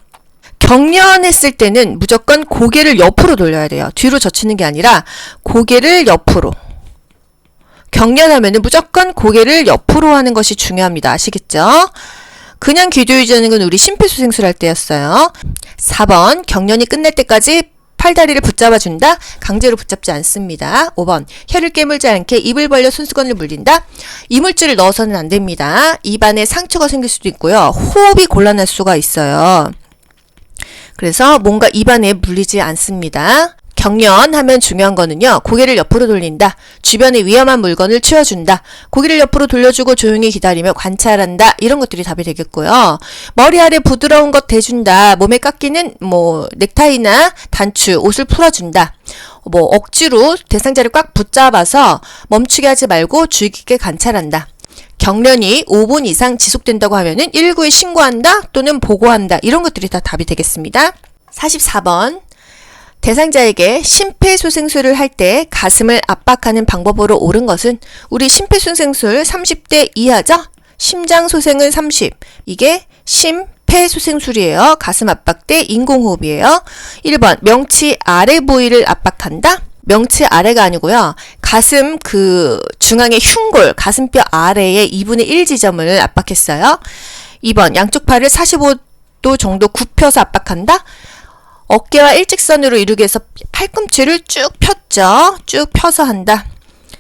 경련했을 때는 무조건 고개를 옆으로 돌려야 돼요. 뒤로 젖히는 게 아니라 고개를 옆으로. 경련하면은 무조건 고개를 옆으로 하는 것이 중요합니다. 아시겠죠? 그냥 기도 유지하는 건 우리 심폐소생술 할 때였어요. 4번. 경련이 끝날 때까지 팔다리를 붙잡아준다? 강제로 붙잡지 않습니다. 5번. 혀를 깨물지 않게 입을 벌려 손수건을 물린다? 이물질을 넣어서는 안 됩니다. 입안에 상처가 생길 수도 있고요. 호흡이 곤란할 수가 있어요. 그래서 뭔가 입안에 물리지 않습니다. 경련하면 중요한 거는요. 고개를 옆으로 돌린다. 주변에 위험한 물건을 치워준다. 고개를 옆으로 돌려주고 조용히 기다리며 관찰한다. 이런 것들이 답이 되겠고요. 머리 아래 부드러운 것 대준다. 몸에 깎이는 넥타이나 단추, 옷을 풀어준다. 억지로 대상자를 꽉 붙잡아서 멈추게 하지 말고 주의 깊게 관찰한다. 경련이 5분 이상 지속된다고 하면은 119에 신고한다 또는 보고한다. 이런 것들이 다 답이 되겠습니다. 44번. 대상자에게 심폐소생술을 할 때 가슴을 압박하는 방법으로 옳은 것은? 우리 심폐소생술 30대 이하죠? 심장소생은 30. 이게 심폐소생술이에요. 가슴 압박 때 인공호흡이에요. 1번. 명치 아래 부위를 압박한다? 명치 아래가 아니고요. 가슴 중앙의 흉골, 가슴뼈 아래의 2분의 1 지점을 압박했어요. 2번. 양쪽 팔을 45도 정도 굽혀서 압박한다? 어깨와 일직선으로 이루기 위해서 팔꿈치를 쭉 폈죠. 쭉 펴서 한다.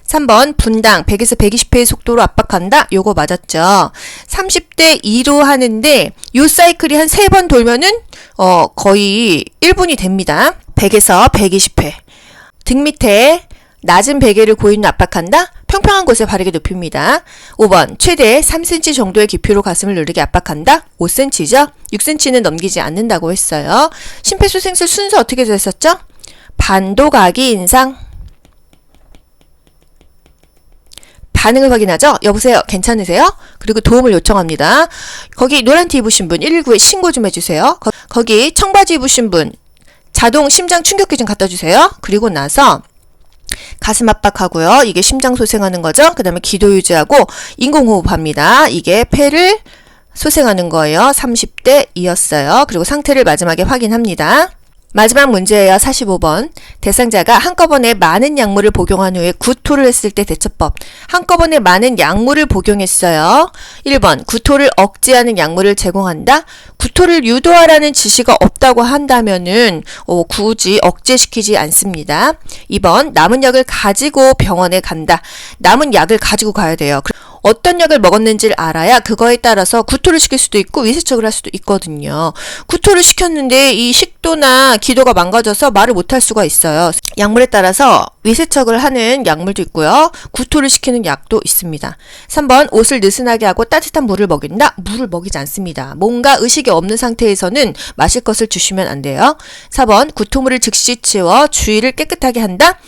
3번. 분당 100에서 120회의 속도로 압박한다. 요거 맞았죠. 30대 2로 하는데 요 사이클이 한 3번 돌면은 거의 1분이 됩니다. 100에서 120회. 등 밑에 낮은 베개를 고인으로 압박한다? 평평한 곳에 바르게 눕힙니다. 5번. 최대 3cm 정도의 깊이로 가슴을 누르게 압박한다? 5cm죠? 6cm는 넘기지 않는다고 했어요. 심폐소생술 순서 어떻게 됐었죠? 반도가기 인상, 반응을 확인하죠. 여보세요, 괜찮으세요? 그리고 도움을 요청합니다. 거기 노란 티 입으신 분 119에 신고 좀 해주세요. 거기 청바지 입으신 분 자동 심장 충격기 좀 갖다 주세요. 그리고 나서 가슴 압박하고요. 이게 심장 소생하는 거죠. 그 다음에 기도 유지하고 인공호흡합니다. 이게 폐를 소생하는 거예요. 30대이었어요. 그리고 상태를 마지막에 확인합니다. 마지막 문제예요. 45번. 대상자가 한꺼번에 많은 약물을 복용한 후에 구토를 했을 때 대처법. 한꺼번에 많은 약물을 복용했어요. 1번. 구토를 억제하는 약물을 제공한다. 구토를 유도하라는 지시가 없다고 한다면은 굳이 억제시키지 않습니다. 2번. 남은 약을 가지고 병원에 간다. 남은 약을 가지고 가야 돼요. 어떤 약을 먹었는지를 알아야 그거에 따라서 구토를 시킬 수도 있고 위세척을 할 수도 있거든요. 구토를 시켰는데 이 식도나 기도가 망가져서 말을 못할 수가 있어요. 약물에 따라서 위세척을 하는 약물도 있고요. 구토를 시키는 약도 있습니다. 3번 옷을 느슨하게 하고 따뜻한 물을 먹인다. 물을 먹이지 않습니다. 뭔가 의식이 없는 상태에서는 마실 것을 주시면 안 돼요. 4번 구토물을 즉시 치워 주위를 깨끗하게 한다.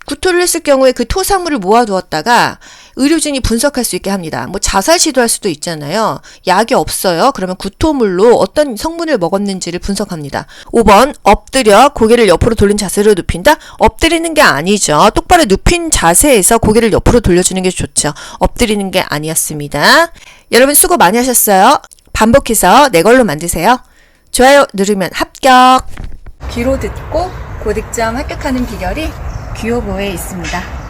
구토를 했을 경우에 그 토사물을 모아두었다가 의료진이 분석할 수 있게 합니다. 뭐 자살 시도할 수도 있잖아요. 약이 없어요. 그러면 구토물로 어떤 성분을 먹었는지를 분석합니다. 5번 엎드려 고개를 옆으로 돌린 자세로 눕힌다. 엎드리는 게 아니죠. 똑바로 눕힌 자세에서 고개를 옆으로 돌려주는 게 좋죠. 엎드리는 게 아니었습니다. 여러분 수고 많이 하셨어요. 반복해서 내 걸로 만드세요. 좋아요 누르면 합격. 귀로 듣고 고득점 합격하는 비결이 귀요보에 있습니다.